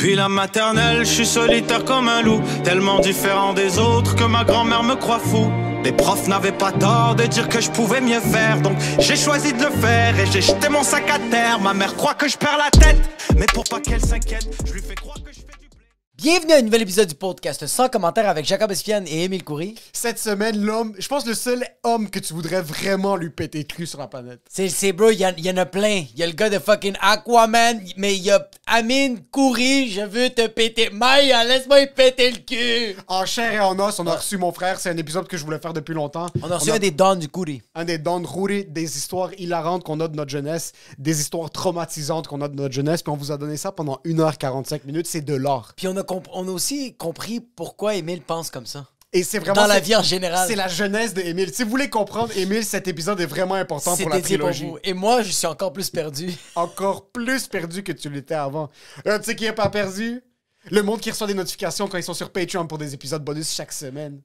Depuis la maternelle, je suis solitaire comme un loup, tellement différent des autres que ma grand-mère me croit fou. Les profs n'avaient pas tort de dire que je pouvais mieux faire, donc j'ai choisi de le faire et j'ai jeté mon sac à terre. Ma mère croit que je perds la tête, mais pour pas qu'elle s'inquiète, je lui fais croire que je fais du blé. Bienvenue à un nouvel épisode du podcast sans commentaire avec Jacob Espian et Émile Coury. Cette semaine, l'homme, je pense le seul homme que tu voudrais vraiment lui péter le cul sur la planète. C'est bro, il y en a plein. Il y a le gars de fucking Aquaman, mais il y a Amine Coury, je veux te péter. Maya, laisse-moi y péter le cul. En chair et en os, on a reçu mon frère. C'est un épisode que je voulais faire depuis longtemps. On a reçu un des dons du Coury. Un des dons de Rouri, des histoires hilarantes qu'on a de notre jeunesse, des histoires traumatisantes qu'on a de notre jeunesse, puis on vous a donné ça pendant 1h45 minutes. C'est de l'or. Puis on a aussi compris pourquoi Émile pense comme ça. Et c'est vraiment dans la vie en général. C'est la jeunesse d'Émile. Si vous voulez comprendre Émile, cet épisode est vraiment important pour la dédié trilogie. pour vous. Et moi, je suis encore plus perdu. Encore plus perdu que tu l'étais avant. Tu sais qui est pas perdu? Le monde qui reçoit des notifications quand ils sont sur Patreon pour des épisodes bonus chaque semaine.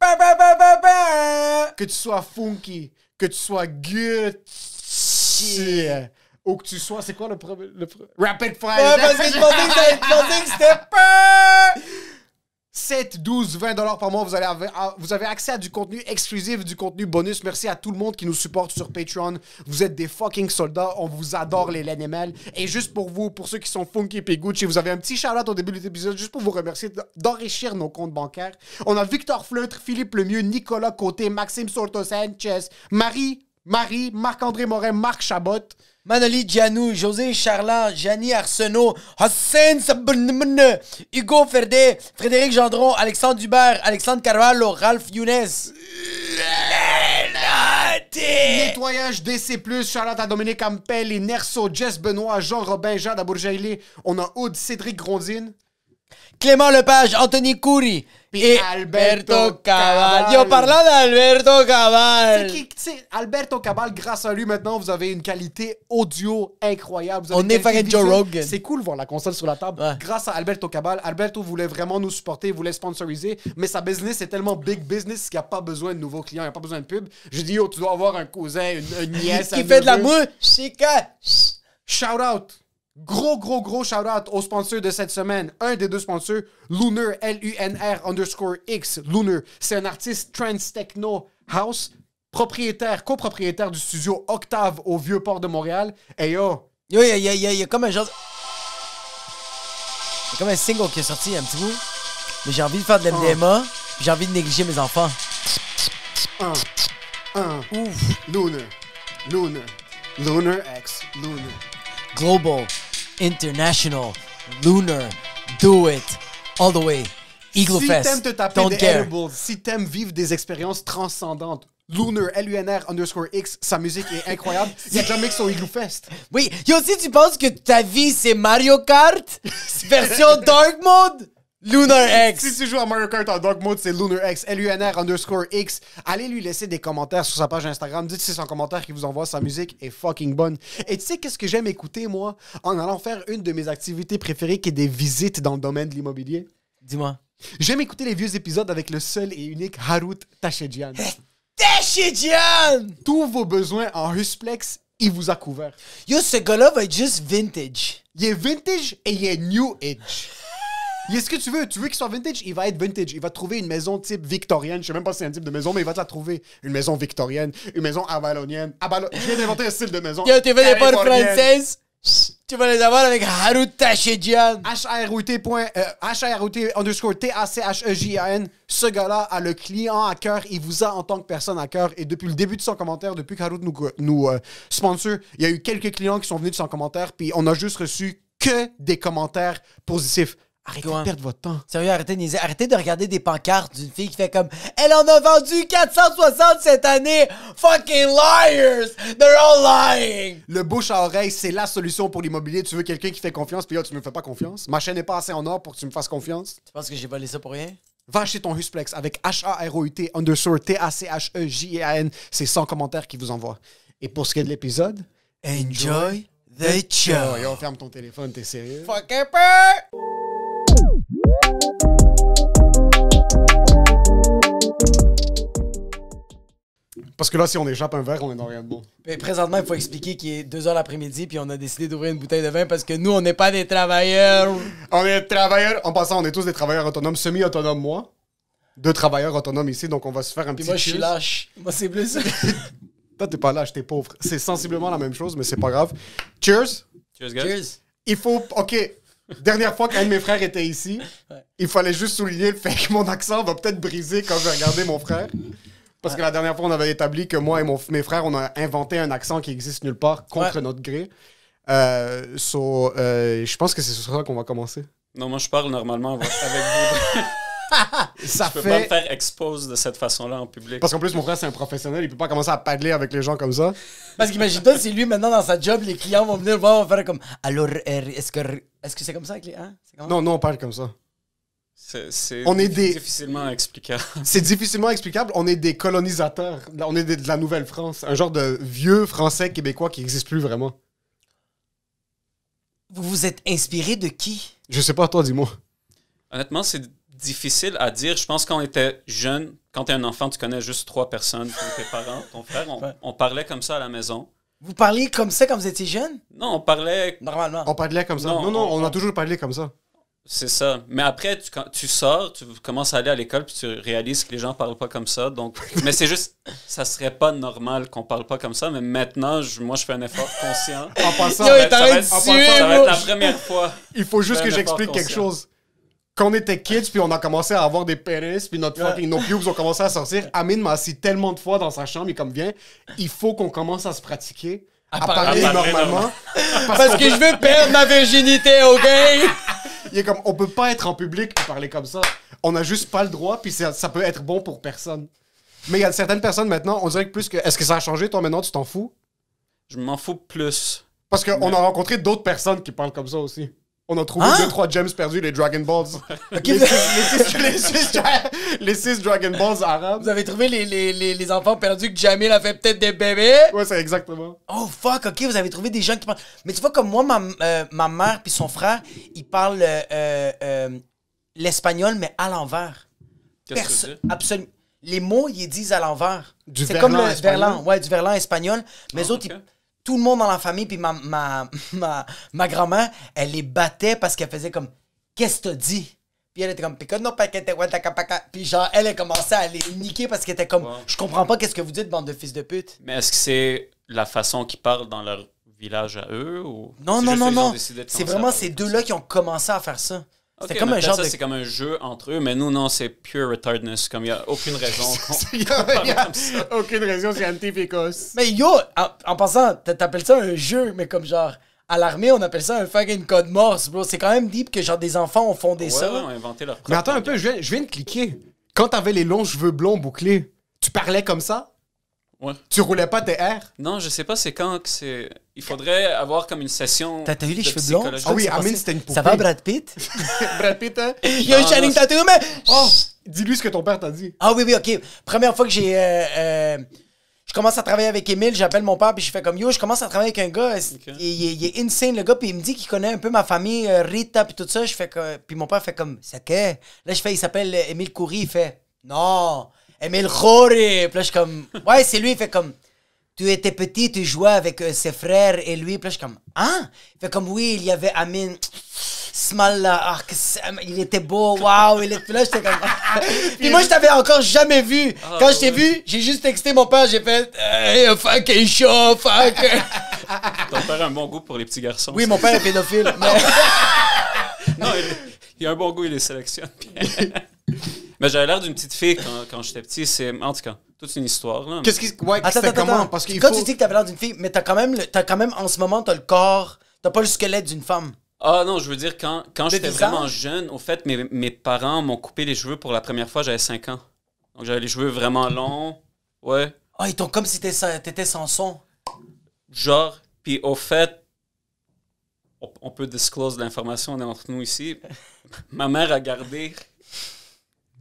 Que tu sois funky, que tu sois good, ou que tu sois... C'est quoi le Rapid Fire? Ouais, parce que je pensais que c'était pas... 7, 12, 20 $ par mois, vous avez accès à du contenu exclusif, du contenu bonus. Merci à tout le monde qui nous supporte sur Patreon. Vous êtes des fucking soldats. On vous adore, les LNML. Et juste pour vous, pour ceux qui sont funky et Gucci, vous avez un petit shout-out au début de l'épisode juste pour vous remercier d'enrichir nos comptes bancaires. On a Victor Fleutre, Philippe Lemieux, Nicolas Côté, Maxime Soto Sanchez, Marie, Marc-André Morin, Marc Chabot, Manoli Gianou, José Charland, Gianni Arsenault, Hassan Sabunmune, Hugo Ferdet, Frédéric Gendron, Alexandre Dubert, Alexandre Carvalho, Ralph Younes. Nettoyage DC+, Charlotte à Dominique Ampel, Nerso, Jess Benoît, Jean Robin, Jade Abourjaïlé. On a Aude, Cédric Grondine, Clément Lepage, Anthony Coury et Alberto Cabal. Yo, parlant d'Alberto Cabal. Tu sais, Alberto Cabal, grâce à lui, maintenant, vous avez une qualité audio incroyable. On est fucking Joe Rogan. C'est cool de voir la console sur la table. Ouais. Grâce à Alberto Cabal, Alberto voulait vraiment nous supporter, voulait sponsoriser, mais sa business est tellement big business qu'il n'y a pas besoin de nouveaux clients, il n'y a pas besoin de pub. J'ai dit, yo, tu dois avoir un cousin, une nièce. Qui fait de la mouche. Chica. Shout out. Gros shout-out aux sponsors de cette semaine. Un des deux sponsors, Lunar, L-U-N-R_X. Lunar, c'est un artiste trance techno house, copropriétaire du studio Octave au Vieux-Port de Montréal. Et yo, Yo, il y a comme un genre... Il y a comme un single qui est sorti un petit bout. Mais j'ai envie de faire de l'MDMA, puis j'ai envie de négliger mes enfants. Ouf. Lunar X. Lunar. Global, international, lunar, do it, all the way. Eagle Si Fest, t'aimes te taper don't des care. edibles, si t'aimes vivre des expériences transcendantes, Lunar, L-U-N-R_X, sa musique est incroyable. Il y a déjà mix au Igloo Fest. Oui, yo, si tu penses que ta vie c'est Mario Kart, version dark mode, Lunar X. Si tu joues à Mario Kart en Dark Mode, c'est Lunar X, L-U-N-R_X. Allez lui laisser des commentaires sur sa page Instagram. Dites si c'est son commentaire qui vous envoie. Sa musique est fucking bonne. Et tu sais qu'est-ce que j'aime écouter, moi, en allant faire une de mes activités préférées qui est des visites dans le domaine de l'immobilier? Dis-moi. J'aime écouter les vieux épisodes avec le seul et unique Harut Tachedjian. Tachedjian! Tous vos besoins en Husplex, il vous a couvert. Yo, ce gars-là va être juste vintage. Il est vintage et il est new age. Il est ce que tu veux. Tu veux qu'il soit vintage? Il va être vintage. Il va trouver une maison type victorienne. Je sais même pas si c'est un type de maison, mais il va te la trouver. Une maison victorienne, une maison avalonienne. Je viens d'inventer un style de maison. Yo, tu veux des portes californienne. françaises? Tu vas les avoir avec Harut Tachedjian. HROT_TACHEJAN. Ce gars-là a le client à cœur. Il vous a en tant que personne à cœur. Et depuis le début de son commentaire, depuis que Harut nous sponsor, il y a eu quelques clients qui sont venus de son commentaire. Puis on a juste reçu que des commentaires positifs. Arrêtez de perdre votre temps. Sérieux, arrêtez de niaiser. Arrêtez de regarder des pancartes d'une fille qui fait comme « Elle en a vendu 460 cette année! Fucking liars! They're all lying! » Le bouche à oreille, c'est la solution pour l'immobilier. Tu veux quelqu'un qui fait confiance, puis là, tu me fais pas confiance. Ma chaîne n'est pas assez en or pour que tu me fasses confiance. Tu penses que j'ai volé ça pour rien? Va acheter ton Husplex avec HAROUT_TACHEJAN. C'est 100 commentaires qui vous envoient. Et pour ce qui est de l'épisode, Enjoy the show! Yo, ferme ton téléphone, t'es sérieux? Fucking peur! Parce que là, si on échappe un verre, on est dans rien de bon. Mais présentement, il faut expliquer qu'il est 2h l'après-midi, puis on a décidé d'ouvrir une bouteille de vin parce que nous, on n'est pas des travailleurs. On est travailleurs, en passant, on est tous des travailleurs autonomes, semi-autonomes, moi. 2 travailleurs autonomes ici, donc on va se faire un Puis petit moi, je suis cheers. lâche. Moi, c'est plus. Toi, t'es pas lâche, t'es pauvre. C'est sensiblement la même chose, mais c'est pas grave. Cheers. Cheers, guys. Cheers. Il faut... OK. Dernière fois qu'un de mes frères était ici, il fallait juste souligner le fait que mon accent va peut-être briser quand je vais regarder mon frère. Parce que la dernière fois, on avait établi que moi et mes frères, on a inventé un accent qui existe nulle part contre notre gré. Je pense que c'est sur ça qu'on va commencer. Non, moi, je parle normalement avec vous. Ça Je peux pas me faire expose de cette façon-là en public. Parce qu'en plus, mon frère, c'est un professionnel. Il peut pas commencer à paddler avec les gens comme ça. Parce qu'imagine-toi, si lui, maintenant, dans sa job, les clients vont venir le voir, vont faire comme. Alors, est-ce que c'est comme ça avec les. Hein? C'est comment? Non, non, on parle comme ça. C'est On est des- difficilement explicable. C'est difficilement explicable. On est des colonisateurs. On est de la Nouvelle-France. Un genre de vieux français québécois qui n'existe plus vraiment. Vous vous êtes inspiré de qui? Je sais pas, toi, dis-moi. Honnêtement, c'est difficile à dire. Je pense que quand on était jeune, quand t'es un enfant, tu connais juste 3 personnes, tes parents, ton frère. On parlait comme ça à la maison. Vous parliez comme ça quand vous étiez jeune? Non, on parlait... Normalement. On parlait comme ça. Non, Non, on a toujours parlé comme ça. C'est ça. Mais après, quand tu sors, tu commences à aller à l'école, puis tu réalises que les gens parlent pas comme ça. Donc... Mais c'est juste, ça serait pas normal qu'on parle pas comme ça. Mais maintenant, moi, je fais un effort conscient. En passant, Yo, ça t'as va rien être- tué, ça va être la bouche. première fois. il faut juste Fais que un effort j'explique quelque conscient. chose. Quand on était kids, puis on a commencé à avoir des pénis, puis nos pubes ont commencé à sortir, Amine m'a assis tellement de fois dans sa chambre, il est comme, viens, il faut qu'on commence à se pratiquer, à parler À parler normalement. Parce que je veux perdre ma virginité, OK? Il est comme, on peut pas être en public et parler comme ça. On a juste pas le droit, puis ça peut être bon pour personne. Mais il y a certaines personnes maintenant, on dirait que plus que... Est-ce que ça a changé, toi, maintenant, tu t'en fous? Je m'en fous plus. Parce qu'on a rencontré d'autres personnes qui parlent comme ça aussi. On a trouvé Hein? 2-3 gems perdus, les Dragon Balls. OK, Les 6 Dragon Balls arabes. vous avez trouvé les enfants perdus que Jamil a fait peut-être des bébés? Ouais, c'est exactement. Oh fuck, ok, vous avez trouvé des gens qui parlent. Mais tu vois, comme moi, ma mère puis son frère, ils parlent l'espagnol, mais à l'envers. Qu'est-ce que tu veux dire? Absolument. Les mots, ils les disent à l'envers. Du C'est comme le verlan espagnol? verlan, ouais, du verlan espagnol. Mais les autres, ok. tout le monde dans la famille, puis ma grand-mère, elle les battait parce qu'elle faisait comme, qu'est-ce que t'as dit? Puis elle était comme, puis genre, elle commençait à les niquer parce qu'elle était comme, Wow. je comprends pas qu'est-ce que vous dites, bande de fils de pute. Mais est-ce que c'est la façon qu'ils parlent dans leur village à eux ou Non, c'est non, juste non, qu'ils ont non. décidé de C'est commencer à vraiment parler ces comme deux-là ça? qui ont commencé à faire ça. C'était Ok, comme mais un genre ça, de... c'est comme un jeu entre eux, mais nous, non, c'est pure retardness. Comme il n'y a aucune raison Il y qu'on a, parle il y a comme ça. aucune raison scientifique. Mais yo, en passant, t'appelles ça un jeu, mais comme genre, à l'armée, on appelle ça un fucking code morse, bro. C'est quand même deep que genre des enfants ont fondé Ouais, ça. ouais, on a inventé leur propre Mais attends un peu, langage. je viens de cliquer. Quand t'avais les longs cheveux blonds bouclés, tu parlais comme ça? Ouais. Tu roulais pas tes airs? Non, je sais pas c'est quand que c'est... Il faudrait avoir comme une session T'as eu les de cheveux blonds? psychologie. Ah oui, C'est Amine, passé. c'était une poupée. Ça va, Brad Pitt? Brad Pitt, hein? Yo, Non, Channing non, Tatum, mais... Oh! Dis-lui ce que ton père t'a dit. Ah oui, oui, ok. Première fois que j'ai... je commence à travailler avec Émile, j'appelle mon père, puis je fais comme, yo, je commence à travailler avec un gars, il est insane, le gars, puis il me dit qu'il connaît un peu ma famille, Rita, puis tout ça, je fais que... Puis mon père fait comme, c'est que... Là, je fais, il s'appelle Émile Coury, il fait, non, Émile Khoury. Puis là, je suis comme, ouais, c'est lui, il fait comme... Tu étais petit, tu jouais avec ses frères et lui. Puis là, je suis comme, hein? Il fait comme, oui, il y avait Amine. Small, il était beau, waouh. Puis là, j'étais comme. Puis moi, je t'avais encore jamais vu. Quand je t'ai vu, j'ai juste texté mon père, j'ai fait, hey, fucking show, fuck. Ton père a un bon goût pour les petits garçons. Oui, mon père est pédophile. Mais... Non, il a un bon goût, il les sélectionne bien. Mais j'avais l'air d'une petite fille quand j'étais petit. C'est, en tout cas, toute une histoire. Là. Qu'est-ce qui... Ouais, c'était comment? Parce qu'il Quand faut... tu dis que t'avais l'air d'une fille, mais t'as quand même, en ce moment, t'as le corps, t'as pas le squelette d'une femme. Ah non, je veux dire, quand j'étais 10 ans? vraiment jeune, au fait, mes parents m'ont coupé les cheveux pour la première fois, j'avais 5 ans. Donc j'avais les cheveux vraiment longs. Ouais. Ah, ils t'ont comme si t'étais Samson. Genre, puis au fait, on peut disclose l'information, on est entre nous ici. Ma mère a gardé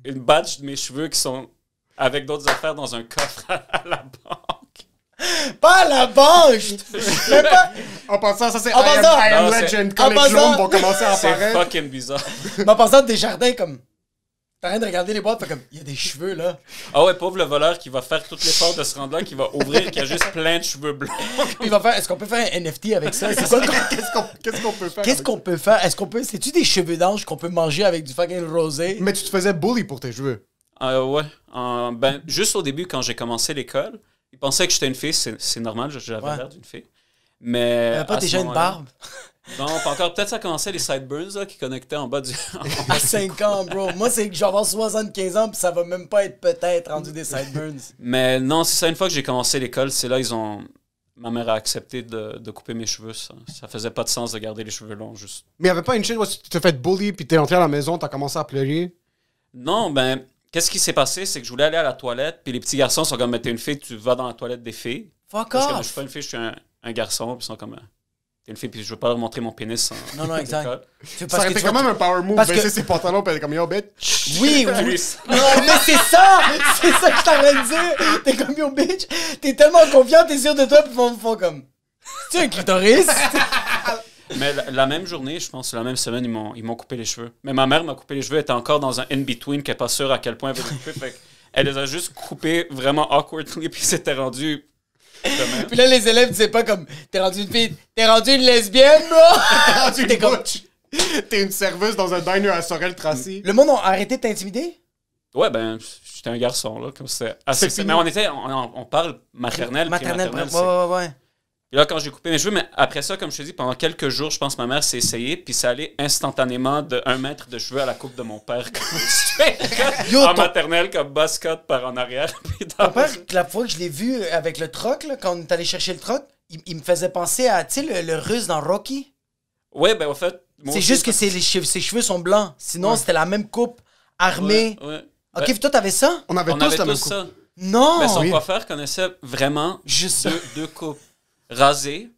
une batch de mes cheveux qui sont avec d'autres affaires dans un coffre à la banque. Pas à la banque! Mais pas... En passant, ça c'est En passant- I Am Non, c'est- Legend. Quand en les passant- clones vont commencer à C'est apparaître. fucking bizarre. Mais en passant des jardins comme... T'arrêtes de regarder les boîtes, fait comme, il y a des cheveux, là. Ah ouais, pauvre le voleur qui va faire tout l'effort de se rendre là, qui va ouvrir, qui a juste plein de cheveux blancs. Puis il va faire, est-ce qu'on peut faire un NFT avec ça? C'est quoi Qu'est-ce qu'on peut faire? Qu'est-ce qu'on peut faire? Est-ce qu'on peut, c'est-tu des cheveux d'ange qu'on peut manger avec du fucking rosé? Mais tu te faisais bully pour tes cheveux. Ouais. Ben, juste au début, quand j'ai commencé l'école, ils pensaient que j'étais une fille. C'est normal, j'avais l'air d'une fille. Mais. T'avais pas à ce déjà une moment-là- barbe? Non, pas encore. Peut-être ça commençait les sideburns là, qui connectaient en bas du. À 5 ans, bro. Moi, c'est que je vais avoir 75 ans, puis ça va même pas être peut-être rendu des sideburns. Mais non, c'est ça. Une fois que j'ai commencé l'école, c'est là ils ont. Ma mère a accepté de couper mes cheveux. Ça faisait pas de sens de garder les cheveux longs, juste. Mais il n'y avait pas une shit où tu t'es fait bully, puis t'es entré à la maison, t'as commencé à pleurer. Non, ben, qu'est-ce qui s'est passé? C'est que je voulais aller à la toilette, puis les petits garçons sont comme, mais t'es une fille, tu vas dans la toilette des filles. Fuck Parce que moi, je off! suis pas une fille, je suis un garçon, puis ils sont comme, t'es une fille, puis je veux pas leur montrer mon pénis. Non, exact. l'école. C'est Ça parce aurait que été tu quand vas- même un power move, parce baisser que- ses pantalons, puis elle est comme yo, bitch. Oui, Lui, oui. Non, mais c'est ça! C'est ça que je t'en train de dire! T'es comme yo, bitch! T'es tellement confiant, t'es sûr de toi, puis ils font comme. C'est un clitoris? Mais la même journée, je pense, la même semaine, ils m'ont coupé les cheveux. Mais ma mère m'a coupé les cheveux, elle était encore dans un in-between, qu'elle n'est pas sûre à quel point elle veut les couper. Fait elle les a juste coupés vraiment awkwardly, puis c'était rendu. Demain. Puis là, les élèves disaient pas comme, t'es rendu une fille, t'es rendu une lesbienne, bro! T'es T'es comme- T'es une serveuse dans un diner à Sorel-Tracy. Le monde a arrêté de t'intimider? Ouais, ben, j'étais un garçon, là, comme c'était assez. C'est fini. Mais on parle maternelle. Maternelle, puis ouais. Et là, quand j'ai coupé mes cheveux, mais après ça, comme je te dis, pendant quelques jours, je pense que ma mère s'est essayée, puis ça allait instantanément de 1 mètre de cheveux à la coupe de mon père. Yo, en ton- maternelle, comme buzz cut par en arrière. Puis Mon dans- père, la fois que je l'ai vu avec le troc, là, quand on est allé chercher le troc, il me faisait penser à, tu sais, le russe dans Rocky. Ouais, ben, en fait. moi C'est aussi, juste que ses cheveux sont blancs. Sinon, Ouais. c'était la même coupe, armée. Ouais. Ok, puis toi, t'avais ça? On avait On tous avait la même tous coupe. ça. Non! Mais son oui. coiffeur connaissait vraiment Juste ça. deux coupes. Rasées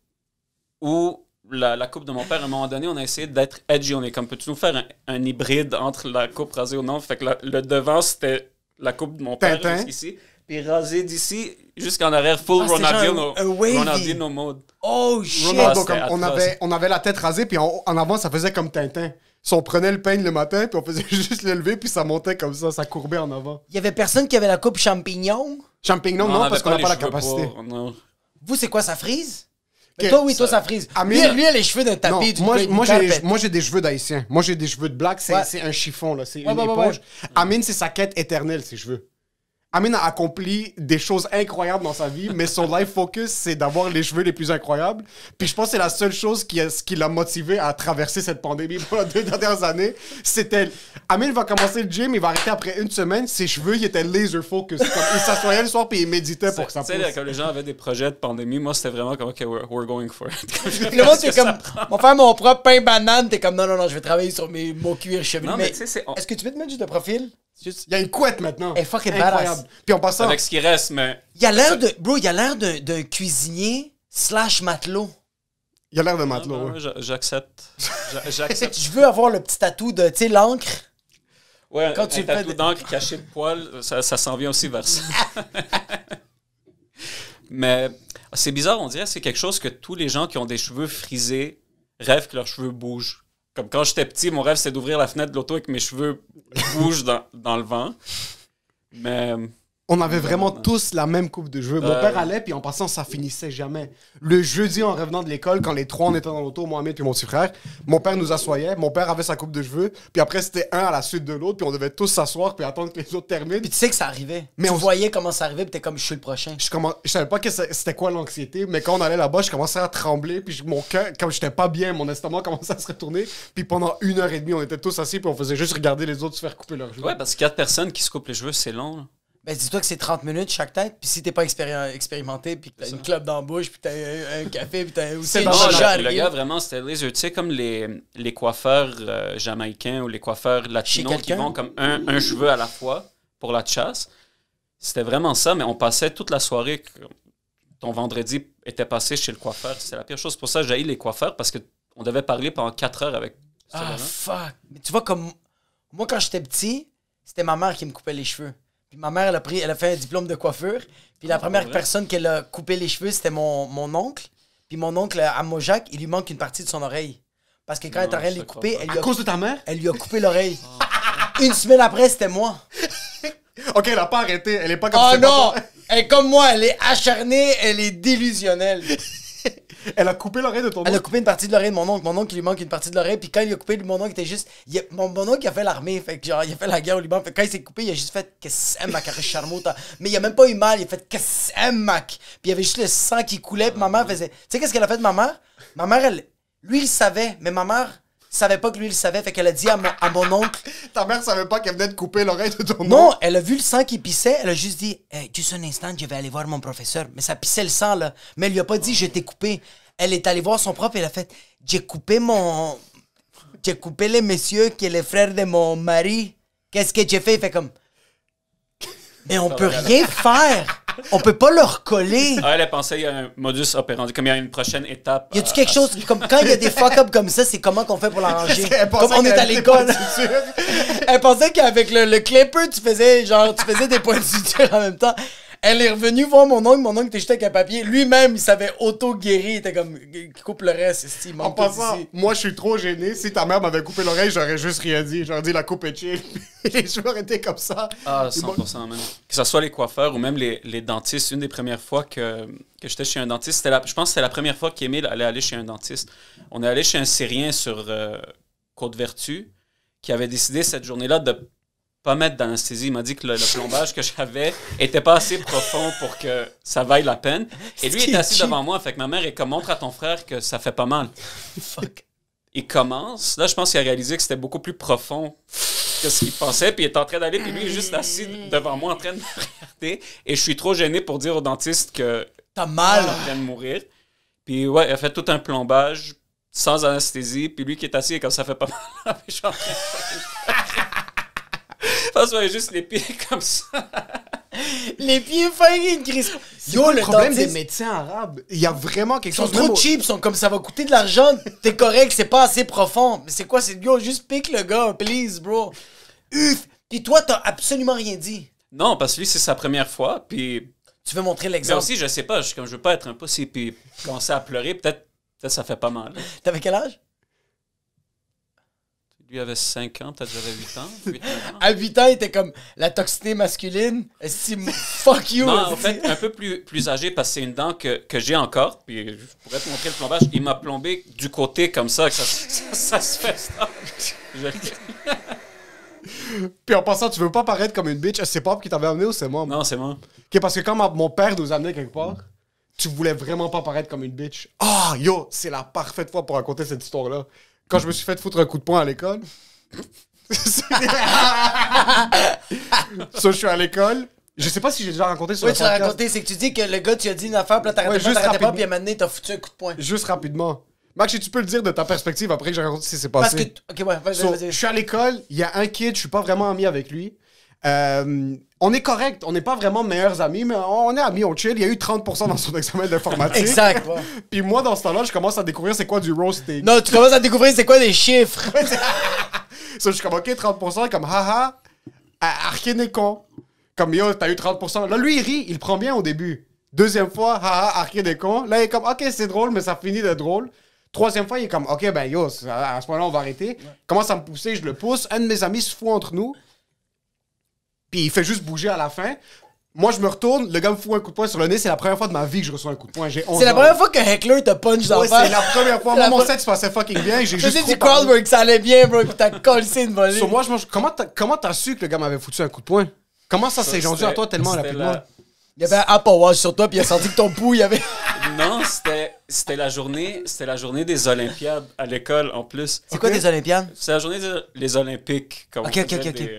ou la coupe de mon père. À un moment donné, on a essayé d'être edgy. On est comme, peux-tu nous faire un hybride entre la coupe rasée ou non? Fait que le devant, c'était la coupe de mon père Tintin. jusqu'ici. Puis rasé d'ici jusqu'en arrière, full Ah, c'est Ronaldinho, genre un wavy. Ronaldinho mode. Oh shit! Ronaldo, c'était comme, atroce. on avait la tête rasée, puis en avant, ça faisait comme Tintin. Si on prenait le peigne le matin, puis on faisait juste le lever, puis ça montait comme ça courbait en avant. Il y avait personne qui avait la coupe champignon. Champignon, On non, avait parce qu'on n'a les pas la cheveux capacité. pour- non. Vous, c'est quoi, ça frise? Mais Ok, toi, oui, toi, ça- ça frise. Amine- Lui, il a les cheveux d'un Non, tapis, du moi j'ai des cheveux d'haïtien. Moi j'ai des cheveux de black, Ouais. c'est un chiffon, là, c'est Ouais, une ouais, ouais, éponge. Amine, c'est sa quête éternelle, ses cheveux. Amine a accompli des choses incroyables dans sa vie, mais son life focus, c'est d'avoir les cheveux les plus incroyables. Puis je pense que c'est la seule chose qui l'a motivé à traverser cette pandémie pour les 2 dernières années. C'était... Amine va commencer le gym, il va arrêter après 1 semaine, ses cheveux, ils étaient laser focus. Comme, il s'assoyait le soir puis il méditait pour que ça Tu sais, pousse. quand les gens avaient des projets de pandémie, moi, c'était vraiment comme, OK, we're going for it. Puis le monde, c'est comme, on va faire mon propre pain banane. T'es comme, non, je vais travailler sur mon cuir chevelu. Non, mais Mais tu sais, c'est... est-ce que tu veux te mettre juste de profil? Il y a une couette maintenant. Elle est fucking Incroyable. badass. Puis en passant... Avec ce qui reste, mais... Il a l'air de, bro, il a l'air d'un cuisinier / matelot. Il a l'air de matelot. Ouais, ouais. j'accepte. J'accepte. Je veux avoir le petit tatou de, tu sais, l'encre. Ouais, Quand un tu le fais tatou de- d'encre caché de poil, ça s'en vient aussi vers ça. Mais c'est bizarre, on dirait que c'est quelque chose que tous les gens qui ont des cheveux frisés rêvent que leurs cheveux bougent. Comme quand j'étais petit, mon rêve c'était d'ouvrir la fenêtre de l'auto et que mes cheveux bougent dans le vent. Mais On avait vraiment tous la même coupe de cheveux. Mon Ouais. père allait, puis en passant, ça finissait jamais. Le jeudi, en revenant de l'école, quand les 3 on était dans l'auto, Mohamed puis mon petit frère, mon père nous assoyait, mon père avait sa coupe de cheveux, puis après, c'était un à la suite de l'autre, puis on devait tous s'asseoir, puis attendre que les autres terminent. Puis tu sais que ça arrivait. Mais tu on- voyais comment ça arrivait, puis t'es comme, je suis le prochain. Je savais pas que c'était quoi l'anxiété, mais quand on allait là-bas, je commençais à trembler, puis mon cœur, comme j'étais pas bien, mon estomac commençait à se retourner, puis pendant 1h30, on était tous assis, puis on faisait juste regarder les autres se faire couper leurs cheveux. ouais, parce que 4 personnes qui se coupent les cheveux, c'est long. Là. Ben, dis-toi que c'est 30 minutes chaque tête, puis si t'es pas expérimenté, puis que t'as une clope dans la bouche, puis t'as un café, puis t'as aussi C'est une dans Non, chicha à le l'huile. gars, vraiment, c'était laser. Tu sais, comme les coiffeurs jamaïcains ou les coiffeurs latinos qui quelqu'un? vont comme un cheveu à la fois pour la chasse. C'était vraiment ça, mais on passait toute la soirée. Ton vendredi était passé chez le coiffeur. C'était la pire chose. Pour ça, j'ai haï les coiffeurs parce qu'on devait parler pendant 4 heures avec ce Ah, gars-là. fuck. Mais tu vois, comme moi, quand j'étais petit, c'était ma mère qui me coupait les cheveux. Puis ma mère, elle a fait un diplôme de coiffure. Puis la première vrai? personne qu'elle a coupé les cheveux, c'était mon oncle. Puis mon oncle, à Mojac, il lui manque une partie de son oreille. Parce que quand elle est en train de les je couper, crois À cause de ta mère? elle lui a coupé l'oreille. Une semaine après, c'était moi. Ok, elle a pas arrêté. Elle est pas comme Oh ses non! papas. Elle est comme moi, elle est acharnée, elle est délusionnelle. Elle a coupé l'oreille de ton Elle a oncle. coupé une partie de l'oreille de mon oncle. Mon oncle, il lui manque une partie de l'oreille. Puis quand il a coupé, mon oncle était juste. Mon oncle, il a fait l'armée. Fait que genre, il a fait la guerre au Liban. Fait que quand il s'est coupé, il a juste fait qu'est-ce que Mac charmota. Mais il a même pas eu mal. Il a fait qu'est-ce que Mac. Puis il y avait juste le sang qui coulait. Puis ma mère faisait. Tu sais qu'est-ce qu'elle a fait de ma mère? Ma mère, elle. Lui, il savait. Mais ma mère savait pas que lui, il savait. Fait qu'elle a dit à mon oncle. Ta mère savait pas qu'elle venait de couper l'oreille de ton Non, oncle. elle a vu le sang qui pissait. Elle a juste dit hey, juste un instant, je vais aller voir mon professeur. Mais ça pissait le sang, là. Mais elle lui a pas dit je t'ai coupé. Elle est allée voir son prof et elle a fait j'ai coupé le monsieur qui est le frère de mon mari. Qu'est-ce que j'ai fait? Il fait comme mais on peut rien faire. On peut pas le recoller. Ah, elle a pensé qu'il y a un modus operandi, comme il y a une prochaine étape. Y a-tu quelque chose comme quand il y a des fuck-up comme ça, c'est comment qu'on fait pour l'arranger? Elle pensait Comme on est qu'elle à avait des l'école. points de suture. Elle pensait qu'avec le clipper, tu faisais des points de suture en même temps. Elle est revenue voir mon oncle était juste avec un papier. Lui-même, il savait auto-guérir. Il était comme, coupe le reste, il En manque tout passant, ici. moi je suis trop gêné. Si ta mère m'avait coupé l'oreille, j'aurais juste rien dit. J'aurais dit la coupe est chill. Les joueurs étaient comme ça. Ah, 100%, même. Que ce soit les coiffeurs ou même les dentistes. Une des premières fois que j'étais chez un dentiste, je pense que c'était la première fois qu'Émile allait aller chez un dentiste. On est allé chez un Syrien sur Côte-Vertu qui avait décidé cette journée-là de pas mettre d'anesthésie. Il m'a dit que le plombage que j'avais était pas assez profond pour que ça vaille la peine. Et lui, il est assis devant moi. Fait que ma mère est comme, montre à ton frère que ça fait pas mal. Fuck. Il commence. Là, je pense qu'il a réalisé que c'était beaucoup plus profond que ce qu'il pensait. Puis il est en train d'aller. Puis lui, il est juste assis devant moi en train de me regarder. Et je suis trop gêné pour dire au dentiste que T'as mal. il est en train de mourir. Puis ouais, il a fait tout un plombage sans anesthésie. Puis lui qui est assis, comme ça fait pas mal. Puis je suis en train de... Je pense qu'il avait juste les pieds comme ça. Les pieds faillis, Chris. Yo, le problème des dentiste, médecins arabes, il y a vraiment quelque ils sont chose. même trop au- cheap, ils sont comme ça va coûter de l'argent. T'es correct, c'est pas assez profond. Mais c'est quoi, c'est yo, juste pique le gars, please, bro. Uf. Puis toi, t'as absolument rien dit. Non, parce que lui, c'est sa première fois. Puis Tu veux montrer mais l'exemple. aussi, je sais pas, je veux pas être un pussy. Puis commencer à pleurer, peut-être ça fait pas mal. T'avais quel âge? Lui avait 5 ans, peut-être j'avais 8 ans. 8 9 ans. À 8 ans, il était comme la toxicité masculine. Fuck you. Non, en fait, un peu plus âgé parce que c'est une dent que j'ai encore. Puis je pourrais te montrer le plombage. Il m'a plombé du côté comme ça, que ça se fait. Ça. Puis en passant, tu veux pas paraître comme une bitch. C'est Pop qui t'avait amené ou c'est moi? Non, c'est moi. Ok, parce que quand mon père nous amenait quelque part, tu voulais vraiment pas paraître comme une bitch. Ah, yo, c'est la parfaite fois pour raconter cette histoire-là. Quand je me suis fait foutre un coup de poing à l'école. So, je suis à l'école. Je sais pas si j'ai déjà raconté sur Oui, le tu l'as podcast. raconté, c'est que tu dis que le gars, tu as dit une affaire, puis là, t'arrêtais Ouais, pas, juste t'arrêtais pas, rapidement. puis à un moment donné, t'as foutu un coup de poing. Juste rapidement. Max, si tu peux le dire de ta perspective après que j'ai raconté ce qui s'est Parce passé. que. Ok, ouais, vas-y, So, vas-y. je suis à l'école, il y a un kid, je suis pas vraiment ami avec lui. On est correct, on n'est pas vraiment meilleurs amis, mais on est amis, on chill. Il y a eu 30% dans son examen d'informatique. Exact, ouais. Puis moi, dans ce temps-là, je commence à découvrir c'est quoi du roasting. Non, tu commences à découvrir c'est quoi des chiffres. So, je suis comme, ok, 30%, comme, haha, Arkin est con. Comme, yo, t'as eu 30%. Là, lui, il rit, il prend bien au début. Deuxième fois, haha, Arkin est con. Là, il est comme, ok, c'est drôle, mais ça finit d'être drôle. Troisième fois, il est comme, ok, ben yo, à ce moment-là, on va arrêter. Commence à me pousser, je le pousse. Un de mes amis se fout entre nous. Puis il fait juste bouger à la fin. Moi, je me retourne, le gars me fout un coup de poing sur le nez. C'est la première fois de ma vie que je reçois un coup de poing. J'ai 11 C'est la ans. première fois qu'un heckler te punch dans Ouais, la face. c'est la première fois. C'est Moi, la mon pre- set se passait fucking bien. J'ai Tu juste faisais trop du parlé. crowdwork, ça allait bien, bro, puis t'as collé une volée. Sur moi, comment t'as su que le gars m'avait foutu un coup de poing? Comment ça s'est rendu à toi tellement c'était rapidement? Il y avait un Apple Watch sur toi, puis il a senti que ton pouls, il y avait. Non, c'était la journée des Olympiades à l'école en plus. C'est quoi des Olympiades? C'est la journée des Olympiques. Comme Ok, on ok, faisait ok, ok.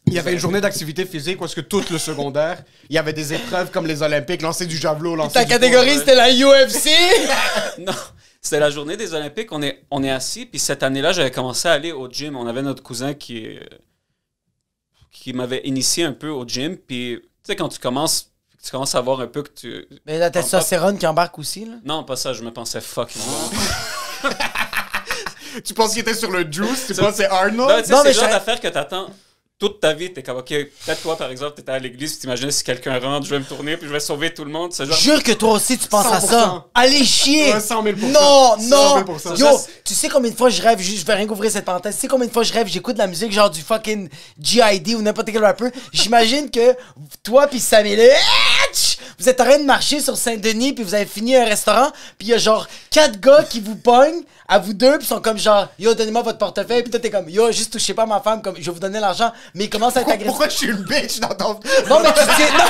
Il y avait une journée d'activité physique parce que tout le secondaire, il y avait des épreuves comme les Olympiques, lancer du javelot, lancer Ta du catégorie, poids. c'était la UFC? Non, c'était la journée des Olympiques. On est assis, puis cette année-là, j'avais commencé à aller au gym. On avait notre cousin qui m'avait initié un peu au gym. Puis, tu sais, quand tu commences à voir un peu que tu... Mais la testostérone qui embarque aussi, là. Non, pas ça, je me pensais fuck. Tu penses qu'il était sur le juice? Tu penses que c'est Arnold? Non, tu sais, Non, c'est mais le genre je- d'affaire que t'attends toute ta vie, t'es comme, OK, peut-être toi, par exemple, t'étais à l'église, tu t'imaginais si quelqu'un rentre, je vais me tourner, puis je vais sauver tout le monde. C'est genre... Jure que toi aussi, tu penses à 100%. ça. Allez chier! Ouais, 100 000%. Non, non! 100 000%. Yo, tu sais combien de fois je rêve, je vais rien ouvrir cette parenthèse, tu sais combien de fois je rêve, j'écoute de la musique genre du fucking G.I.D. ou n'importe quel rappeur. J'imagine que toi pis Samuel, vous êtes en train de marcher sur Saint-Denis puis vous avez fini un restaurant puis il y a genre 4 gars qui vous pognent à vous deux puis sont comme genre yo donnez-moi votre portefeuille puis toi t'es comme yo juste touchez pas ma femme comme je vais vous donner l'argent mais il commence à être agressif. Pourquoi je suis une bitch dans ton... Non mais tu sais non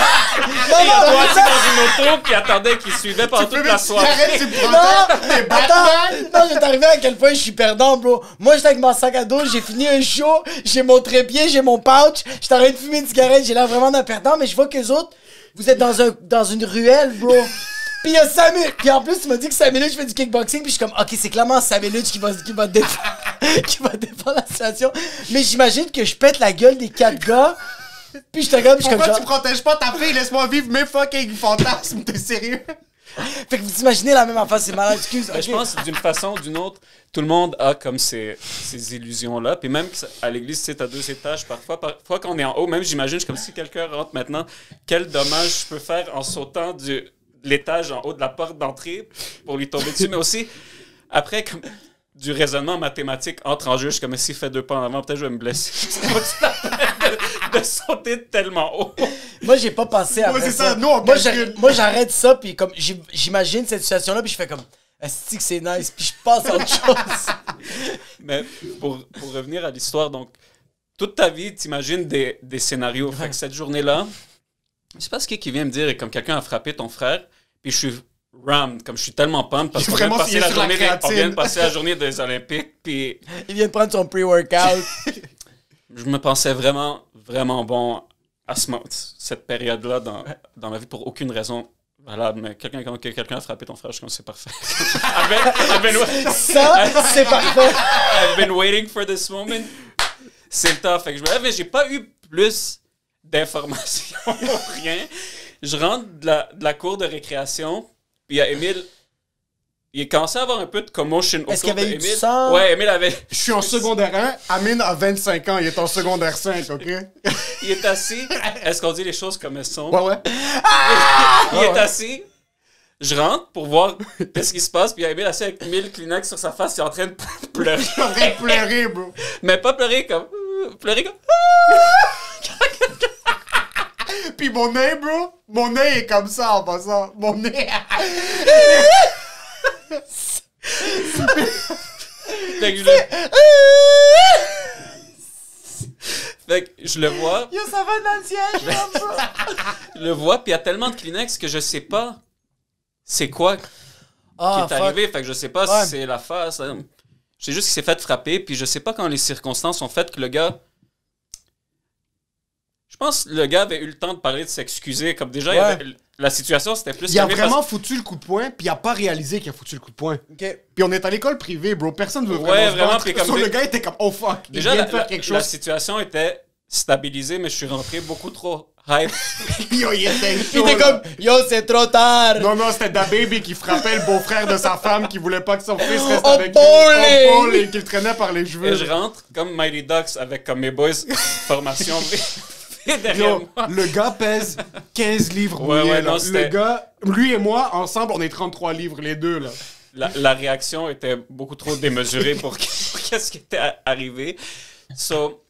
Toi, assis dans une auto, puis attendait qu'il suivait pendant toute la soirée. Arrête, tu me non, prends t'es Batman. non, je vais t'arriver à quel point je suis perdant, bro. Moi, j'étais avec mon sac à dos, j'ai fini un show, j'ai mon trépied, j'ai mon pouch, j'étais en train de fumer une cigarette, j'ai l'air vraiment d'un perdant, mais je vois que les autres, vous êtes dans une ruelle, bro. Puis il y a 5 minutes. Puis en plus, tu m'as dit que 5 minutes, je fais du kickboxing, puis je suis comme, ok, c'est clairement 5 minutes qui va défendre, qui va défendre la situation. Mais j'imagine que je pète la gueule des 4 gars. Puis je te regarde, puis je suis comme Pourquoi genre... tu protèges pas ta fille? Laisse-moi vivre mes fucking fantasmes, t'es sérieux? Fait que vous imaginez la même affaire, c'est malade, excuse. Ben, ok. je pense d'une façon ou d'une autre, tout le monde a comme ces illusions-là. Puis même à l'église, tu sais, t'as 2 étages. Parfois quand on est en haut, même j'imagine, comme si quelqu'un rentre maintenant, quel dommage je peux faire en sautant de l'étage en haut de la porte d'entrée pour lui tomber dessus. Mais aussi, après, comme du raisonnement mathématique entre en jeu, je suis comme s'il fait 2 pas en avant, peut-être je vais me blesser. C'est pas tout la peine de sauter tellement haut. Moi, j'ai pas pensé à c'est ça. ça, nous, on moi, calcule. moi, j'arrête ça, puis comme j'imagine cette situation-là, puis je fais comme, asti que c'est nice, puis je passe à autre chose. Mais pour revenir à l'histoire, donc, toute ta vie, t'imagines des scénarios. Fait que cette journée-là, je sais pas ce qui vient me dire, et comme quelqu'un a frappé ton frère, puis je suis rammed, comme je suis tellement pumped, parce qu'on vient de passer on vient de passer la journée des Olympiques, puis Il vient de prendre son pre-workout. je me pensais vraiment, vraiment bon à cette période-là dans ma vie pour aucune raison valable. Mais quelqu'un a frappé ton frère, je pense que c'est parfait. Ça, c'est parfait. I've been waiting for this moment. C'est le temps. Fait que je me lève, mais j'ai pas eu plus d'informations ou rien. Je rentre de la cour de récréation, puis il y a Émile. Il commençait à avoir un peu de commotion autour Est-ce qu'il y avait eu d'Émile. du sang? Ouais, Émile avait... Je suis en secondaire 1, Amine a 25 ans, il est en secondaire 5, ok? Il est assis. Est-ce qu'on dit les choses comme elles sont? Ouais. Il est assis. Je rentre pour voir qu'est-ce qui se passe, puis il y a Émile assis avec 1000 Kleenex sur sa face, il est en train de pleurer. Je suis en train de pleurer, bro. Mais pas pleurer comme... Pleurer comme... Pis mon nez, bro, mon nez est comme ça en passant. Mon nez... Fait que je le vois. Yo, ça va dans le siège, comme ça. Je le vois, puis il y a tellement de Kleenex que je sais pas c'est quoi qui Ah, est arrivé. Fait que je sais pas Ouais. si c'est la face. Je sais juste qu'il s'est fait frapper, puis je sais pas quand les circonstances ont fait que le gars... Je pense que le gars avait eu le temps de parler, de s'excuser. Comme déjà, il y avait... la situation, c'était plus... Il a calmée vraiment foutu le coup de poing, puis il a pas réalisé qu'il a foutu le coup de poing. Ok. Puis on est à l'école privée, bro. Personne veut Ouais, se vraiment, battre. puis comme So, des- le gars était comme, oh fuck, il Déjà, vient de faire quelque la chose. situation était stabilisée, mais je suis rentré beaucoup trop hype. Yo, il était Puis chaud, t'es là. comme, yo, c'est trop tard. Non, c'était DaBaby qui frappait le beau-frère de sa femme qui voulait pas que son fils reste Oh, avec bowling! Au bowling, qu'il traînait par les Et cheveux. je rentre comme Mighty Ducks avec comme mes boys formation derrière Yo, moi. le gars pèse 15 livres Ouais, mouillés, ouais, là. non, Le c'était- gars, lui et moi, ensemble, on est 33 livres, les deux, là. La réaction était beaucoup trop démesurée pour qu'est-ce qui était arrivé. So,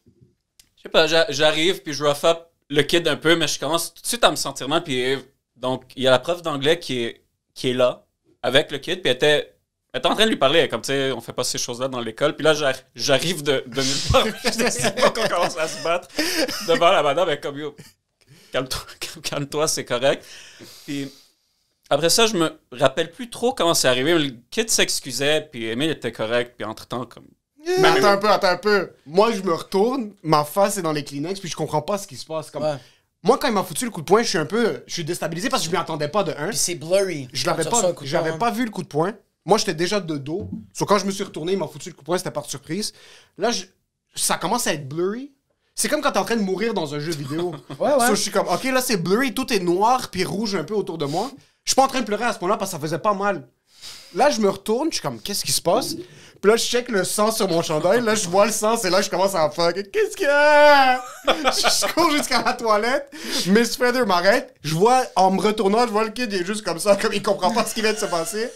je sais pas, j'arrive puis je rough up le kid un peu, mais je commence tout de suite à me sentir mal. Puis donc, il y a la prof d'anglais qui est là avec le kid, puis elle était en train de lui parler, comme tu sais, on fait pas ces choses-là dans l'école. Puis là, j'arrive de nulle part. Je sais pas qu'on commence à se battre devant la madame, elle est comme yo, calme-toi, c'est correct. Puis après ça, je me rappelle plus trop comment c'est arrivé. Le kid s'excusait, puis Emile était correct, puis entre-temps, comme... Mais attends un peu. Moi, je me retourne, ma face est dans les Kleenex, puis je comprends pas ce qui se passe. Comme... Ouais. Moi, quand il m'a foutu le coup de poing, je suis déstabilisé parce que je m'y attendais pas de un. Puis c'est blurry. Je l'avais Quand tu reçois un coup de j'avais poing. pas vu le coup de poing. Moi, j'étais déjà de dos. So, quand je me suis retourné, il m'a foutu le coup de poing, c'était par surprise. Là, ça commence à être blurry. C'est comme quand t'es en train de mourir dans un jeu vidéo. Ouais, ouais. So, je suis comme, ok, là, c'est blurry, tout est noir puis rouge un peu autour de moi. Je suis pas en train de pleurer à ce point-là parce que ça faisait pas mal. Là, je me retourne, je suis comme, qu'est-ce qui se passe? Puis là, je check le sang sur mon chandail. Là, je vois le sang, c'est là que je commence à fuck. Qu'est-ce qu'il y a? Je cours jusqu'à la toilette. Miss Feather m'arrête. Je vois, en me retournant, je vois le kid, il est juste comme ça, comme il comprend pas ce qui vient de se passer.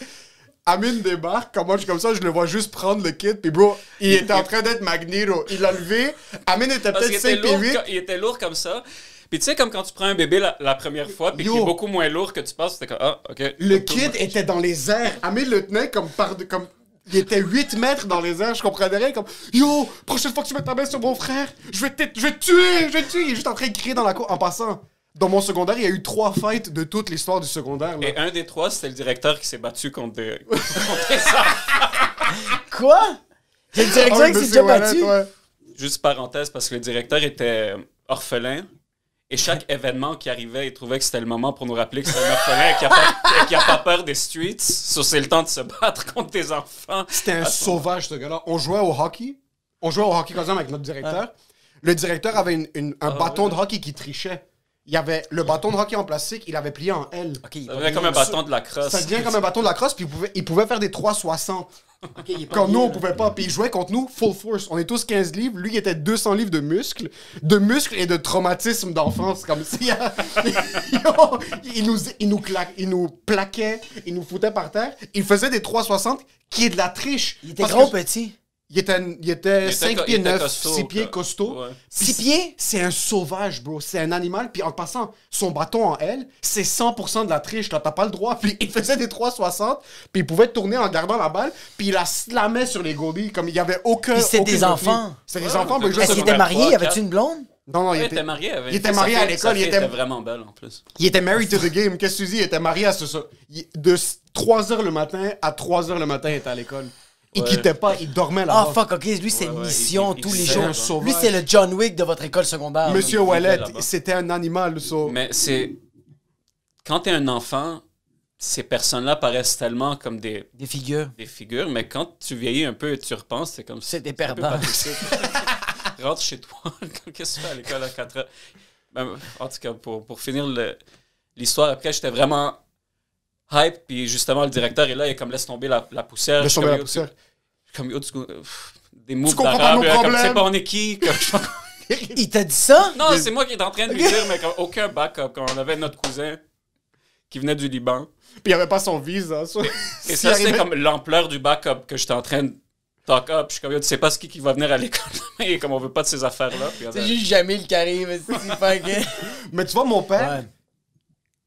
Amine débarque, comme moi, je suis comme ça, je le vois juste prendre le kid. Puis bro, il était en train d'être Magneto. Il l'a levé. Amine était Parce peut-être qu'il 5 pieds 8. il était lourd comme ça. Puis tu sais, comme quand tu prends un bébé la première fois, puis Yo. qu'il est beaucoup moins lourd que tu penses, c'était comme, ah, ok. Le kid était dans les airs. Amine le tenait comme comme... Il était 8 mètres dans les airs, je comprenais rien, comme « Yo, prochaine fois que tu mets ta main sur mon frère, je vais te tuer! Il est juste en train de crier dans la cour. En passant, dans mon secondaire, il y a eu 3 fights de toute l'histoire du secondaire. Là. Et un des 3, c'était le directeur qui s'est battu contre des enfants. Quoi? J'ai le directeur qui s'est déjà battu? Ouais. Juste parenthèse, parce que le directeur était orphelin. Et chaque événement qui arrivait, il trouvait que c'était le moment pour nous rappeler que c'était un orphelin et qu'il n'a pas peur des streets. C'est le temps de se battre contre tes enfants. C'était un sauvage, ce gars-là. On jouait au hockey. On jouait au hockey comme ça avec notre directeur. Le directeur avait un bâton de hockey qui trichait. Il y avait le bâton de hockey en plastique, il avait plié en L. Okay, Ça devient comme un bâton de la crosse. Ça devient comme un bâton de la crosse, puis il pouvait faire des 360. Quand nous, on pouvait pas. Puis il jouait contre nous full force. On est tous 15 livres. Lui, il était 200 livres de muscles. De muscles et de traumatisme d'enfance. Comme si... il nous plaquait, il nous foutait par terre. Il faisait des 360 qui est de la triche. Il était gros petit. Il était 5 pieds 9, costaud, 6 pieds costaud. Ouais. 6 pieds? C'est un sauvage, bro. C'est un animal. Puis en passant, son bâton en L, c'est 100% de la triche. Là, t'as pas le droit. Puis il faisait des 360. Puis il pouvait tourner en gardant la balle. Puis il la slamait sur les goalies. Comme il y avait aucun. Puis c'était aucun des repli. enfants. C'était des enfants, mais Est-ce juste. qu'il était marié? Avait-tu une blonde? Non, Il était marié avec. Il était marié à l'école. Il était vraiment belle en plus. Il était married to the game. Qu'est-ce que tu dis? Il était marié à ce. De 3h le matin à 3h le matin, il était à l'école. Il quittait pas, il dormait là-bas. Ah, fuck, ok, lui, c'est une mission tous les jours. sauvage. Lui, c'est le John Wick de votre école secondaire. Monsieur il vivait Wallet, là-bas. c'était un animal, ça. Mais c'est. Quand t'es un enfant, ces personnes-là paraissent tellement comme des figures. figures, mais quand tu vieillis un peu et tu repenses, c'est comme. C'est des un peu perdants. pathétique. Rentre chez toi. Qu'est-ce que tu fais à l'école à 4 heures? Ben, en tout cas, pour finir l'histoire, après, j'étais vraiment hype, puis justement, le directeur est là, il est comme laisse tomber la poussière. Laisse Je suis tomber comme, la poussière. Comme yo, des moves comprends pas d'arabe, mon comme tu problème. sais pas on est qui. Il t'a dit ça? Non, c'est moi qui est en train de lui dire, mais comme aucun backup. Quand on avait notre cousin qui venait du Liban. Puis il avait pas son visa. Ça. Et ça, c'est comme l'ampleur du backup que j'étais en train de talk up. Je suis comme, yo, tu sais pas ce qui va venir à l'école. Et comme on veut pas de ces affaires-là. Puis, C'est juste Jamil qui arrive. C'est pas gay. Mais tu vois, mon père, Ouais.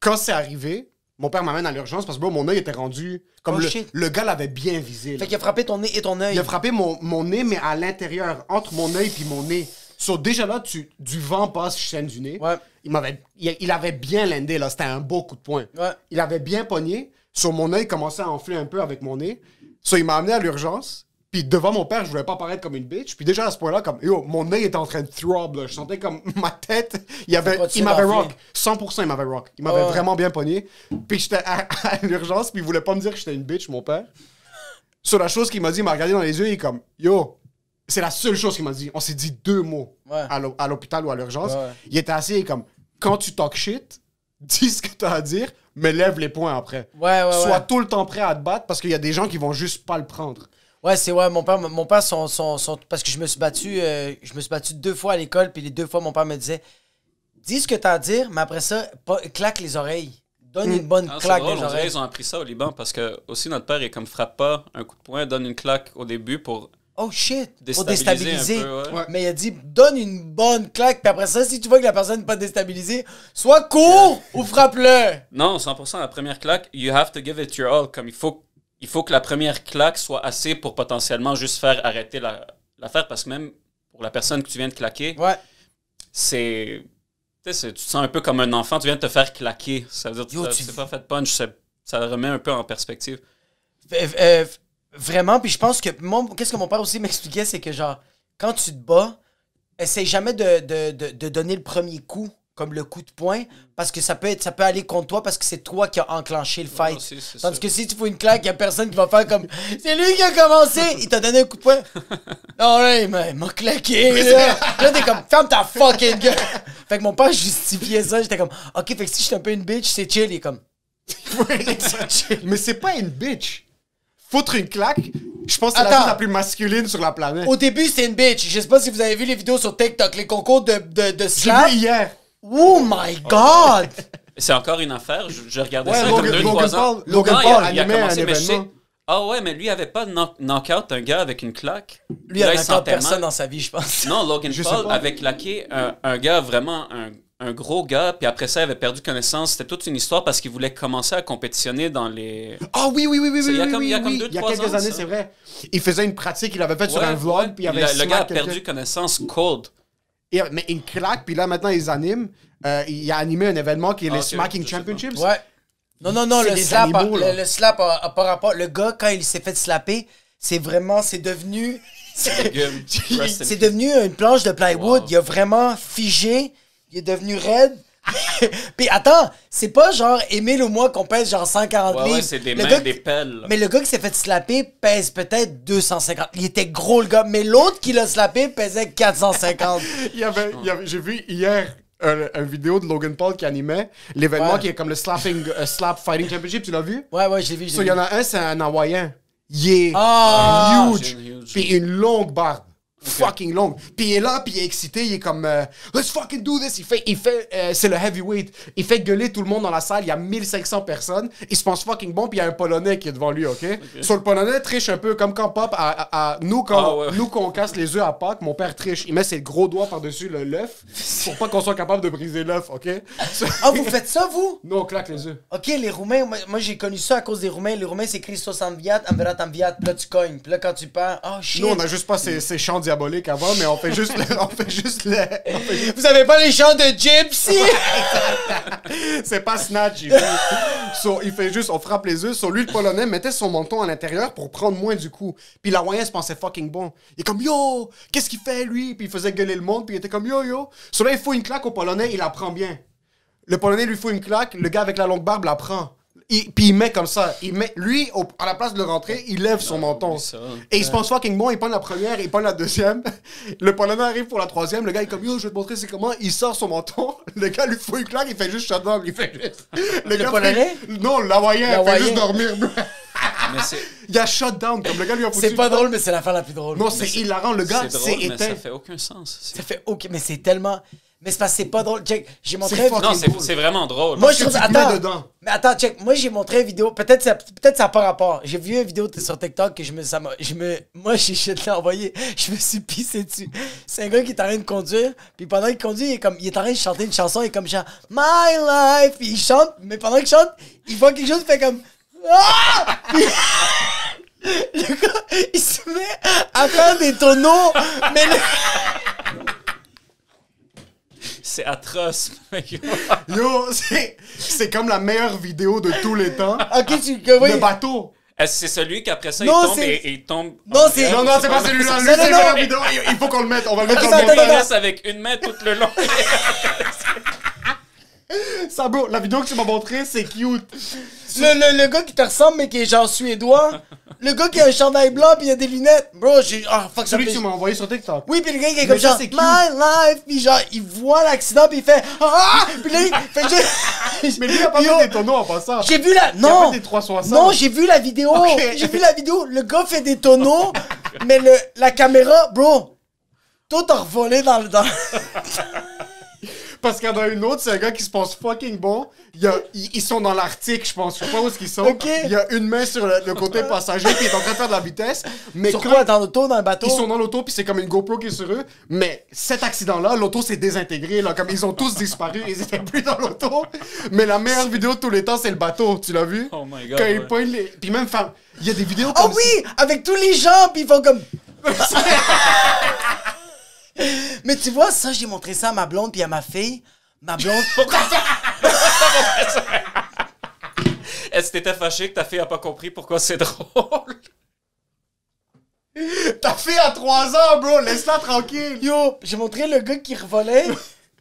quand c'est arrivé, mon père m'amène à l'urgence parce que bro, mon œil était rendu. Comme Oh, le, shit. le gars l'avait bien visé. là. Fait qu'il a frappé ton nez et ton œil. Il a frappé mon nez, mais à l'intérieur, entre mon œil et mon nez. So, déjà là, du vent passe chaîne du nez. Ouais. Il avait bien landé, là. C'était un beau coup de poing. Ouais. Il avait bien pogné. Sur mon œil commençait à enfler un peu avec mon nez. So, il m'a amené à l'urgence. Puis devant mon père, je voulais pas paraître comme une bitch. Puis déjà à ce point-là, comme yo, mon œil était en train de throb. Là. Je sentais comme ma tête. Il m'avait rock. 100% il m'avait rock. Il m'avait vraiment bien pogné. Puis j'étais à l'urgence. Puis il voulait pas me dire que j'étais une bitch, mon père. Sur la chose qu'il m'a dit, il m'a regardé dans les yeux. Il est comme yo. C'est la seule chose qu'il m'a dit. On s'est dit 2 mots Ouais. à l'hôpital ou à l'urgence. Ouais. Il était assis et comme quand tu talk shit, dis ce que t'as à dire, mais lève les poings après. Ouais. Sois tout le temps prêt à te battre parce qu'il y a des gens qui vont juste pas le prendre. Ouais, c'est ouais, mon père parce que je me suis battu 2 fois à l'école, puis les 2 fois mon père me disait dis ce que t'as à dire, mais après ça, claque les oreilles. Donne une bonne Ah, c'est claque drôle, des on dirait oreilles. ils ont appris ça au Liban parce que aussi notre père est comme frappe pas un coup de poing, donne une claque au début pour Oh shit, pour déstabiliser déstabiliser. un peu, ouais. Ouais. Mais il a dit donne une bonne claque, puis après ça, si tu vois que la personne n'est pas déstabilisée, soit cours ou frappe-le. Non, 100%, la première claque, you have to give it your all. Comme il faut que la première claque soit assez pour potentiellement juste faire arrêter l'affaire parce que même pour la personne que tu viens de claquer, Ouais. c'est... Tu sais, tu te sens un peu comme un enfant, tu viens de te faire claquer. Ça veut dire que Yo, tu t'es pas fait punch, ça remet un peu en perspective. Vraiment, puis je pense que qu'est-ce que mon père aussi m'expliquait, c'est que genre, quand tu te bats, essaye jamais de donner le premier coup, comme le coup de poing, parce que ça peut aller contre toi, parce que c'est toi qui as enclenché le fight. aussi, c'est Tandis ça. que si tu fais une claque, il y a personne qui va faire comme c'est lui qui a commencé, il t'a donné un coup de poing. Non, là, il m'a claqué, là. Là, t'es comme, ferme ta fucking gueule. Fait que mon père justifiait ça, j'étais comme, ok, fait que si je suis un peu une bitch, c'est chill, il est comme, Mais c'est pas une bitch. foutre une claque, je pense que c'est la Attends. chose la plus masculine sur la planète. Au début, c'était une bitch. Je sais pas si vous avez vu les vidéos sur TikTok, les concours de J'ai slap. vu hier. Oh my God! C'est encore une affaire. Je regardais Ouais, ça Logan- comme 2-3 Logan ans. Paul- Logan Non, Paul il a animait commencé, un mais je sais. événement. Ah ouais, mais lui, il avait pas knock-out un gars avec une claque. Lui, il a Là, encore sentait personne mal. dans sa vie, je pense. Non, Logan Je sais Paul pas. avait claqué un gars vraiment, un gros gars, puis après ça, il avait perdu connaissance. C'était toute une histoire parce qu'il voulait commencer à compétitionner dans les... Ah oui, oui, oui, oui, C'est- oui, il y a oui, comme- oui, il y a oui. comme Il y a 2-3 quelques ans, années, ça. c'est vrai. Il faisait une pratique qu'il avait faite sur Ouais, un vlog, ouais. puis il avait Le gars a smack quelqu'un. perdu connaissance cold. Mais il claque, puis là, maintenant, ils animent. Il a animé un événement qui est les ok, Smacking je sais pas. Championships. Ouais. Non, C'est le des slap, animaux, là. le slap a pas rapport. Le gars, quand il s'est fait slapper, c'est devenu... C'est devenu une planche de plywood. Wow. Il a vraiment figé. Il est devenu raide. Puis attends, c'est pas genre Émile ou moi qu'on pèse genre 140 Ouais, livres. ouais, c'est des Le mains, gars des qui- pelles. là. Mais le gars qui s'est fait slapper pèse peut-être 250. Il était gros le gars. Mais l'autre qui l'a slappé pesait 450. J'ai vu hier une vidéo de Logan Paul qui animait l'événement Ouais. qui est comme le Slap Fighting Championship, tu l'as vu? Ouais, je l'ai vu. So, il y en a un, c'est un Hawaïen. Il est Ah! huge. Huge. Puis une longue barbe. Fucking longue. Puis il est là, puis il est excité, il est comme let's fucking do this. C'est le heavyweight. Il fait gueuler tout le monde dans la salle. Il y a 1500 personnes. Il se pense fucking bon, puis il y a un Polonais qui est devant lui, ok? Sur le Polonais triche un peu comme quand Pop, nous, quand on casse les œufs à Pâques, mon père triche. Il met ses gros doigts par-dessus l'œuf pour pas qu'on soit capable de briser l'œuf, ok? Ah, vous faites ça, vous? Nous, on claque les œufs. Ok, les Roumains, moi j'ai connu ça à cause des Roumains. Les Roumains, c'est Christos Amviat, Amverat Amviat. Puis là, tu cognes. Puis là, quand tu perds, oh shit. Nous, on a juste pas ces chants diaboliques avant, mais on fait juste Vous avez pas les chants de Gypsy? C'est pas Snatch, il fait. Il fait juste, on frappe les œufs. Lui, le Polonais, mettait son menton à l'intérieur pour prendre moins du coup. Puis l'Hawaïen se pensait fucking bon. Il est comme, yo, qu'est-ce qu'il fait, lui? Puis il faisait gueuler le monde, puis il était comme, yo, yo. Là, il faut une claque au Polonais, il la prend bien. Le Polonais lui faut une claque, le gars avec la longue barbe la prend. Puis il met comme ça. Lui, à la place de le rentrer, il lève son menton. ça. Et il se pense fucking bon, il prend la première, il prend la deuxième. Le Polonais arrive pour la troisième, le gars il est comme yo, je vais te montrer c'est comment. Il sort son menton, le gars lui fout une claque, il fait juste shut down, il fait juste. Le gars Polonais? Non, l'Hawaïen, il fait L'Hawaïen. juste dormir. Mais c'est Il a shut down, comme le gars lui a foutu. C'est pas drôle, mais c'est l'affaire la plus drôle. Non, c'est hilarant, le gars c'est c'est drôle, mais ça éteint. fait aucun sens. Ça fait ok, mais c'est tellement. Mais c'est parce que c'est pas drôle. Check, j'ai montré. C'est fucking Non, cool. c'est vraiment drôle. Moi, je Parce que trouve. tu te mets Attends. dedans. Mais attends, check. Moi, j'ai montré une vidéo. Peut-être ça n'a pas rapport. J'ai vu une vidéo sur TikTok que moi, je l'ai envoyé. Je me suis pissé dessus. C'est un gars qui est en train de conduire. Puis pendant qu'il conduit, il est en train de chanter une chanson. Il est comme genre My Life. Puis il chante. Mais pendant qu'il chante, il voit quelque chose. Il fait comme Ah! Puis- le gars, il se met à faire des tonneaux. Mais C'est atroce. Yo, c'est comme la meilleure vidéo de tous les temps. Ok, oui. Le bateau. Est-ce que c'est celui qu'après ça, Non, il tombe c'est- et il tombe... Non, c'est- Non, non, c'est pas celui-là. Lui, Non, c'est la non, meilleure non. vidéo. Il faut qu'on le mette. On va le mettre Attends, dans le attends, Il montage. reste avec une main tout le long. Ça, bro, la vidéo que tu m'as montrée, c'est cute. Le gars qui te ressemble, mais qui est genre suédois. Le gars qui a un chandail blanc pis il a des lunettes. Bro, j'ai. Ah, fuck, ça Celui que fait- tu m'as envoyé sur TikTok. Oui, pis le gars qui est Mais comme ça, genre c'est cute. My life, pis genre, il voit l'accident pis il fait Ah! Pis là, il fait juste. Mais lui, il a pas Yo, fait des tonneaux en passant. J'ai vu la. a Non! fait des 360. Non, j'ai vu la vidéo. Ok. J'ai vu la vidéo. Le gars fait des tonneaux, mais la caméra, bro, tout a revolé dans le. Parce qu'il y en a une autre, c'est un gars qui se pense fucking bon. Ils sont dans l'Arctique, je pense. Je sais pas où est-ce qu'ils sont. Ok. Il y a une main sur le côté passager, puis il est en train de faire de la vitesse. Mais Sur quand quoi? Dans l'auto, dans le bateau? ils sont dans l'auto, puis c'est comme une GoPro qui est sur eux. Mais cet accident-là, l'auto s'est désintégrée. Là, comme ils ont tous disparu, ils étaient plus dans l'auto. Mais la meilleure vidéo de tous les temps, c'est le bateau. Tu l'as vu? Oh my God, Quand il ouais. pointe les. Puis même, il y a des vidéos Oh comme oui! Avec tous les gens, pis ils font comme. Mais tu vois, ça, j'ai montré ça à ma blonde puis à ma fille. Ma blonde. Est-ce que t'étais fâché que ta fille a pas compris pourquoi c'est drôle? Ta fille a 3 ans, bro. Laisse-la tranquille. Yo, j'ai montré le gars qui revolait.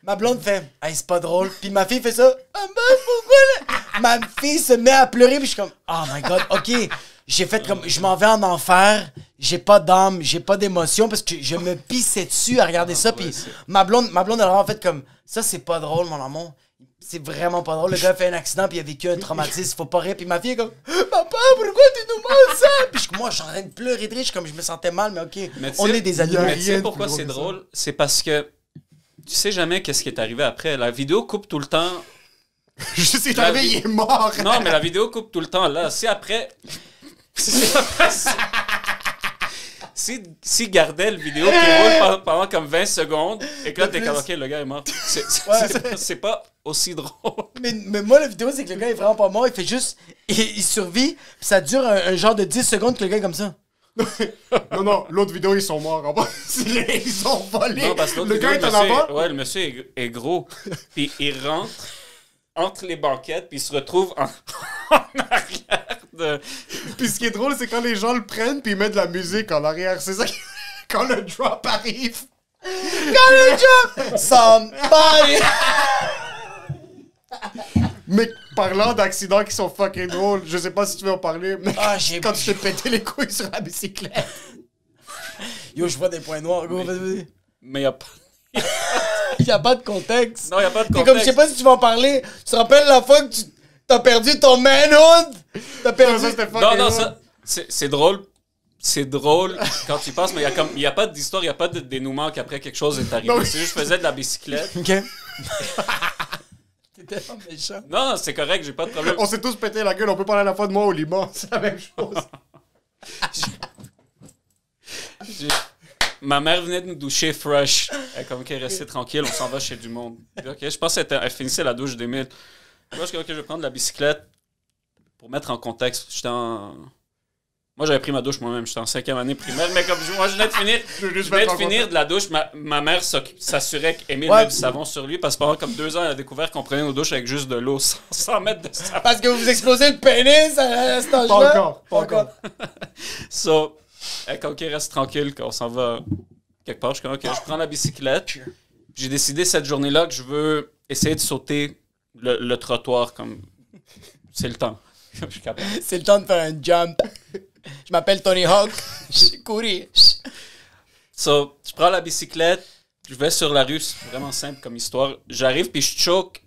Ma blonde fait hey, c'est pas drôle. Puis ma fille fait ça. Ah ben, pourquoi là? Ma fille se met à pleurer. Puis je suis comme oh my god, ok. J'ai fait comme je m'en vais en enfer. J'ai pas d'âme, j'ai pas d'émotion parce que je me pissais dessus à regarder ça. Puis ma blonde, elle a vraiment fait comme ça, c'est pas drôle, mon amour. C'est vraiment pas drôle. Le gars a fait un accident puis il a vécu un traumatisme. Faut pas rire. Puis ma fille est comme Papa, pourquoi tu nous montres ça? Puis moi, je suis en train de pleurer de rire. Je me sentais mal, mais ok. Mais On est des animaux. Mais tu sais pourquoi c'est drôle? C'est parce que tu sais jamais qu'est-ce qui est arrivé après. La vidéo coupe tout le temps. Je sais jamais, il est mort. Non, mais la vidéo coupe tout le temps là. Si après. Si gardait le vidéo qui roule pendant comme 20 secondes et que là t'es comme ok, le gars est mort. C'est pas aussi drôle. Mais moi, la vidéo, c'est que le gars est vraiment pas mort. Il fait juste. Il survit. Puis ça dure un genre de 10 secondes que le gars est comme ça. Non, l'autre vidéo, ils sont morts. En bas. Ils ont volé. Non, parce que le gars est en avant. Ouais, le monsieur est gros. Puis il rentre entre les banquettes, puis il se retrouve en arrière de... Puis ce qui est drôle, c'est quand les gens le prennent, puis ils mettent de la musique en arrière. C'est ça qui... Quand le drop arrive. Quand le drop! Somebody! Mais parlant d'accidents qui sont fucking drôles, je sais pas si tu veux en parler, mais quand tu t'es pété les couilles sur la bicyclette. Yo, je vois des points noirs. Go, vas-y. Mais y a pas... Il y a pas de contexte. Non, y a pas de contexte. Comme, je sais pas si tu vas en parler. Tu te rappelles la fois que tu t'as perdu ton manhood? T'as perdu... Non, ça, c'est drôle. C'est drôle quand tu y penses, mais il y a pas d'histoire, il y a pas de dénouement qu'après quelque chose est arrivé. C'est juste, je faisais de la bicyclette. OK. T'es tellement méchant. Non, c'est correct, j'ai pas de problème. On s'est tous pété la gueule, on peut parler à la fois de moi au Liban, c'est la même chose. Ma mère venait de nous doucher fresh. Elle comme qu'elle restait tranquille, on s'en va chez du monde. Ok, je pense qu'elle finissait la douche d'Émile. Moi, je suis ok, je vais prendre la bicyclette pour mettre en contexte. Moi, j'avais pris ma douche moi-même. J'étais en 5e année primaire, mais comme moi, je venais de finir de la douche. Ma mère s'assurait qu'Émile met du savon sur lui parce que pendant comme 2 ans, elle a découvert qu'on prenait nos douches avec juste de l'eau sans mettre de savon. Parce que vous explosez le pénis à cet âge-là? Pas encore. So, quand il reste tranquille, qu'on s'en va quelque part, je suis comme, ok, je prends la bicyclette. J'ai décidé cette journée-là que je veux essayer de sauter le trottoir comme... C'est le temps. C'est le temps de faire un jump. Je m'appelle Tony Hawk. Je courir. So, je prends la bicyclette, je vais sur la rue, c'est vraiment simple comme histoire. J'arrive puis je choque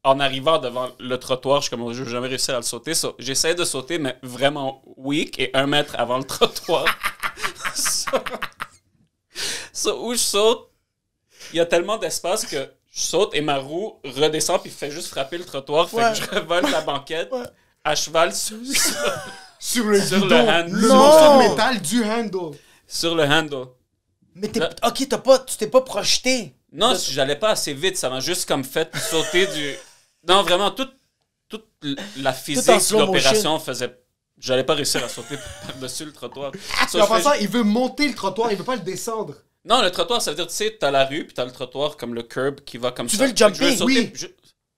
en arrivant devant le trottoir. Je suis comme, je n'ai jamais réussi à le sauter. So, j'essaie de sauter, mais vraiment weak et 1 mètre avant le trottoir. So, où je saute, il y a tellement d'espace que je saute et ma roue redescend puis fait juste frapper le trottoir. Fait que je revole la banquette à cheval sur le handle. Le morceau de métal du handle. Sur le handle. Mais tu t'es pas projeté. Non, j'allais pas assez vite. Ça m'a juste comme fait sauter du... Non, vraiment, toute la physique de l'opération faisait... J'allais pas réussir à sauter par-dessus le trottoir. En passant, il veut monter le trottoir, il veut pas le descendre. Non, le trottoir, ça veut dire, tu sais, t'as la rue, puis t'as le trottoir comme le curb qui va comme ça. Tu veux le jumper? Oui.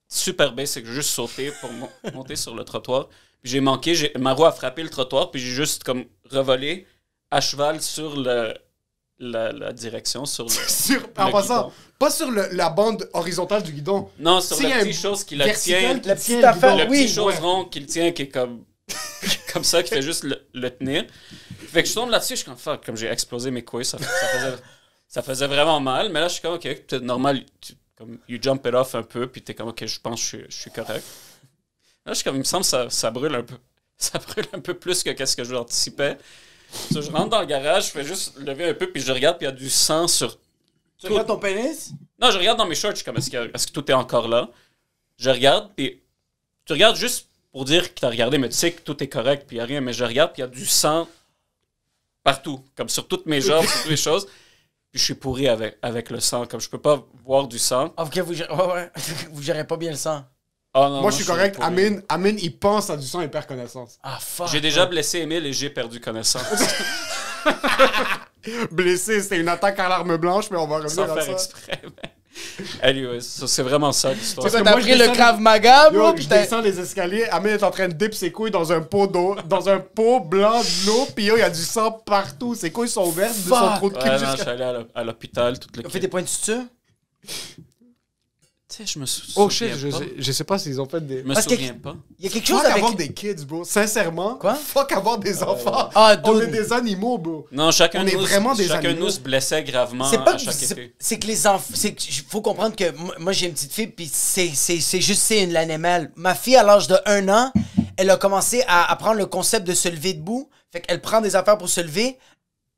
Super basic, j'ai juste sauté pour monter sur le trottoir. Puis j'ai manqué, ma roue a frappé le trottoir, puis j'ai juste comme revolé à cheval sur la direction, sur le en passant, pas sur la bande horizontale du guidon. Non, sur la petite chose qui le tient. La petite affaire, le petit chose rond qui le tient, qui est comme comme ça, qui fait juste le tenir. Fait que je tombe là-dessus, je suis comme, fuck, comme j'ai explosé mes couilles, ça faisait vraiment mal. Mais là, je suis comme, ok, peut-être normal, comme, you jump it off un peu, puis t'es comme, ok, je pense que je suis correct. Là, je suis comme, il me semble que ça brûle un peu. Ça brûle un peu plus que qu'est-ce que je l'anticipais. So, je rentre dans le garage, je fais juste lever un peu, puis je regarde, puis il y a du sang sur... Tu regardes ton pénis? Non, je regarde dans mes shorts, je suis comme, est-ce que tout est encore là? Je regarde, puis tu regardes juste pour dire que t'as regardé, mais tu sais que tout est correct, puis il n'y a rien, mais je regarde, puis il y a du sang partout, comme sur toutes mes jambes, sur toutes les choses. Puis je suis pourri avec le sang, comme je peux pas voir du sang. Ok, vous gérez pas bien le sang. Oh non, moi, je suis correct. Amin, il pense à du sang et perd connaissance. Ah, fuck. J'ai déjà blessé Émile et j'ai perdu connaissance. Blessé, c'était une attaque à l'arme blanche, mais on va revenir Sans à faire ça. exprès. Anyways, c'est vraiment ça l'histoire. C'est t'as pris le Krav Maga, bro? Je descends les escaliers, Amin est en train de dip ses couilles dans un pot d'eau, dans un pot blanc d'eau, pis il y a du sang partout. Ses couilles sont vertes de son trou de cul Ouais, non, je suis allé à l'hôpital, toute On fait des points de suture? Tu sais, je me souviens Oh shit, pas. je sais pas s'ils ont fait des... Je me Parce que- souviens pas. Il y a quelque chose Fuck avec... avoir des kids, bro. Sincèrement. Quoi? Fuck avoir des enfants. Ah, On dude. est des animaux, bro. Non, chacun On de est nous, vraiment des chacun de animaux. nous se blessait gravement C'est pas à chaque été. c'est que les enfants, c'est que faut comprendre que moi j'ai une petite fille puis c'est juste c'est une l'animal. Ma fille à l'âge de 1 an, elle a commencé à apprendre le concept de se lever debout. Fait qu'elle prend des affaires pour se lever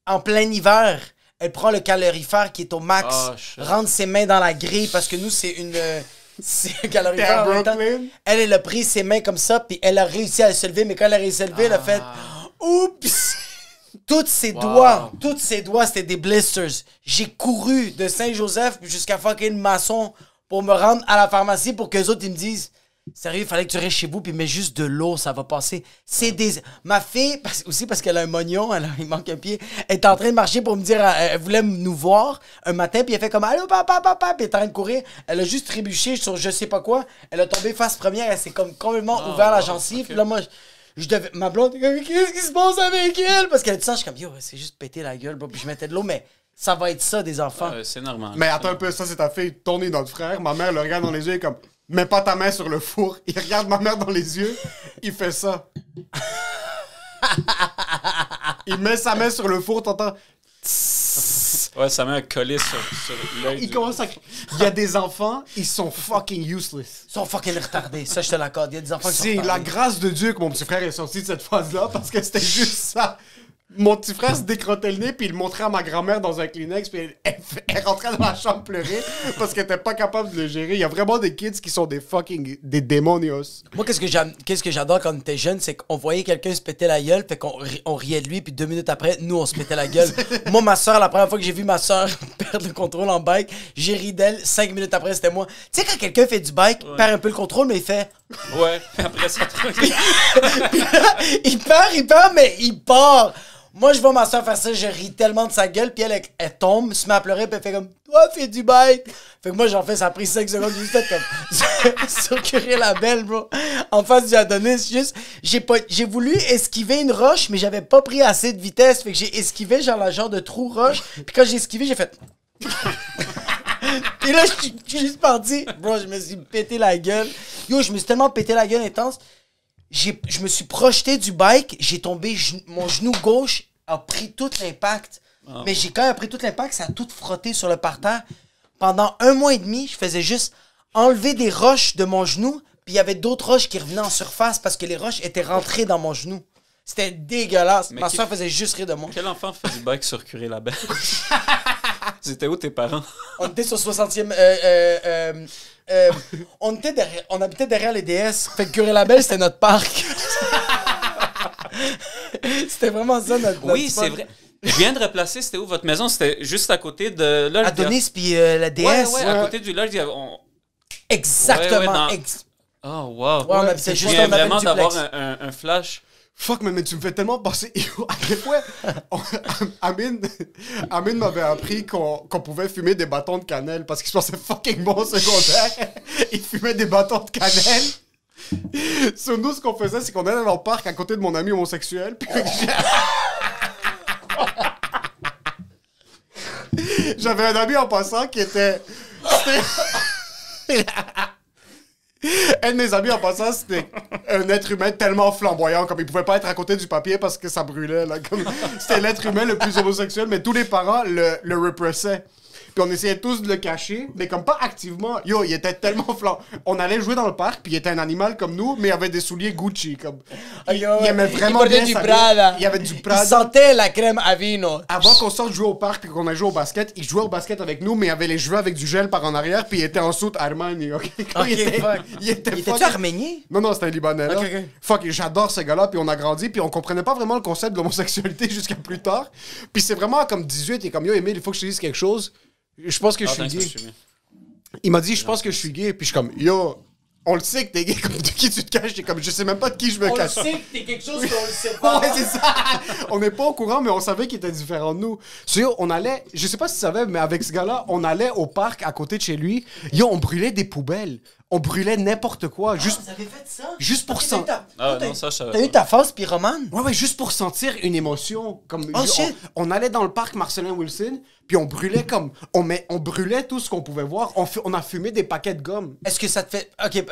en plein hiver. Elle prend le calorifère qui est au max, Oh, shit. rentre ses mains dans la grille parce que nous c'est une c'est un T'es calorifère à en même temps. Brooklyn? Elle a pris ses mains comme ça puis elle a réussi à se lever mais quand elle a réussi à se lever, elle a fait oups. Tous ses doigts, c'était des blisters. J'ai couru de Saint-Joseph jusqu'à fucking Masson pour me rendre à la pharmacie pour qu'eux autres, ils me disent sérieux, il fallait que tu restes chez vous puis mets juste de l'eau, ça va passer. C'est des... Ma fille, aussi parce qu'elle a un mognon, il manque un pied, elle est en train de marcher pour me dire, elle voulait nous voir un matin puis elle fait comme allô papa, puis elle est en train de courir. Elle a juste trébuché sur je sais pas quoi. Elle a tombé face première, elle s'est comme complètement ouvert la gencive. ok. Puis là, moi, je devais... Ma blonde, elle est comme, qu'est-ce qui se passe avec elle? Parce qu'elle dit ça, je suis comme, yo, c'est juste péter la gueule, bro. Puis je mettais de l'eau, mais ça va être ça, des enfants. C'est normal. Mais attends un peu, ça c'est ta fille, Tony, notre frère. Ma mère le regarde dans les yeux et comme, mets pas ta main sur le four. Il regarde ma mère dans les yeux, il fait ça. Il met sa main sur le four, t'entends. Ouais, ça met un collier sur l'œil. Il commence à. Il y a des enfants, ils sont fucking useless. Ils sont fucking retardés. Ça, je te l'accorde. Il y a des enfants qui sont C'est la retardés. grâce de Dieu que mon petit frère est sorti de cette phase-là parce que c'était juste ça. Mon petit frère se décrottait le nez puis il le montrait à ma grand-mère dans un Kleenex puis elle rentrait dans la chambre pleurer parce qu'elle était pas capable de le gérer. Il y a vraiment des kids qui sont des fucking... des démonios. Moi, qu'est-ce que j'adore quand on était jeune, c'est qu'on voyait quelqu'un se péter la gueule, fait on riait de lui, puis 2 minutes après, nous, on se pétait la gueule. Moi, ma soeur, la première fois que j'ai vu ma soeur perdre le contrôle en bike, j'ai ri d'elle. 5 minutes après, c'était moi. Tu sais, quand quelqu'un fait du bike, perd un peu le contrôle, mais il fait... Ouais, après ça, il perd, mais il part. Moi, je vois ma soeur faire ça, je ris tellement de sa gueule, puis elle tombe, se met à pleurer, puis elle fait comme « Toi, fais du bike! » Fait que moi, j'en fais, ça a pris 5 secondes, j'ai juste fait comme sur Curé la Belle, bro. En face du Adonis, juste, j'ai voulu esquiver une roche, mais j'avais pas pris assez de vitesse, fait que j'ai esquivé genre de trou roche, puis quand j'ai esquivé, j'ai fait... Et là, je suis juste parti. Bro, je me suis pété la gueule. Yo, je me suis tellement pété la gueule intense. Je me suis projeté du bike, j'ai tombé, mon genou gauche a pris tout l'impact. Mais j'ai quand même pris tout l'impact, ça a tout frotté sur le parterre. Pendant 1 mois et demi, je faisais juste enlever des roches de mon genou, puis il y avait d'autres roches qui revenaient en surface parce que les roches étaient rentrées dans mon genou. C'était dégueulasse. Mais Ma soeur faisait juste rire de moi. Quel enfant fait du bike sur Curé la Belle? C'était où tes parents? On était sur 60e. On habitait derrière les DS. Fait que Curé-la-Belle, c'était notre parc. C'était vraiment ça notre Oui, spot. c'est vrai. Je viens de replacer, c'était où votre maison? C'était juste à côté de l'Oldia. Adonis puis la DS. Ouais, à côté du Lodge. Exactement. Ouais, dans- Oh, wow. Ouais, on habitait Je juste viens on avait vraiment le duplex. d'avoir un flash. Fuck, mais tu me fais tellement penser. À quel point Amine m'avait appris qu'on pouvait fumer des bâtons de cannelle parce qu'il se pensait fucking bon au secondaire. Il fumait des bâtons de cannelle. Sur nous, ce qu'on faisait, c'est qu'on allait dans le parc à côté de mon ami homosexuel. Puis j'avais un ami en passant qui était. Un de mes amis en passant, c'était un être humain tellement flamboyant, comme il pouvait pas être à côté du papier parce que ça brûlait. Là, comme... C'était l'être humain le plus homosexuel, mais tous les parents le repressaient. Puis on essayait tous de le cacher, mais comme pas activement. Yo, il était tellement flamboyant. On allait jouer dans le parc, puis il était un animal comme nous, mais il avait des souliers Gucci. Comme... Il aimait vraiment portait bien du s'habiller. Prada. Il y avait du Il Prada. sentait la crème à vino. Avant qu'on sorte jouer au parc puis qu'on a joué au basket, il jouait au basket avec nous, mais il avait les cheveux avec du gel par en arrière, puis il était en soute Armani. Ok, Ok, il était fuck. il était Il était-tu fucking- arménien? Non, c'était un Libanais. Là. Ok, ok. Fuck, j'adore ce gars-là, puis on a grandi, puis on comprenait pas vraiment le concept de l'homosexualité jusqu'à plus tard. Puis c'est vraiment comme 18, et comme yo, Emile, il faut que je te dise quelque chose. Je pense que je suis gay. Il m'a dit, je pense que je suis gay, puis je suis comme yo, on le sait que t'es gay, comme de qui tu te caches, t'es comme je sais même pas de qui je me On le cache. sait que t'es quelque chose qu'on le sait pas. Ouais, c'est ça. On n'est pas au courant, mais on savait qu'il était différent de nous. So, yo, on allait, je sais pas si tu savais, mais avec ce gars-là, on allait au parc à côté de chez lui. Yo, on brûlait des poubelles. On brûlait n'importe quoi. Juste, Vous avez fait ça? juste pour Ok, ça. Ah non, ça, je savais T'as eu pas. ta phase pyromane? Ouais, juste pour sentir une émotion. Comme, Oh, shit. on allait dans le parc Marcelin Wilson, Puis on brûlait comme... On brûlait tout ce qu'on pouvait voir. On a fumé des paquets de gomme. Est-ce que ça te fait... OK,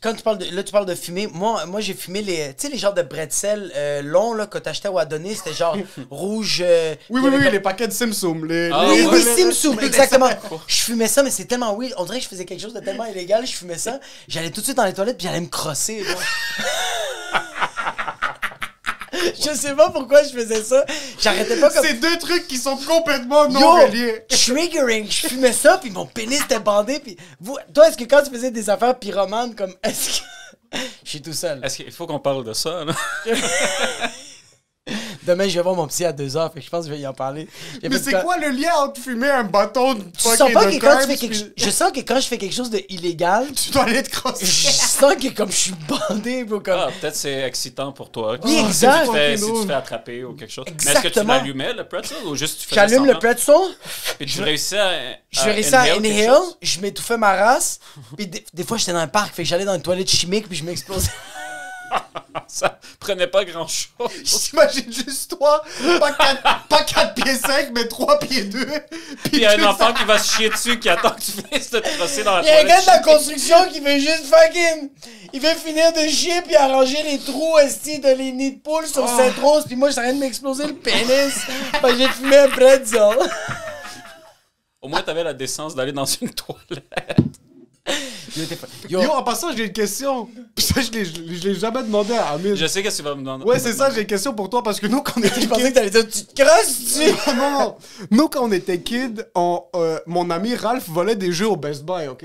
quand tu parles de... Là, tu parles de fumer. Moi j'ai fumé les... Tu sais, les genres de bretzels longs, là, que t'achetais au Adonis. C'était genre rouge... Oui, les paquets de Simsum. Oui, Simsum, exactement. Je fumais ça, mais c'est tellement weird. On dirait que je faisais quelque chose de tellement illégal. Je fumais ça. J'allais tout de suite dans les toilettes, puis j'allais me crosser, là. Je sais pas pourquoi je faisais ça. J'arrêtais pas comme... C'est deux trucs qui sont complètement non reliés. Triggering. Je fumais ça, puis mon pénis était bandé. Puis toi, est-ce que quand tu faisais des affaires pyromanes, comme... Est-ce que... Je suis tout seul. Est-ce qu'il faut qu'on parle de ça, là? Demain, je vais voir mon psy à 2h, fait que je pense que je vais y en parler. Mais c'est quoi le lien entre fumer un bâton de Je sens pas que quand tu fais quelque... Je sens que quand je fais quelque chose de illégal, tu dois aller te crosser. Je sens que comme je suis bandé, bro, comme... Ah, peut-être c'est excitant pour toi. Oui, exact. Si tu te fais attraper ou quelque chose. Exactement. Mais est-ce que tu l'allumais, le pretzel, ou juste tu faisais J'allume le semblant? pretzel, Puis tu réussis à je réussis à quelque inhale, chose? je m'étouffais ma race, puis des fois j'étais dans un parc, fait que j'allais dans une toilette chimique, puis je m'explosais. Ça prenait pas grand-chose. J'imagine juste toi, pas 4 pieds 5, mais 3 pieds 2. Puis il y a un enfant qui va se chier dessus, qui attend que tu finisses de te crosser dans la Il y a un toilette. gars de la construction qui veut juste fucking... Il veut finir de chier puis arranger les trous esti de les nids de poules sur Sainte-Rose, puis moi j'arrête de m'exploser le pénis parce que j'ai fumé un pretzel. Au moins, t'avais la décence d'aller dans une toilette. Yo, en passant, j'ai une question. Puis ça, je l'ai jamais demandé à Amine. Je sais que tu vas me demander. Ouais, c'est ça, j'ai une question pour toi parce que nous, quand on était Je pensais que kids. t'allais dire tu te crosses-tu? Non. Nous, quand on était kids, mon ami Ralph volait des jeux au Best Buy, ok?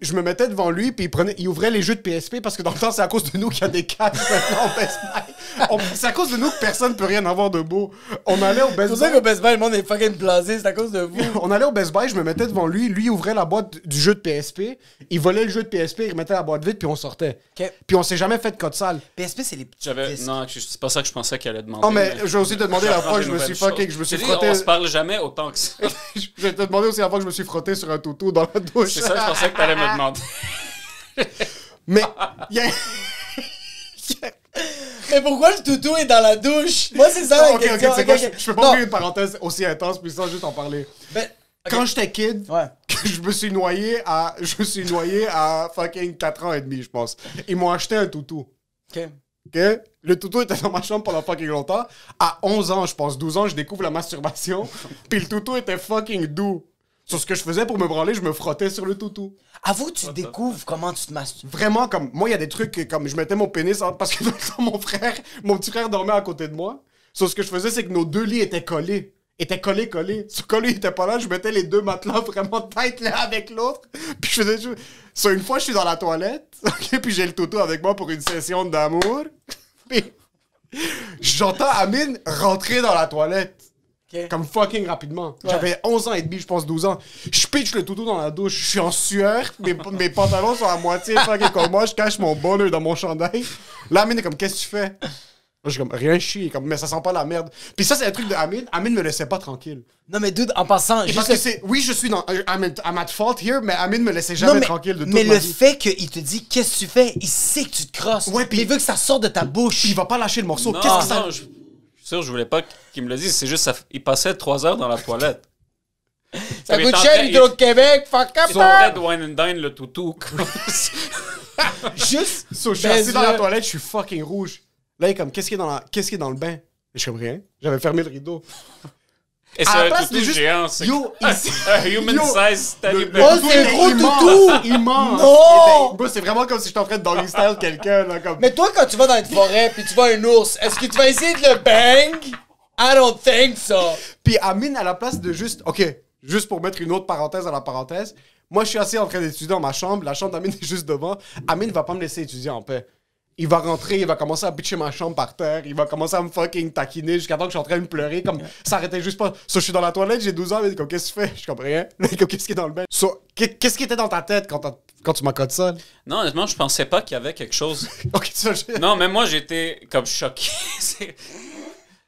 Je me mettais devant lui, puis il ouvrait les jeux de PSP parce que dans le temps, c'est à cause de nous qu'il y a des cartes maintenant au Best Buy. C'est à cause de nous que personne peut rien avoir de beau. On allait au C'est Best pour ça Buy. qu'au Best Buy, le monde est fucking blasé, c'est à cause de vous. On allait au Best Buy, je me mettais devant lui, lui ouvrait la boîte du jeu de PSP, il volait le jeu de PSP, il remettait la boîte vide, puis on sortait. Ok. Puis on s'est jamais fait de code sale. PSP, c'est les petits. Non, c'est pas ça que je pensais qu'elle allait demander. Oh, mais je vais aussi te demander la fois que je me suis fucking. je me suis Dit, frotté. on se parle jamais autant que ça. Je vais te demander aussi la fois que je me suis frotté sur un toutou dans la douche. C'est ça que je pensais que t'allais me demander. Mais, il y a... Mais pourquoi le toutou est dans la douche? Moi, c'est ça la Ok, question. c'est quoi, Ok, ok. je peux pas Non, ouvrir une parenthèse aussi intense, puis sans juste en parler. ben, ok. Quand j'étais kid, Ouais. je me suis noyé à fucking 4 ans et demi, je pense. Ils m'ont acheté un toutou. Ok. OK? Le toutou était dans ma chambre pendant fucking longtemps. À 11 ans, je pense, 12 ans, je découvre la masturbation. Puis le toutou était fucking doux. Sur ce que je faisais pour me branler, je me frottais sur le toutou. Avoue, tu découvres comment tu te masturbes. Vraiment, comme, moi, il y a des trucs que, comme, je mettais mon pénis, parce que dans le temps, mon petit frère dormait à côté de moi. Sur ce que je faisais, c'est que nos deux lits étaient collés. Sur que lui, il était pas là, je mettais les deux matelas vraiment tête l'un avec l'autre. Puis je faisais... Sur une fois, je suis dans la toilette, ok, puis j'ai le toutou avec moi pour une session d'amour. Puis j'entends Amine rentrer dans la toilette. Ok. Comme fucking rapidement. J'avais 11 ans et demi, je pense 12 ans. Je pitch le toutou dans la douche, je suis en sueur, mes pantalons sont à moitié fucking comme moi, je cache mon bonheur dans mon chandail. Là, Amine est comme, qu'est-ce que tu fais? Moi, je suis comme, rien, je chie, comme, mais ça sent pas la merde. Puis ça, c'est un truc de Amine. Amine me laissait pas tranquille. Non, mais dude, en passant, Et juste parce que c'est, oui, je suis dans, I'm at fault here, mais Amine me laissait Non, jamais mais, tranquille de toute mais ma le vie. fait qu'il te dit qu'est-ce que tu fais, il sait que tu te crosses. Ouais, puis- il veut que ça sorte de ta bouche. Puis il va pas lâcher le morceau. Non, Qu'est-ce que ça... non, je suis sûr, je voulais pas qu'il me le dise. C'est juste, il passait 3 heures dans la toilette. Ça Il coûte est en cher, train- Hydro-Québec, fuck up. Ils sont en train de wine and dine le toutou. Juste. So, je suis assis dans la baise-le. toilette, je suis fucking rouge. Là, il est comme, qu'est-ce qui est dans le bain? Je suis comme, rien. J'avais fermé le rideau. Et c'est À la un place toutou de juste- géant. C'est Yo, ici- un human Yo, size teddy Le bear. Oh, toutou, c'est il est gros immense. toutou! Immense! Non! Bro, c'est vraiment comme si j'étais en train de doggy style quelqu'un, là, comme... Mais toi, quand tu vas dans une forêt puis tu vois un ours, est-ce que tu vas essayer de le bang? I don't think so. Puis Amine, à la place de juste... OK, juste pour mettre une autre parenthèse à la parenthèse, moi, je suis assis en train d'étudier dans ma chambre, la chambre d'Amine est juste devant. Amine va pas me laisser étudier en paix. Il va rentrer, il va commencer à pitcher ma chambre par terre, il va commencer à me fucking taquiner jusqu'à temps que je suis en train de pleurer, comme ça arrêtait juste pas. So, je suis dans la toilette, j'ai 12 ans, il dit comme, qu'est-ce que tu fais? Je comprends rien. Là, il dit comme, qu'est-ce qui est dans le bain? So, qu'est-ce qui était dans ta tête quand tu m'as codé ça? Non, honnêtement, je pensais pas qu'il y avait quelque chose. Ok, ça, je... Non, mais moi, j'étais comme choqué.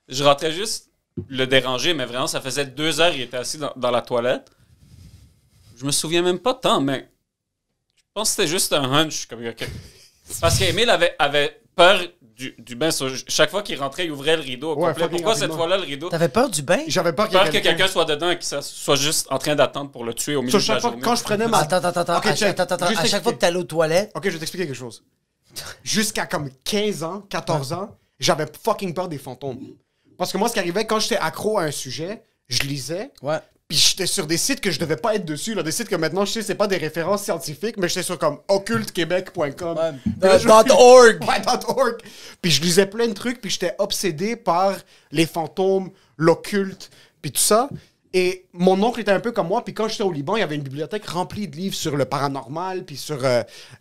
Je rentrais juste le déranger, mais vraiment, ça faisait 2 heures, il était assis dans la toilette. Je me souviens même pas tant, mais je pense que c'était juste un hunch. Comme, ok. Parce qu'Emile avait peur du bain. Chaque fois qu'il rentrait, il ouvrait le rideau au complet. Pourquoi cette fois-là, le rideau? T'avais peur du bain? J'avais peur que quelqu'un soit dedans et qu'il soit juste en train d'attendre pour le tuer au milieu de la journée. Quand je prenais ma... Attends. Okay, Attends. À chaque fois que t'allais aux toilettes... Ok, je vais t'expliquer quelque chose. Jusqu'à comme 15 ans, 14 ans, j'avais fucking peur des fantômes. Parce que moi, ce qui arrivait, quand j'étais accro à un sujet, je lisais... Ouais. Puis j'étais sur des sites que je devais pas être dessus, là, des sites que maintenant je sais c'est pas des références scientifiques, mais j'étais sur comme occultequebec.com. Ouais. .org. Ouais, .org. Puis je lisais plein de trucs, puis j'étais obsédé par les fantômes, l'occulte, puis tout ça. Et mon oncle était un peu comme moi, puis quand j'étais au Liban, il y avait une bibliothèque remplie de livres sur le paranormal, puis sur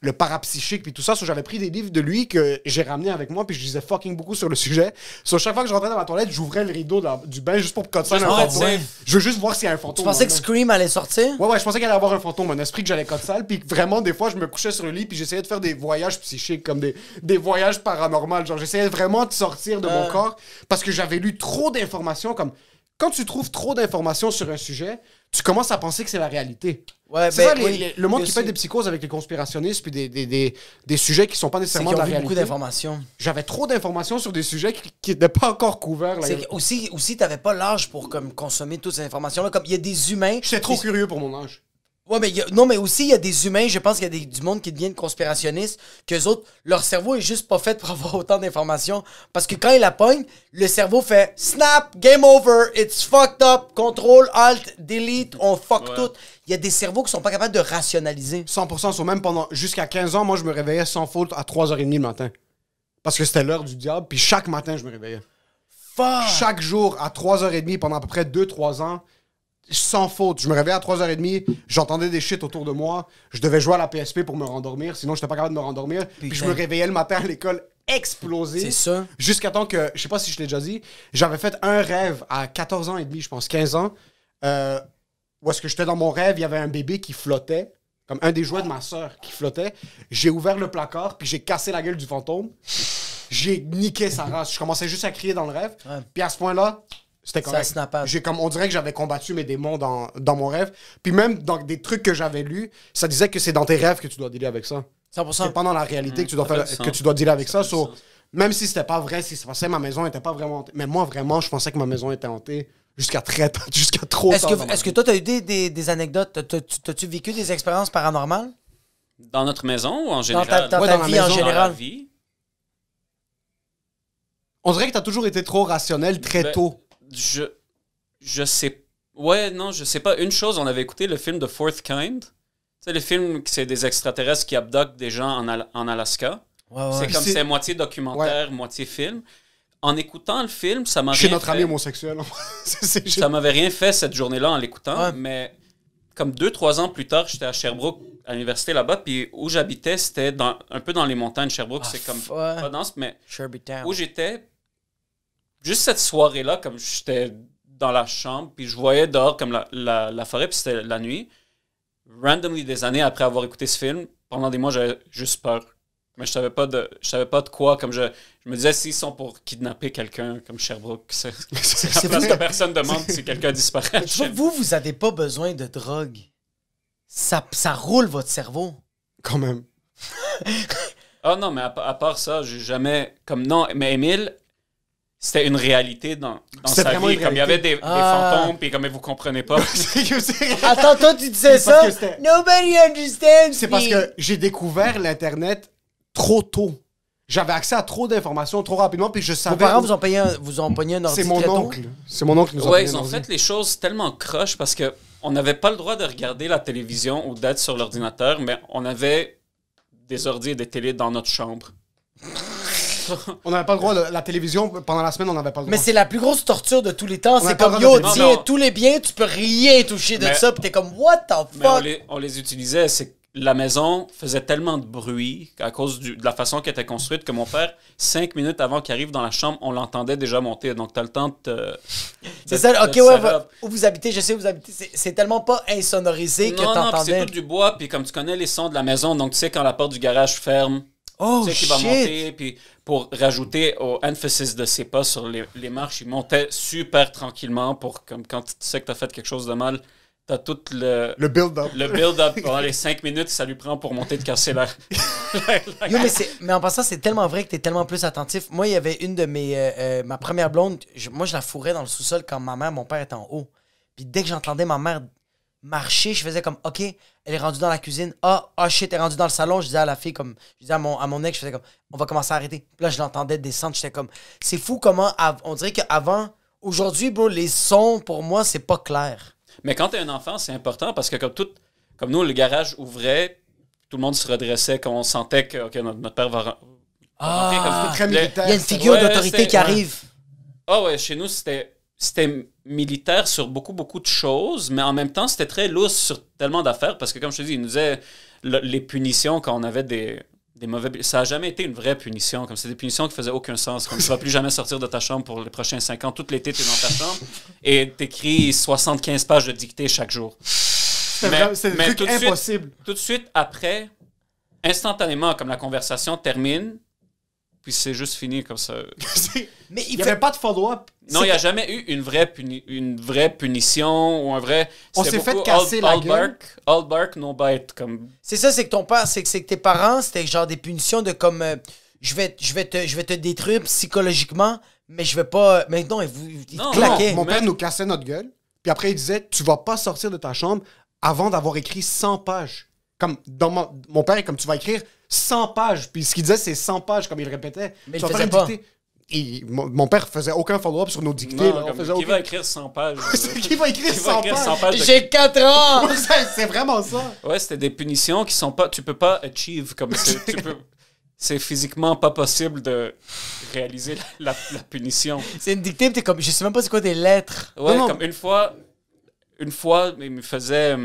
le parapsychique, puis tout ça. So, j'avais pris des livres de lui que j'ai ramenés avec moi, puis je lisais fucking beaucoup sur le sujet. So, chaque fois que je rentrais dans ma toilette, j'ouvrais le rideau du bain juste pour cotser un fantôme. Ouais. Je veux juste voir s'il y a un fantôme. Tu pensais que Scream allait sortir? Ouais, je pensais qu'il allait avoir un fantôme, un esprit que j'allais cotser. Puis vraiment, des fois, je me couchais sur le lit, puis j'essayais de faire des voyages psychiques, comme des voyages paranormaux. Genre, j'essayais vraiment de sortir de mon corps, parce que j'avais lu trop d'informations, comme... Quand tu trouves trop d'informations sur un sujet, tu commences à penser que c'est la réalité. Ouais, c'est ça, oui, le monde qui fait des psychoses avec les conspirationnistes puis des sujets qui sont pas nécessairement de la réalité. beaucoup d'informations. J'avais trop d'informations sur des sujets qui n'étaient pas encore couverts. Aussi, t'avais pas l'âge pour comme, consommer toutes ces informations-là. Comme il y a des humains... J'étais trop curieux pour mon âge. Ouais, mais aussi, il y a des humains, je pense qu'il y a du monde qui deviennent conspirationnistes, qu'eux autres, leur cerveau est juste pas fait pour avoir autant d'informations. Parce que quand ils la pognent, le cerveau fait snap, game over, it's fucked up, contrôle, alt, delete, on fuck tout. Il y a des cerveaux qui sont pas capables de rationaliser. 100%, sur même pendant jusqu'à 15 ans, moi je me réveillais sans faute à 3h30 le matin. Parce que c'était l'heure du diable, puis chaque matin je me réveillais. Fuck! Chaque jour à 3h30 pendant à peu près 2-3 ans. Sans faute. Je me réveillais à 3h30, j'entendais des shit autour de moi, je devais jouer à la PSP pour me rendormir, sinon j'étais pas capable de me rendormir. Puis je me réveillais le matin à l'école explosé. C'est ça. Jusqu'à temps que, je sais pas si je l'ai déjà dit, j'avais fait un rêve à 14 ans et demi, je pense, 15 ans, où est-ce que j'étais dans mon rêve, il y avait un bébé qui flottait, comme un des jouets de ma soeur qui flottait. J'ai ouvert le placard, puis j'ai cassé la gueule du fantôme. J'ai niqué sa race. Je commençais juste à crier dans le rêve. Ouais. Puis à ce point-là, c'était correct. Ça snappait. On dirait que j'avais combattu mes démons dans mon rêve. Puis même dans des trucs que j'avais lus, ça disait que c'est dans tes rêves que tu dois dealer avec ça. 100%. C'est pas dans la réalité que tu dois dealer avec ça. So, même si c'était pas vrai, si ça passait, ma maison était pas vraiment hantée. Mais moi, vraiment, je pensais que ma maison était hantée jusqu'à trop tard. Est-ce que toi, t'as eu des anecdotes? T'as-tu vécu des expériences paranormales? Dans notre maison ou en général? Dans ta vie en général? On dirait que t'as toujours été trop rationnel très tôt. Je sais... Ouais, non, je sais pas. Une chose, on avait écouté le film The Fourth Kind. Tu sais, le film, c'est des extraterrestres qui abductent des gens en Alaska. Ouais. C'est moitié documentaire, moitié film. En écoutant le film, ça m'a Chez notre ami homosexuel. Ça m'avait rien fait cette journée-là en l'écoutant, mais comme 2-3 ans plus tard, j'étais à Sherbrooke, à l'université là-bas, puis où j'habitais, c'était un peu dans les montagnes. Sherbrooke, c'est comme pas dense, mais où j'étais, juste cette soirée-là, comme j'étais dans la chambre, puis je voyais dehors comme la forêt, puis c'était la nuit. Randomly, des années après avoir écouté ce film, pendant des mois, j'avais juste peur. Mais je savais pas de quoi. Comme je me disais, s'ils sont pour kidnapper quelqu'un comme Sherbrooke, c'est la place que personne demande si quelqu'un disparaît. Vous avez pas besoin de drogue. Ça roule votre cerveau. Quand même. Ah non, mais à part ça, j'ai jamais... Non, mais Émile, c'était une réalité dans sa vie. Comme il y avait des fantômes, puis comme vous comprenez pas. Attends, toi, tu disais ça? Nobody understands. C'est parce que j'ai découvert l'Internet trop tôt. J'avais accès à trop d'informations trop rapidement, puis je savais... Vos parents vous ont pogné un ordi. C'est mon oncle. C'est mon oncle qui nous a pogné un ordi. Ils ont fait les choses tellement croches parce que on n'avait pas le droit de regarder la télévision ou d'être sur l'ordinateur, mais on avait des ordi et des télés dans notre chambre. On n'avait pas le droit de la télévision pendant la semaine, on n'avait pas le droit. Mais c'est la plus grosse torture de tous les temps. C'est comme yo, tiens, tous les biens, tu peux rien toucher de ça, puis t'es comme what the fuck. Mais on les utilisait, c'est la maison faisait tellement de bruit à cause de la façon qu'elle était construite que mon père, 5 minutes avant qu'il arrive dans la chambre, on l'entendait déjà monter. Donc, t'as le temps de c'est ça, ok, ouais, où vous habitez, je sais où vous habitez, c'est tellement pas insonorisé que t'entendais. Non, c'est tout du bois, puis comme tu connais les sons de la maison, donc tu sais quand la porte du garage ferme, tu sais qu'il va monter, puis pour rajouter au emphasis de ses pas sur les marches, il montait super tranquillement pour, comme quand tu sais que t'as fait quelque chose de mal, t'as tout le build-up. le build-up pendant les 5 minutes que ça lui prend pour monter de casser la... Yo, mais en passant, c'est tellement vrai que t'es tellement plus attentif. Moi, il y avait une de mes... ma première blonde, moi, je la fourrais dans le sous-sol quand ma mère, mon père était en haut. Puis dès que j'entendais ma mère marcher, je faisais comme, OK, elle est rendue dans la cuisine. Ah, shit, elle est rendue dans le salon. Je disais à la fille, comme, je disais à mon ex, je faisais comme, on va commencer à arrêter. Puis là, je l'entendais descendre. J'étais comme, c'est fou comment, on dirait qu'avant, aujourd'hui, bro, les sons, pour moi, c'est pas clair. Mais quand t'es un enfant, c'est important parce que comme nous, le garage ouvrait, tout le monde se redressait quand on sentait que notre père va rentrer. Comme, Très militaire. Il y a une figure Ouais, d'autorité c'était- qui arrive. Ah ouais, chez nous, c'était militaire sur beaucoup, beaucoup de choses, mais en même temps, c'était très lousse sur tellement d'affaires parce que, comme je te dis, ils nous disaient les punitions quand on avait des mauvais... Ça n'a jamais été une vraie punition. Comme c'est des punitions qui faisasaient aucun sens. Comme tu ne vas plus jamais sortir de ta chambre pour les prochains 5 ans. Tout l'été, tu es dans ta chambre et tu écris 75 pages de dictée chaque jour. C'est un mais truc tout de suite- impossible. Tout de suite après, instantanément, comme la conversation termine, puis c'est juste fini comme ça. Mais Il n'y avait pas de follow-up. Non, il n'y a jamais eu une vraie punition ou un vrai... On c'était s'est fait beaucoup casser la all gueule. All bark, no bite. Comme... C'est ça, c'est que ton père, c'est que tes parents, c'était genre des punitions de comme je vais te détruire psychologiquement, mais je vais pas. Mais non, ils Non, te claquaient. Mon père Même- nous cassait notre gueule. Puis après, il disait, tu vas pas sortir de ta chambre avant d'avoir écrit 100 pages. Comme dans mon père, comme tu vas écrire 100 pages. Puis ce qu'il disait, c'est 100 pages, comme il répétait. Mais Tu il vas le faire faisait une dictée. Et mon père faisait aucun follow-up sur nos dictées. Non, là. On comme, faisait qui aucun... va écrire 100 pages? Qui va écrire Qui 100 va écrire 100 pages? pages de- J'ai 4 ans! C'est vraiment ça. Ouais, c'était des punitions qui sont pas... Tu peux pas achieve comme c'est physiquement pas possible de réaliser la punition. C'est une dictée, pis t'es comme, je sais même pas c'est quoi des lettres. Ouais, Non, non. comme une fois, il me faisait...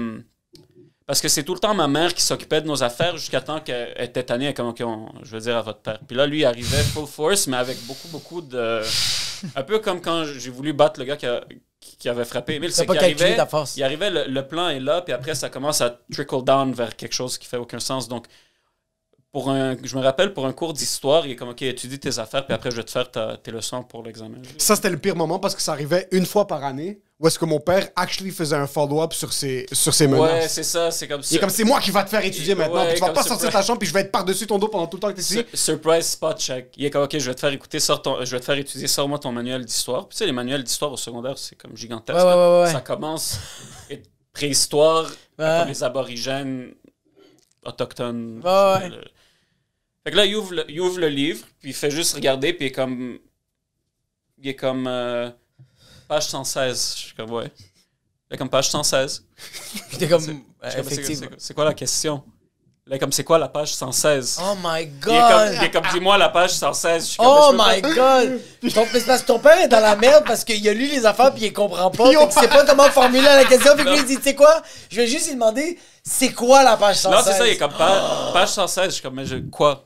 parce que c'est tout le temps ma mère qui s'occupait de nos affaires jusqu'à temps qu'elle était tannée, comme, OK, je veux dire à votre père. Puis là, lui, il arrivait full force, mais avec beaucoup, beaucoup de... Un peu comme quand j'ai voulu battre le gars qui avait frappé Emile. T'as C'est pas qu'il calculé arrivait, ta force. il arrivait, le plan est là, puis après, ça commence à trickle down vers quelque chose qui fait aucun sens. Donc, je me rappelle, pour un cours d'histoire, il est comme, OK, étudie tes affaires, puis après, je vais te faire tes leçons pour l'examen. Ça, c'était le pire moment parce que ça arrivait une fois par année où est-ce que mon père actually faisait un follow-up sur ses Ouais, menaces. c'est ça, c'est comme Il est comme, c'est moi qui va te faire étudier maintenant. Ouais, Puis tu vas comme pas c'est sortir de pas- ta chambre puis je vais être par-dessus ton dos pendant tout le temps que t'es ici. Surprise spot check. Il est comme, OK, je vais te faire écouter, je vais te faire étudier, sors-moi ton manuel d'histoire. Puis tu sais, les manuels d'histoire au secondaire, c'est comme gigantesque. Ouais, ouais, ouais, ouais. Ça commence préhistoire, Ouais. comme les aborigènes autochtones. Ouais. Fait que là, il ouvre le livre, puis il fait juste regarder, puis il est comme page 116. Je suis comme, ouais. Il est comme page 116. T'es comme, Je suis comme, effectivement. c'est quoi la question? Là, comme, c'est quoi la page 116? Oh my Il god! est comme, dis-moi la page 116. Je suis comme, Oh je peux my pas- god! Mais c'est parce que ton père est dans la merde parce qu'il a lu les affaires puis il comprend pas. Fait qu'il sait pas comment formuler la question. Puis lui, il dit, tu sais quoi? Je vais juste lui demander, c'est quoi la page 116? Non, c'est ça, il est comme page 116. Je suis comme, mais quoi?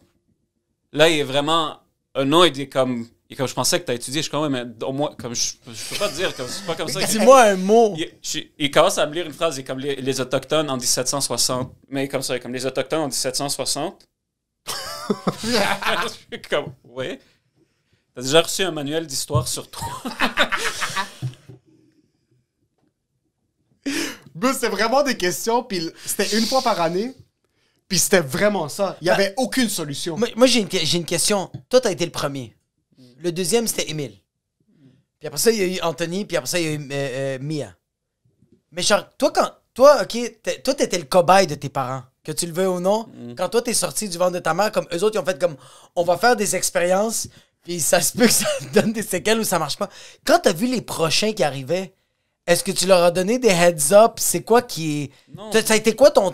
Là, il est vraiment. Non, il est comme, je pensais que tu as étudié. Je suis comme, ouais, mais au moins, comme, je peux pas te dire, comme, c'est pas comme ça. Dis-moi un mot. Il commence à me lire une phrase, il est comme les Autochtones en 1760. Mais comme ça, comme les Autochtones en 1760. Je suis comme, ouais. T'as déjà reçu un manuel d'histoire sur toi? Bro, c'était vraiment des questions, puis c'était une fois par année, puis c'était vraiment ça. Il n'y avait aucune solution. Moi, j'ai une question. Toi, t'as été le premier. Le deuxième, c'était Émile. Puis après ça, il y a eu Anthony, puis après ça, il y a eu Mia. Mais genre, toi, t'étais le cobaye de tes parents, que tu le veux ou non. Quand toi, t'es sorti du ventre de ta mère, comme eux autres, ils ont fait comme, on va faire des expériences, puis ça se peut que ça donne des séquelles ou ça marche pas. Quand t'as vu les prochains qui arrivaient, est-ce que tu leur as donné des heads-up? C'est quoi qui est... Non. Ça a été quoi ton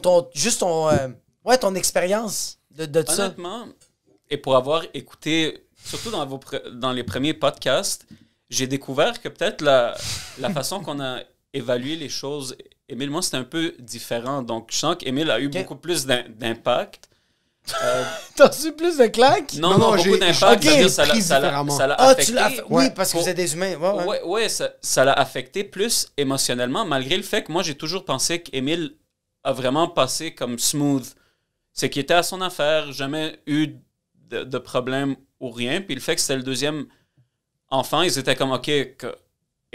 expérience de ça? Honnêtement, et pour avoir écouté, surtout dans les premiers podcasts, j'ai découvert que peut-être la façon qu'on a évalué les choses, Émile, moi, c'était un peu différent. Donc, je sens qu'Émile a eu beaucoup plus d'impact. T'as reçu plus de claques? Non, non, beaucoup j'ai d'impact. pris C'est-à-dire, ça différemment. l'a Ah, affecté. tu l'as fait. Oui, parce que vous êtes des humains. Ouais, ouais. Ouais, ça l'a affecté plus émotionnellement, malgré le fait que moi, j'ai toujours pensé qu'Émile a vraiment passé comme smooth. C'est qu'il était à son affaire, jamais eu de problème ou rien. Puis le fait que c'était le deuxième enfant, ils étaient comme, OK,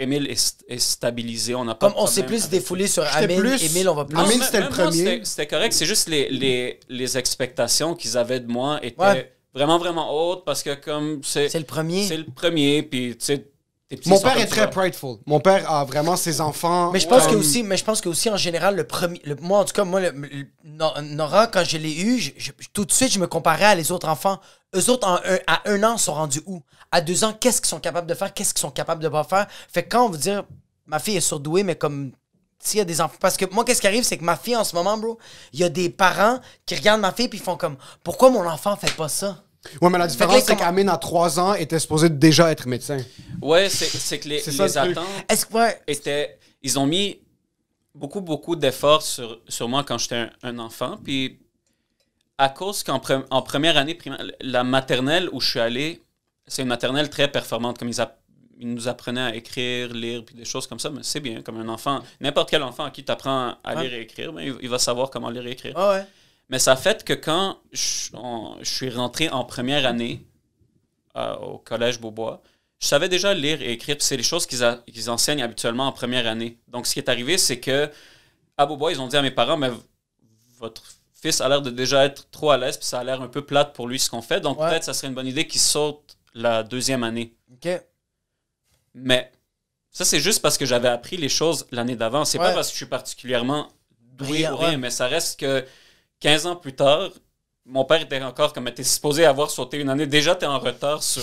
Émile est stabilisé. On n'a pas Comme on s'est plus défoulé sur J'étais Amine, plus- Émile, on va plus. Amine, Non, c'était le même moi, premier. c'était correct. C'est juste les expectations qu'ils avaient de moi étaient Ouais. vraiment, vraiment hautes parce que comme C'est le premier. c'est le premier, puis tu sais, tes petits Mon sont père comme est ça. très prideful. Mon père a vraiment ses enfants. Mais je pense comme- mais je pense que aussi en général le premier, moi en tout cas moi Nora quand je l'ai eu, tout de suite je me comparais à les autres enfants. Eux autres à 1 an sont rendus où? À 2 ans, qu'est-ce qu'ils sont capables de faire? Qu'est-ce qu'ils sont capables de pas faire? Fait que quand on veut dire ma fille est surdouée, mais comme s'il y a des enfants, parce que moi qu'est-ce qui arrive, c'est que ma fille en ce moment, bro, il y a des parents qui regardent ma fille puis ils font comme pourquoi mon enfant fait pas ça? Ouais, mais la Fait différence, que là, c'est qu'Amine, à 3 ans, était supposé déjà être médecin. Ouais, c'est que les C'est ça, le truc. attentes Est-ce que ouais, étaient... Ils ont mis beaucoup d'efforts sur moi quand j'étais un enfant. Puis à cause qu'en en première année primaire, la maternelle où je suis allé, c'est une maternelle très performante. Comme ils nous apprenaient à écrire, lire, puis des choses comme ça. Mais c'est bien, comme un enfant, n'importe quel enfant à qui tu apprends à lire et écrire, ben, il va savoir comment lire et écrire. ouais. Mais ça a fait que quand je suis rentré en première année au collège Beaubois, je savais déjà lire et écrire. Puis c'est les choses qu'ils enseignent habituellement en première année. Donc, ce qui est arrivé, c'est que à Beaubois, ils ont dit à mes parents, mais votre fils a l'air de déjà être trop à l'aise, puis ça a l'air un peu plate pour lui ce qu'on fait. Donc, Ouais. peut-être ça serait une bonne idée qu'il saute la 2e année. OK. Mais ça, c'est juste parce que j'avais appris les choses l'année d'avant. C'est Ouais. pas parce que je suis particulièrement doué Brillant, ou rien, ouais. mais ça reste que 15 ans plus tard, mon père était encore comme t'es supposé avoir sauté une année. Déjà, t'es en retard sur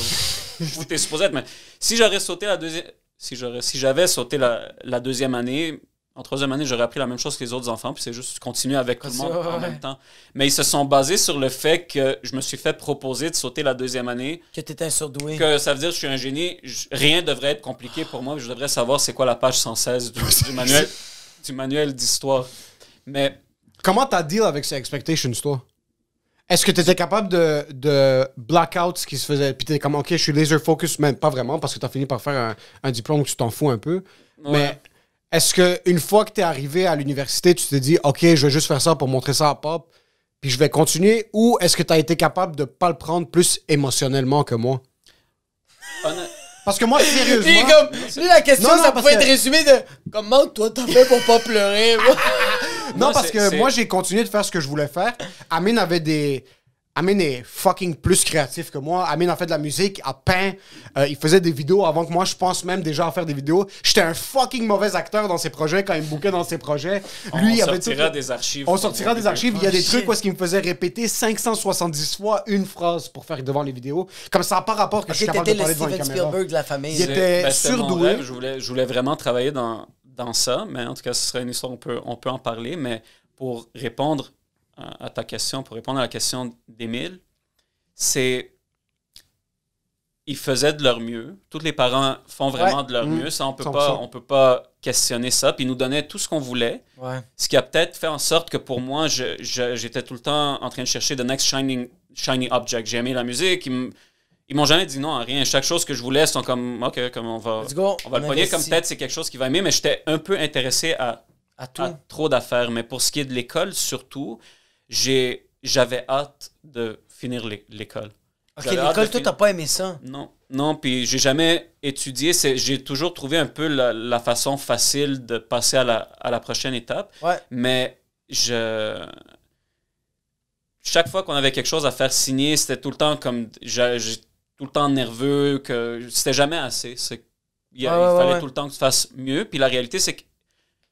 où t'es supposé être. Mais si j'aurais sauté la deuxième, si j'avais sauté la 2e année, en 3e année, j'aurais appris la même chose que les autres enfants. Puis c'est juste continuer avec tout le monde en même temps. Mais ils se sont basés sur le fait que je me suis fait proposer de sauter la 2e année. Que t'étais un surdoué. Que ça veut dire que je suis un génie. Rien devrait être compliqué pour moi. Je devrais savoir c'est quoi la page 116 du manuel d'histoire. Mais Comment t'as deal avec ces expectations, toi? Est-ce que t'étais capable de black out ce qui se faisait? Puis t'es comme, OK, je suis laser focus, même pas vraiment, parce que t'as fini par faire un diplôme que tu t'en fous un peu. Ouais. Mais est-ce qu'une fois que t'es arrivé à l'université, tu t'es dit, OK, je vais juste faire ça pour montrer ça à Pop, puis je vais continuer? Ou est-ce que t'as été capable de pas le prendre plus émotionnellement que moi? Parce que moi, sérieusement... Puis comme, lui, la question, Non, non, ça parce pouvait que- être résumé de comment toi t'as fait pour pas pleurer. moi? Non, Non, parce que c'est- moi, j'ai continué de faire ce que je voulais faire. Amine est fucking plus créatif que moi. Amine a fait de la musique, a peint. Il faisait des vidéos avant que moi, je pense même déjà à faire des vidéos. J'étais un fucking mauvais acteur dans ses projets quand il me bouquait dans ses projets. Lui, il on avait sortira tout- des archives. On sortira des archives. Il y a des shit. trucs où est-ce qu'il me faisait répéter 570 fois une phrase pour faire devant les vidéos. Comme ça n'a pas rapport que je suis Ok, capable de t'étais le parler devant une Steven caméra. Spielberg de la famille. Il était c'était mon surdoué. rêve. Je voulais vraiment travailler dans ça, mais en tout cas, ce serait une histoire, on peut en parler. Mais pour répondre à ta question, pour répondre à la question d'Émile, c'est... Ils faisaient de leur mieux. Tous les parents font vraiment de leur mieux. Ça, on peut 100%. pas questionner ça. Puis ils nous donnaient tout ce qu'on voulait. Ouais. Ce qui a peut-être fait en sorte que pour moi, j'étais tout le temps en train de chercher the next shiny object. J'ai aimé la musique. Ils m'ont jamais dit non à rien. Chaque chose que je voulais, sont comme, OK, comme on va Let's go. le pogner comme peut-être c'est quelque chose qui va aimer. Mais j'étais un peu intéressé à À tout. trop d'affaires. Mais pour ce qui est de l'école, surtout, j'avais hâte de finir l'école. Ok, J'avais hâte l'école, de toi, t'as pas aimé ça. Non, puis j'ai jamais étudié. J'ai toujours trouvé un peu la façon facile de passer à la prochaine étape. Ouais. Mais chaque fois qu'on avait quelque chose à faire signer, c'était tout le temps comme... j'ai tout le temps nerveux, que c'était jamais assez. Il fallait tout le temps que tu fasses mieux. Puis la réalité, c'est que,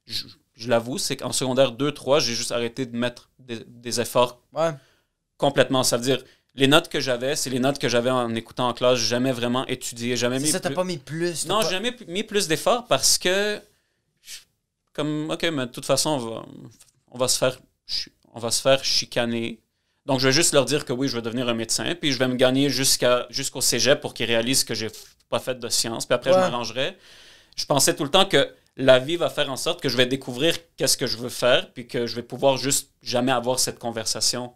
je l'avoue, c'est qu'en secondaire 2-3, j'ai juste arrêté de mettre des efforts Ouais. complètement. Ça veut dire... Les notes que j'avais, c'est les notes que j'avais en écoutant en classe. J'ai jamais vraiment étudié. Jamais C'est mis ça, t'as plus... pas mis plus. Non, t'as j'ai pas... jamais mis plus d'efforts parce que... Comme, OK, mais de toute façon, on va se faire chicaner. Donc, je vais juste leur dire que oui, je vais devenir un médecin. Puis, je vais me gagner jusqu'au cégep pour qu'ils réalisent que j'ai pas fait de sciences. Puis après, je m'arrangerai. Je pensais tout le temps que la vie va faire en sorte que je vais découvrir qu'est-ce que je veux faire. Puis que je vais pouvoir juste jamais avoir cette conversation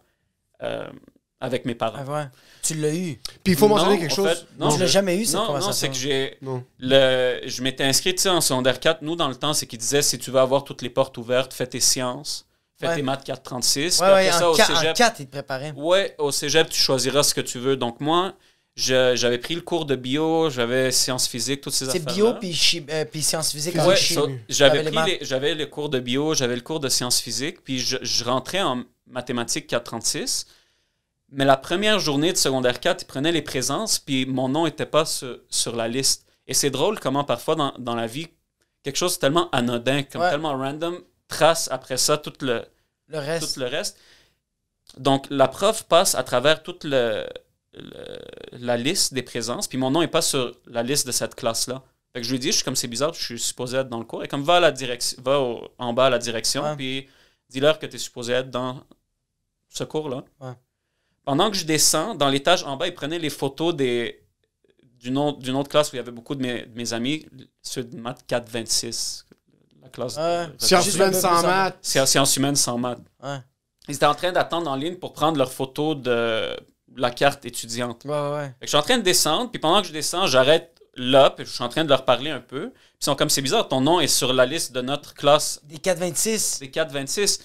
avec mes parents. Ah ouais. Tu l'as eu. Puis il faut mentionner Non, quelque en chose. fait, non, Tu l'as jamais eu, cette Non, conversation. c'est que Non. je m'étais inscrit, tu sais, en secondaire 4. Nous, dans le temps, c'est qu'ils disaient, si tu veux avoir toutes les portes ouvertes, fais tes sciences, fais tes maths 436. Ouais, puis ouais, après ça, en au cégep, 4, ils te préparaient. ouais, au cégep, tu choisiras ce que tu veux. Donc moi, j'avais pris le cours de bio, j'avais sciences physiques, toutes ces C'est affaires-là. bio puis sciences physiques. Ouais, chimie. j'avais le cours de bio, j'avais le cours de sciences physiques, puis je rentrais en mathématiques 436. Mais la première journée de secondaire 4, ils prenaient les présences, puis mon nom n'était pas sur la liste. Et c'est drôle comment parfois dans la vie, quelque chose de tellement anodin, tellement random, trace après ça tout le reste. Donc, la prof passe à travers toute la liste des présences, puis mon nom n'est pas sur la liste de cette classe-là. Fait que je lui dis, je suis comme c'est bizarre, je suis supposé être dans le cours. Et comme va en bas à la direction, puis dis-leur que tu es supposé être dans ce cours-là. Ouais. Pendant que je descends, dans l'étage en bas, ils prenaient les photos d'une autre classe où il y avait beaucoup de mes amis, ceux de maths 426. La classe sciences humaines sans maths. Sciences humaines sans maths. Ouais. Ils étaient en train d'attendre en ligne pour prendre leur photo de la carte étudiante. Ouais. Fait que je suis en train de descendre, puis pendant que je descends, j'arrête là, puis je suis en train de leur parler un peu. Puis ils sont comme, c'est bizarre, ton nom est sur la liste de notre classe. Des 426. Des 426,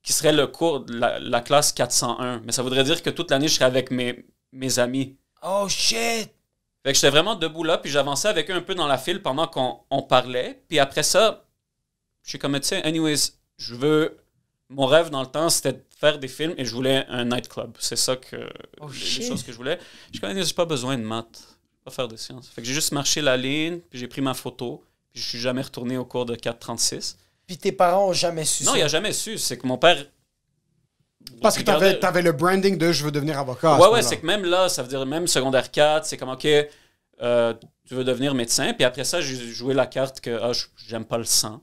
qui serait le cours de la classe 401. Mais ça voudrait dire que toute l'année, je serais avec mes amis. Oh shit! Fait que j'étais vraiment debout là, puis j'avançais avec eux un peu dans la file pendant qu'on parlait. Puis après ça, je suis comme, tu sais, anyways, mon rêve dans le temps, c'était de faire des films et je voulais un nightclub. C'est ça les choses que je voulais. Je suis comme, j'ai pas besoin de maths, pas faire de sciences. Fait que j'ai juste marché la ligne, puis j'ai pris ma photo, puis je suis jamais retourné au cours de 436. Puis tes parents ont jamais su ça? Non, il a jamais su. C'est que mon père... Parce que t'avais le branding de « je veux devenir avocat ». Ouais, c'est que même là, ça veut dire même secondaire 4, c'est comme, OK, tu veux devenir médecin. Puis après ça, j'ai joué la carte que j'aime pas le sang.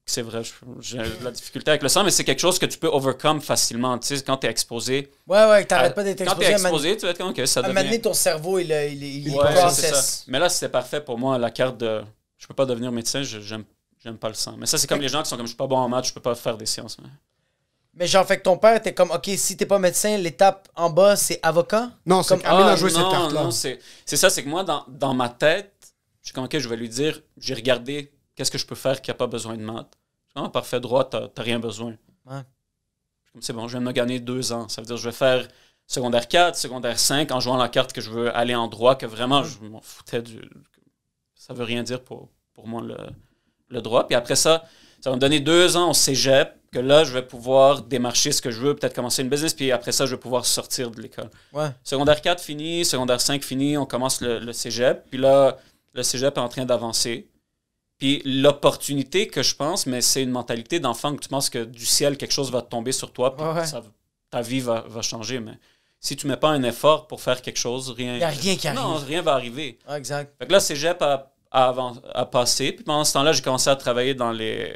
C'est vrai, j'ai de la difficulté avec le sang, mais c'est quelque chose que tu peux overcome facilement. Tu sais, quand t'es exposé... Ouais, t'arrêtes pas d'être exposé. Quand t'es exposé, tu vas être comme, OK, ça devient... À un moment donné, ton cerveau, il processe. Mais là, c'était parfait pour moi, la carte de... Je peux pas devenir médecin, j'aime pas le sang. Mais ça, c'est comme les gens qui sont comme, je suis pas bon en maths, je peux pas faire des sciences. Mais genre, fait que ton père, t'es comme, OK, si t'es pas médecin, l'étape en bas, c'est avocat? Non, c'est Amine a joué cette carte-là. Non, c'est ça, c'est que moi, dans ma tête, je suis comme, OK, je vais lui dire, j'ai regardé qu'est-ce que je peux faire qui a pas besoin de maths. Non, parfait, droit, t'as rien besoin. Ouais. C'est bon, je viens de me gagner 2 ans. Ça veut dire que je vais faire secondaire 4, secondaire 5, en jouant la carte que je veux aller en droit, que vraiment, je m'en foutais ça veut rien dire pour moi, le droit. Puis après ça va me donner 2 ans au cégep, que là, je vais pouvoir démarcher ce que je veux, peut-être commencer une business, puis après ça, je vais pouvoir sortir de l'école. Ouais. Secondaire 4 fini, secondaire 5 fini, on commence le cégep, puis là, le cégep est en train d'avancer. Puis l'opportunité que je pense, mais c'est une mentalité d'enfant que tu penses que du ciel, quelque chose va tomber sur toi, puis ta vie va changer, mais si tu mets pas un effort pour faire quelque chose, rien... Il n'y a rien qui arrive. Non, rien va arriver. Ah, exact. Fait que là, cégep a passé. Puis pendant ce temps-là, j'ai commencé à travailler dans les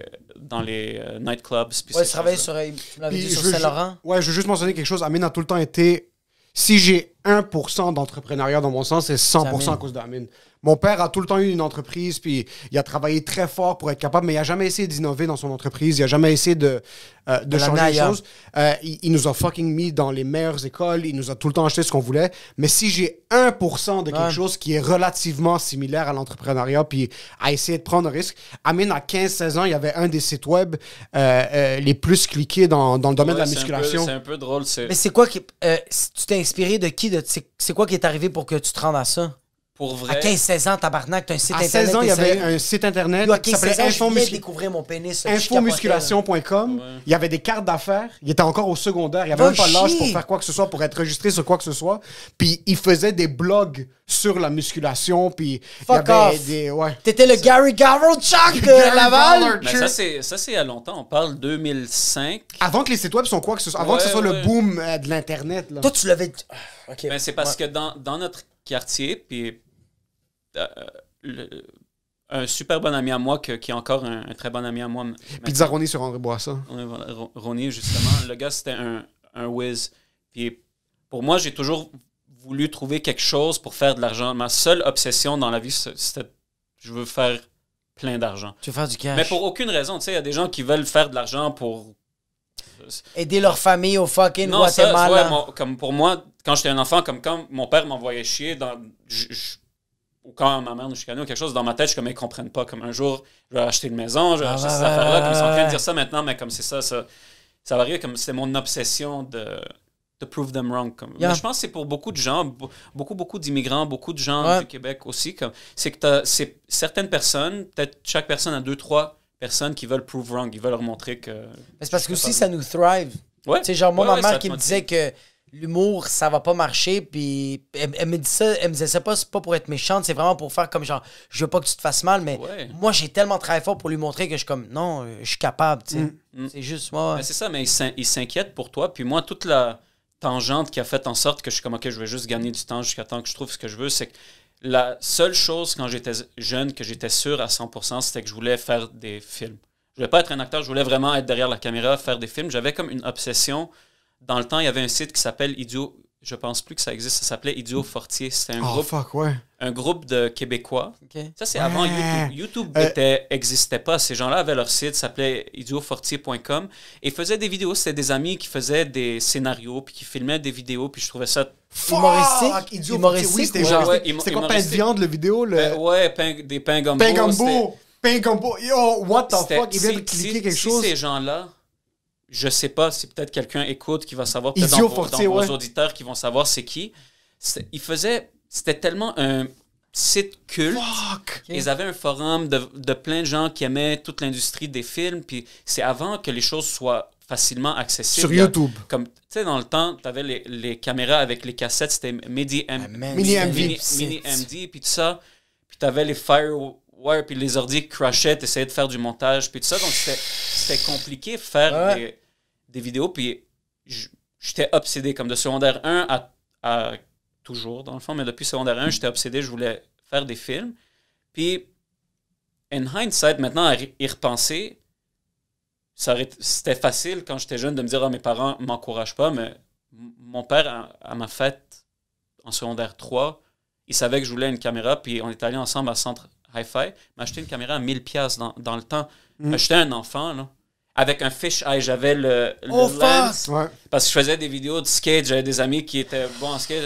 nightclubs. Ouais, tu travailles sur Saint-Laurent. Ouais, je veux juste mentionner quelque chose. Amine a tout le temps été... Si j'ai 1% d'entrepreneuriat dans mon sens, c'est 100% à cause d'Amine. Mon père a tout le temps eu une entreprise, puis il a travaillé très fort pour être capable, mais il n'a jamais essayé d'innover dans son entreprise. Il n'a jamais essayé de changer les choses. Il nous a fucking mis dans les meilleures écoles. Il nous a tout le temps acheté ce qu'on voulait. Mais si j'ai 1% de quelque chose qui est relativement similaire à l'entrepreneuriat, puis à essayer de prendre un risque, Amine, à 15-16 ans, il y avait un des sites web les plus cliqués dans le domaine de la musculation. C'est un peu drôle. Mais c'est quoi qui... tu t'es inspiré de qui? C'est quoi qui est arrivé pour que tu te rendes à ça? Pour vrai. À 15-16 ans, tabarnak, t'as un site internet. À 16 ans, il y avait un site internet qui s'appelait infomusculation.com. Ouais. Il y avait des cartes d'affaires. Il était encore au secondaire. Il n'y avait même pas l'âge pour faire quoi que ce soit, pour être registré sur quoi que ce soit. Puis il faisait des blogs sur la musculation. Puis fuck il y avait off. des... Ouais. T'étais le Gary Vaynerchuk de Laval. Mais ça, c'est il y a longtemps. On parle 2005. Avant que les sites web sont quoi que ce soit. Avant que ce soit le boom de l'Internet. Là. Toi, tu l'avais... Okay. Ben, c'est parce que dans notre quartier, puis... un super bon ami à moi qui est encore un très bon ami à moi. Pizza Ronnie sur André Bourassa. Ronnie, justement. Le gars, c'était un whiz. Puis pour moi, j'ai toujours voulu trouver quelque chose pour faire de l'argent. Ma seule obsession dans la vie, c'était je veux faire plein d'argent. Tu veux faire du cash. Mais pour aucune raison. Tu sais, il y a des gens qui veulent faire de l'argent pour... aider leur famille au fucking Guatemala. Comme pour moi, quand j'étais un enfant, comme quand mon père m'envoyait chier ou quand ma mère nous chicanait ou quelque chose, dans ma tête, je suis comme, ils comprennent pas. Comme un jour, je vais acheter une maison, je vais acheter ces affaires-là. Comme ils sont en train de dire ça maintenant, mais comme c'est ça va arriver. Comme c'était mon obsession de to prove them wrong. Comme. Yeah. Mais je pense que c'est pour beaucoup de gens, beaucoup d'immigrants, beaucoup de gens Ouais. du Québec aussi. C'est que certaines personnes, peut-être chaque personne a 2-3 personnes qui veulent prove wrong. Ils veulent leur montrer que... Mais c'est parce que aussi, ça nous thrive. Ouais. Tu sais, genre, moi, Ouais, ma mère ça qui te me motive. disait que l'humour, ça va pas marcher, puis elle me dit ça, elle me disait ça pas, c'est pas pour être méchante, c'est vraiment pour faire comme genre, je veux pas que tu te fasses mal, mais Ouais. moi, j'ai tellement travaillé fort pour lui montrer que je suis comme, non, je suis capable, tu sais. C'est juste, moi. Ben, c'est ça, mais il s'inquiète pour toi. Puis moi, toute la tangente qui a fait en sorte que je suis comme, OK, je vais juste gagner du temps jusqu'à temps que je trouve ce que je veux, c'est que la seule chose quand j'étais jeune que j'étais sûr à 100%, c'était que je voulais faire des films. Je voulais pas être un acteur, je voulais vraiment être derrière la caméra, faire des films. J'avais comme une obsession. Dans le temps, il y avait un site qui s'appelle Idiot. Je pense plus que ça existe. Ça s'appelait Idiot Fortier. C'était Oh, fuck, ouais. un groupe de Québécois. OK. Ça, c'est avant YouTube. YouTube n'existait pas. Ces gens-là avaient leur site, ça s'appelait idiotfortier.com. Et ils faisaient des vidéos. C'était des amis qui faisaient des scénarios, puis qui filmaient des vidéos. Puis je trouvais ça... Humoristique? Idiot, Humoristique, oui, c'était ouais, genre... ouais, C'était quoi, pain de humoristique. viande, le vidéo? des pains gumbo. Pain gumbo! Pain gumbo! Yo, what the C'était- fuck? Il vient de si- cliquer si- quelque si chose. ces gens-là, je sais pas si peut-être quelqu'un écoute qui va savoir, peut-être Idiot dans Fortier, vos ouais. auditeurs qui vont savoir c'est qui. C'était tellement un site culte. Fuck! Ils avaient un forum de plein de gens qui aimaient toute l'industrie des films. Puis c'est avant que les choses soient facilement accessibles. Sur YouTube. Comme, tu sais, dans le temps, tu avais les caméras avec les cassettes, c'était Mini Mini MD. MD, puis tout ça. Puis tu avais les Firewire, puis les ordi crashaient, tu essayais de faire du montage, puis tout ça. Donc c'était compliqué de faire des vidéos. Puis j'étais obsédé, comme de secondaire 1 à toujours, dans le fond, mais depuis secondaire 1, j'étais obsédé, je voulais faire des films. Puis, in hindsight, maintenant, à y repenser, c'était facile quand j'étais jeune de me dire « Ah, mes parents ne m'encouragent pas », mais mon père, à ma fête, en secondaire 3, il savait que je voulais une caméra, puis on est allé ensemble à Centre Hi-Fi, m'a acheté une caméra à 1000$ dans le temps. J'étais un enfant, là. Avec un fisheye, j'avais le lens. Ouais. Parce que je faisais des vidéos de skate, j'avais des amis qui étaient bons en skate.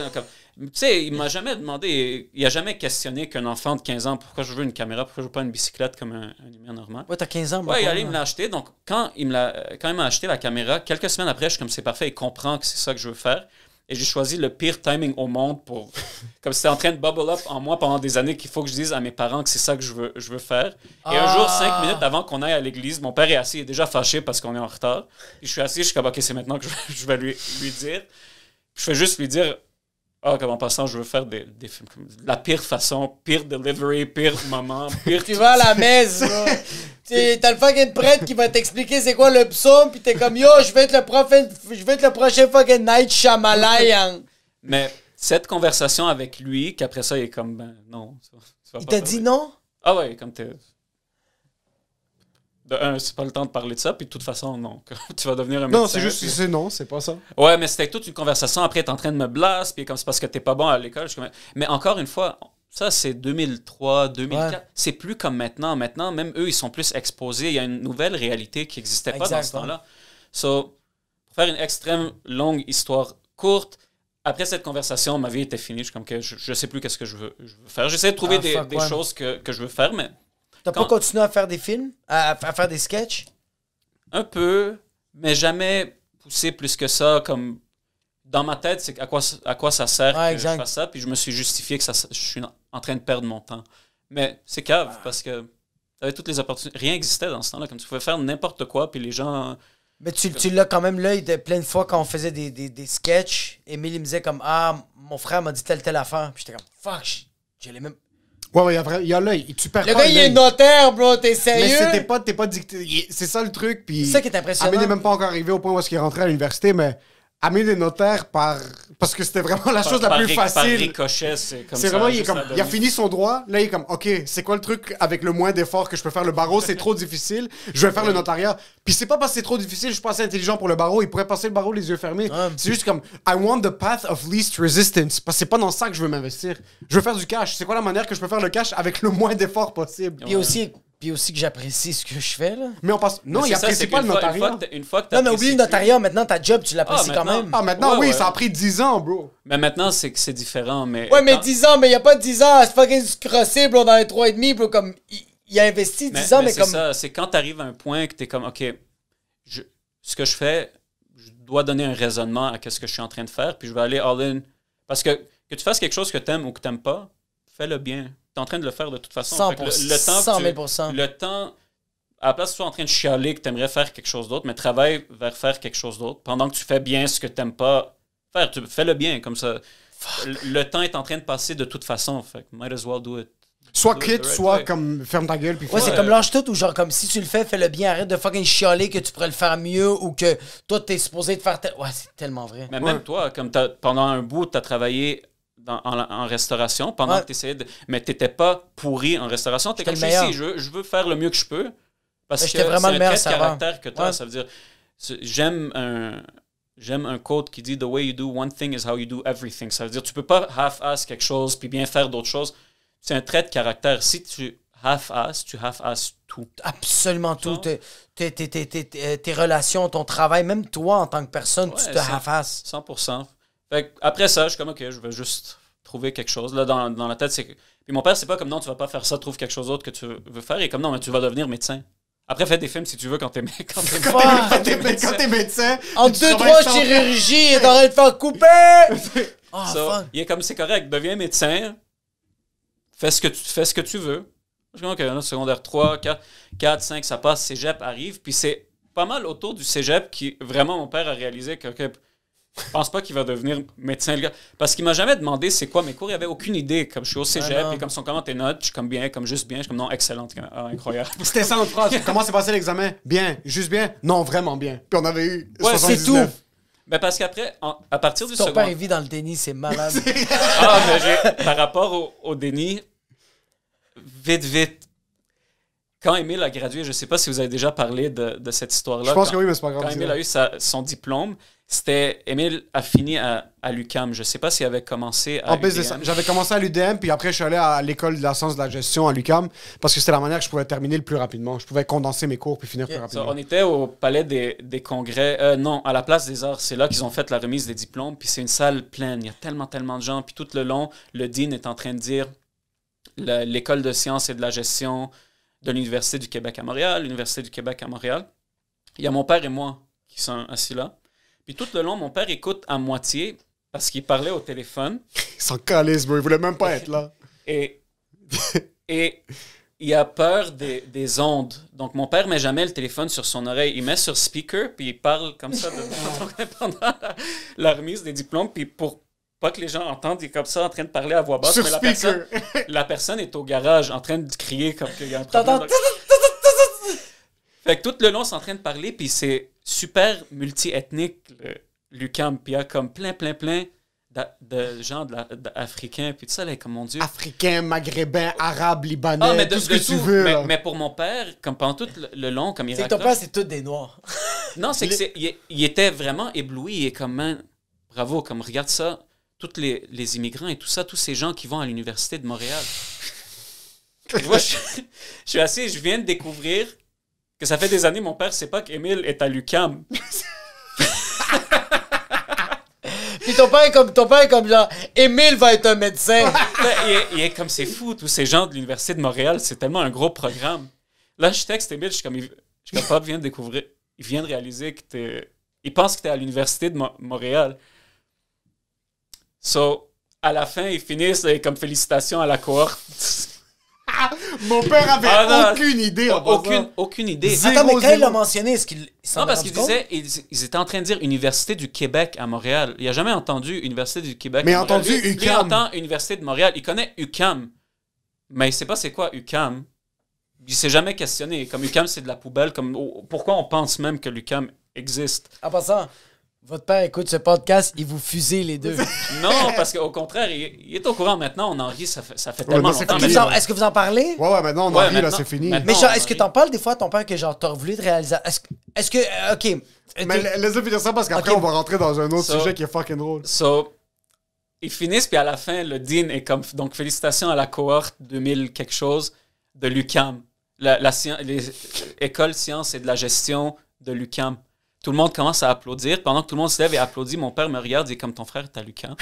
Tu sais, il m'a jamais demandé, il a jamais questionné qu'un enfant de 15 ans, pourquoi je veux une caméra, pourquoi je veux pas une bicyclette comme un humain normal. Ouais, t'as 15 ans, Ouais, il allait me l'acheter. Donc, quand il m'a acheté la caméra, quelques semaines après, je suis comme, c'est parfait, il comprend que c'est ça que je veux faire. Et j'ai choisi le pire timing au monde pour... Comme c'était en train de bubble up en moi pendant des années qu'il faut que je dise à mes parents que c'est ça que je veux faire. Et un jour, 5 minutes avant qu'on aille à l'église, mon père est assis, il est déjà fâché parce qu'on est en retard. Puis je suis assis, je suis comme, OK, c'est maintenant que je vais lui dire. Puis je fais juste lui dire, comme en passant, je veux faire des films comme la pire façon, pire delivery, pire moment, pire... Tu vas à la messe, bro. T'as le fucking prêtre qui va t'expliquer c'est quoi le psaume, pis t'es comme, yo, je vais être le prochain fucking Night Shyamalan. Mais cette conversation avec lui, qu'après ça, il est comme, ben non. Tu vas Il pas t'a faire dit des- non? Ah ouais, comme t'es... De un, c'est pas le temps de parler de ça, puis de toute façon, non. Tu vas devenir un médecin. Non, c'est juste, puis- c'est non, c'est pas ça. Ouais, mais c'était toute une conversation. Après, t'es en train de me blast, puis comme c'est parce que t'es pas bon à l'école. Je suis comme... Mais encore une fois, ça, c'est 2003, 2004. Ouais. C'est plus comme maintenant. Maintenant, même eux, ils sont plus exposés. Il y a une nouvelle réalité qui n'existait pas dans ce Exactement. temps-là. So, pour faire une extrême longue histoire courte, après cette conversation, ma vie était finie. Je suis comme que je sais plus qu'est-ce que je veux faire. J'essaie de trouver des ouais. choses que je veux faire, mais T'as pas continué à faire des films? À faire des sketchs? un peu, mais jamais poussé plus que ça. Comme dans ma tête, c'est à quoi ça sert Ouais, que exact. je fasse ça, puis je me suis justifié que je suis en train de perdre mon temps. Mais c'est cave, parce que t'avais toutes les opportunités. Rien n'existait dans ce temps-là. Comme tu pouvais faire n'importe quoi, puis les gens... Mais tu l'as quand même l'œil de plein de fois quand on faisait des sketchs. Émile, il me disait comme, ah, mon frère m'a dit telle affaire. Puis j'étais comme, fuck, je l'ai même... Ouais, il y a l'œil. Tu perds Le pas gars, il est l'œil. notaire, bro, t'es Mais sérieux? t'es pas dicté. C'est ça le truc. Puis C'est ça qui est impressionnant. Amine n'est même pas encore arrivé au point où il est rentré à l'université, mais Amine est notaire parce que c'était vraiment la chose la plus Par facile. ricochet, c'est comme C'est ça. vraiment, juste à il a donner. fini son droit. Là, il est comme, OK, c'est quoi le truc avec le moins d'efforts que je peux faire? Le barreau, c'est trop difficile. Je vais faire le notariat. Puis c'est pas parce que c'est trop difficile, je suis pas assez intelligent pour le barreau. Il pourrait passer le barreau les yeux fermés. Ouais. C'est juste comme, I want the path of least resistance. Parce que c'est pas dans ça que je veux m'investir. Je veux faire du cash. C'est quoi la manière que je peux faire le cash avec le moins d'efforts possible? Puis aussi que j'apprécie ce que je fais, là. Mais on passe. Non, Mais il c'est ça, apprécie c'est pas le qu'une fois- notariat. Une fois que Non, mais t'apprécies oublie le plus- notariat, maintenant, ta job, tu l'apprécies quand maintenant- même. Ah, maintenant, Ouais, oui, ouais. ça a pris 10 ans, bro. Mais maintenant, c'est différent. Mais Ouais, mais quand- 10 ans, mais il n'y a pas 10 ans à se fucking se crosser, bro, dans les 3 et demi, bro, comme... Il a investi 10 ans, mais c'est comme... ça, c'est quand t'arrives à un point que t'es comme, OK, ce que je fais, je dois donner un raisonnement à ce que je suis en train de faire, puis je vais aller all-in. Parce que tu fasses quelque chose que tu aimes ou que tu n'aimes pas, fais-le bien. Tu es en train de le faire de toute façon. 100%, Fait que le temps 100 000%. le temps, à la place que tu sois en train de chialer que tu aimerais faire quelque chose d'autre, mais travaille vers faire quelque chose d'autre. Pendant que tu fais bien ce que tu n'aimes pas faire, fais-le bien. Comme ça, le temps est en train de passer de toute façon. Fait que might as well do it. Soit Do it quitte, the right soit way. comme ferme ta gueule. Puis Ouais, fais- c'est comme lâche tout ou genre comme si tu le fais-le bien, arrête de fucking chialer que tu pourrais le faire mieux ou que toi t'es supposé de faire Ouais, c'est tellement vrai. Mais Ouais. même toi, comme pendant un bout, tu as travaillé en restauration pendant Ouais. que tu essayais de. Mais tu n'étais pas pourri en restauration. Tu es J'étais comme le je suis meilleur. ici, je veux faire le mieux que je peux. Parce Mais que j'étais vraiment c'est le un meilleur trait de serveur. caractère que tu as. Ouais. Ça veut dire, j'aime un quote qui dit « The way you do one thing is how you do everything ». Ça veut dire tu peux pas half-ass quelque chose puis bien faire d'autres choses. C'est un trait de caractère. Si tu half-ass, tu half-ass tout. Absolument tout. Ça. Tes relations, ton travail, même toi en tant que personne, tu Ouais, te ça- half-ass. 100%. Fait que après ça, je suis comme, OK, je vais juste trouver quelque chose. Là, dans la tête, c'est que... Puis mon père, c'est pas comme, non, tu vas pas faire ça, trouve quelque chose d'autre que tu veux faire. Et comme, non, mais tu vas devenir médecin. Après, fais des films si tu veux quand t'es Quand t'es médecin, En tu 2-3 travailles sans- chirurgies, et t'arrêtes de faire couper! Ah, fuck. il est comme, c'est correct, deviens médecin, fais ce que tu veux. Je dis, OK, là, secondaire 3, 4, 5, ça passe, cégep arrive. Puis c'est pas mal autour du cégep qui, vraiment, mon père a réalisé que, OK, je pense pas qu'il va devenir médecin, le gars. Parce qu'il m'a jamais demandé c'est quoi mes cours. Il avait aucune idée. Comme je suis au cégep, non. et comme son comment tes notes, je suis comme bien, comme juste bien. Je suis comme non, excellente. Ah, incroyable. C'était ça notre phrase. Comment s'est passé l'examen? Bien. Juste bien? Non, vraiment bien. Puis on avait eu Ouais, c'est 79. Mais parce qu'après, à partir du Ton père, secondaire. il vit dans le déni, c'est malade. Ah, mais par rapport au déni, vite. Quand Émile a gradué, je ne sais pas si vous avez déjà parlé de cette histoire-là. Je pense Quand- que oui, mais c'est pas grave. Quand Émile a eu son diplôme, Émile a fini à l'UQAM. Je ne sais pas s'il avait commencé à En business. UDM. J'avais commencé à l'UDM, puis après, je suis allé à l'école de la science de la gestion à l'UQAM, parce que c'était la manière que je pouvais terminer le plus rapidement. Je pouvais condenser mes cours puis finir plus Ça, rapidement. on était au palais des congrès. Non, à la place des arts. C'est là qu'ils ont fait la remise des diplômes. Puis c'est une salle pleine. Il y a tellement de gens. Puis tout le long, le dean est en train de dire l'école de sciences et de la gestion de l'Université du Québec à Montréal, l'Université du Québec à Montréal. Il y a mon père et moi qui sont assis là. Puis tout le long, mon père écoute à moitié parce qu'il parlait au téléphone. Ils s'en calissent, bro. Ils voulaient même pas être là. Et il a peur des ondes. Donc, mon père met jamais le téléphone sur son oreille. Il met sur speaker, puis il parle comme ça pendant la remise des diplômes. Puis pour pas que les gens entendent, il est comme ça en train de parler à voix basse. Sur Mais speaker. la personne est au garage en train de crier comme qu'il y a un T'entends... problème. Fait que tout le long, c'est en train de parler, puis c'est super multi-ethnique, l'UQAM. Puis il y a comme plein de gens africains, puis tout ça, là, comme mon Dieu. Africain, maghrébin, arabe, libanais, mais tout ce que tu veux. mais, là. mais pour mon père, comme pendant tout le long, comme il C'est que ton raconte... père, c'est tous des noirs. Non, c'est que il était vraiment ébloui. Il est comme, man, bravo, comme regarde ça, tous les immigrants et tout ça, tous ces gens qui vont à l'Université de Montréal. Moi, je suis assis, je viens de découvrir que ça fait des années, mon père sait pas qu'Émile est à l'UQAM. Puis ton père est comme genre, Émile va être un médecin. Là, il est comme, c'est fou, tous ces gens de l'Université de Montréal, c'est tellement un gros programme. Là, je texte Émile, je suis comme, papa vient de découvrir, il vient de réaliser que il pense que t'es à l'Université de Montréal. So, à la fin, ils finissent comme félicitations à la cohorte. Mon père avait Ah, non, aucune idée. en passant. Aucune idée. Zéro, Attends, mais quand il zéro. l'a mentionné, est-ce qu'il s'en Non, est parce rendu qu'ils compte? disaient, ils étaient en train de dire Université du Québec à Montréal. Il a jamais entendu Université du Québec Mais à Montréal. entendu Lui, il UQAM. entend Université de Montréal. Il connaît UQAM, mais il sait pas c'est quoi UQAM. Il s'est jamais questionné. Comme UQAM, c'est de la poubelle. Comme, pourquoi on pense même que l'UQAM existe? En passant, votre père écoute ce podcast, il vous fusille les deux. Non, parce qu'au contraire, il est au courant maintenant. On en rit, ça fait Ouais, tellement là, c'est longtemps. fini, mais- là. Est-ce que vous en parlez? Ouais, maintenant, on en Ouais, rit, là, maintenant- c'est fini. maintenant- Mais Non, genre, on est-ce que rit. t'en parles des fois à ton père que genre t'as voulu de réaliser? Est-ce que, ok. Mais laisse-le finir ça parce qu'après, Ok. on va rentrer dans un autre So- sujet qui est fucking drôle. So, ils finissent, puis à la fin, le dean est comme... Donc, félicitations à la cohorte 2000 quelque chose de l'UQAM. Les écoles sciences et de la gestion de l'UQAM. Tout le monde commence à applaudir. Pendant que tout le monde se lève et applaudit, mon père me regarde et est comme ton frère est à l'UQAM.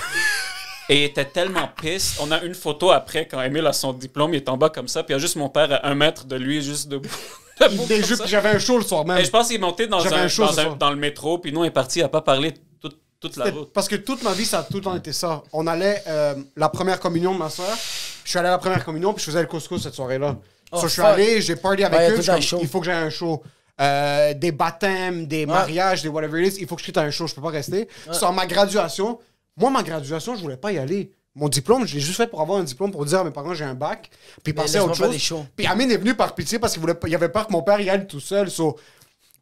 Et il était tellement pisse. On a une photo après, quand Émile a son diplôme, il est en bas comme ça, puis il y a juste mon père à 1 mètre de lui, juste debout. J'avais un show le soir même. Et je pense qu'il est monté dans le métro, puis nous, on est parti, il n'a pas parlé toute la route. Parce que toute ma vie, ça a tout le temps été ça. On allait, la première communion de ma soeur, je suis allé à la première communion, puis je faisais le couscous cette soirée-là. Je suis allé, j'ai party avec eux, il faut que j'aie un show. Des baptêmes, des mariages, des whatever it is, il faut que je quitte un show, je peux pas rester. Sur ma graduation, ma graduation, je voulais pas y aller. Mon diplôme, je l'ai juste fait pour avoir un diplôme pour dire à mes parents j'ai un bac, puis passer à autre chose. Puis Amine est venu par pitié parce qu'il avait peur que mon père y aille tout seul.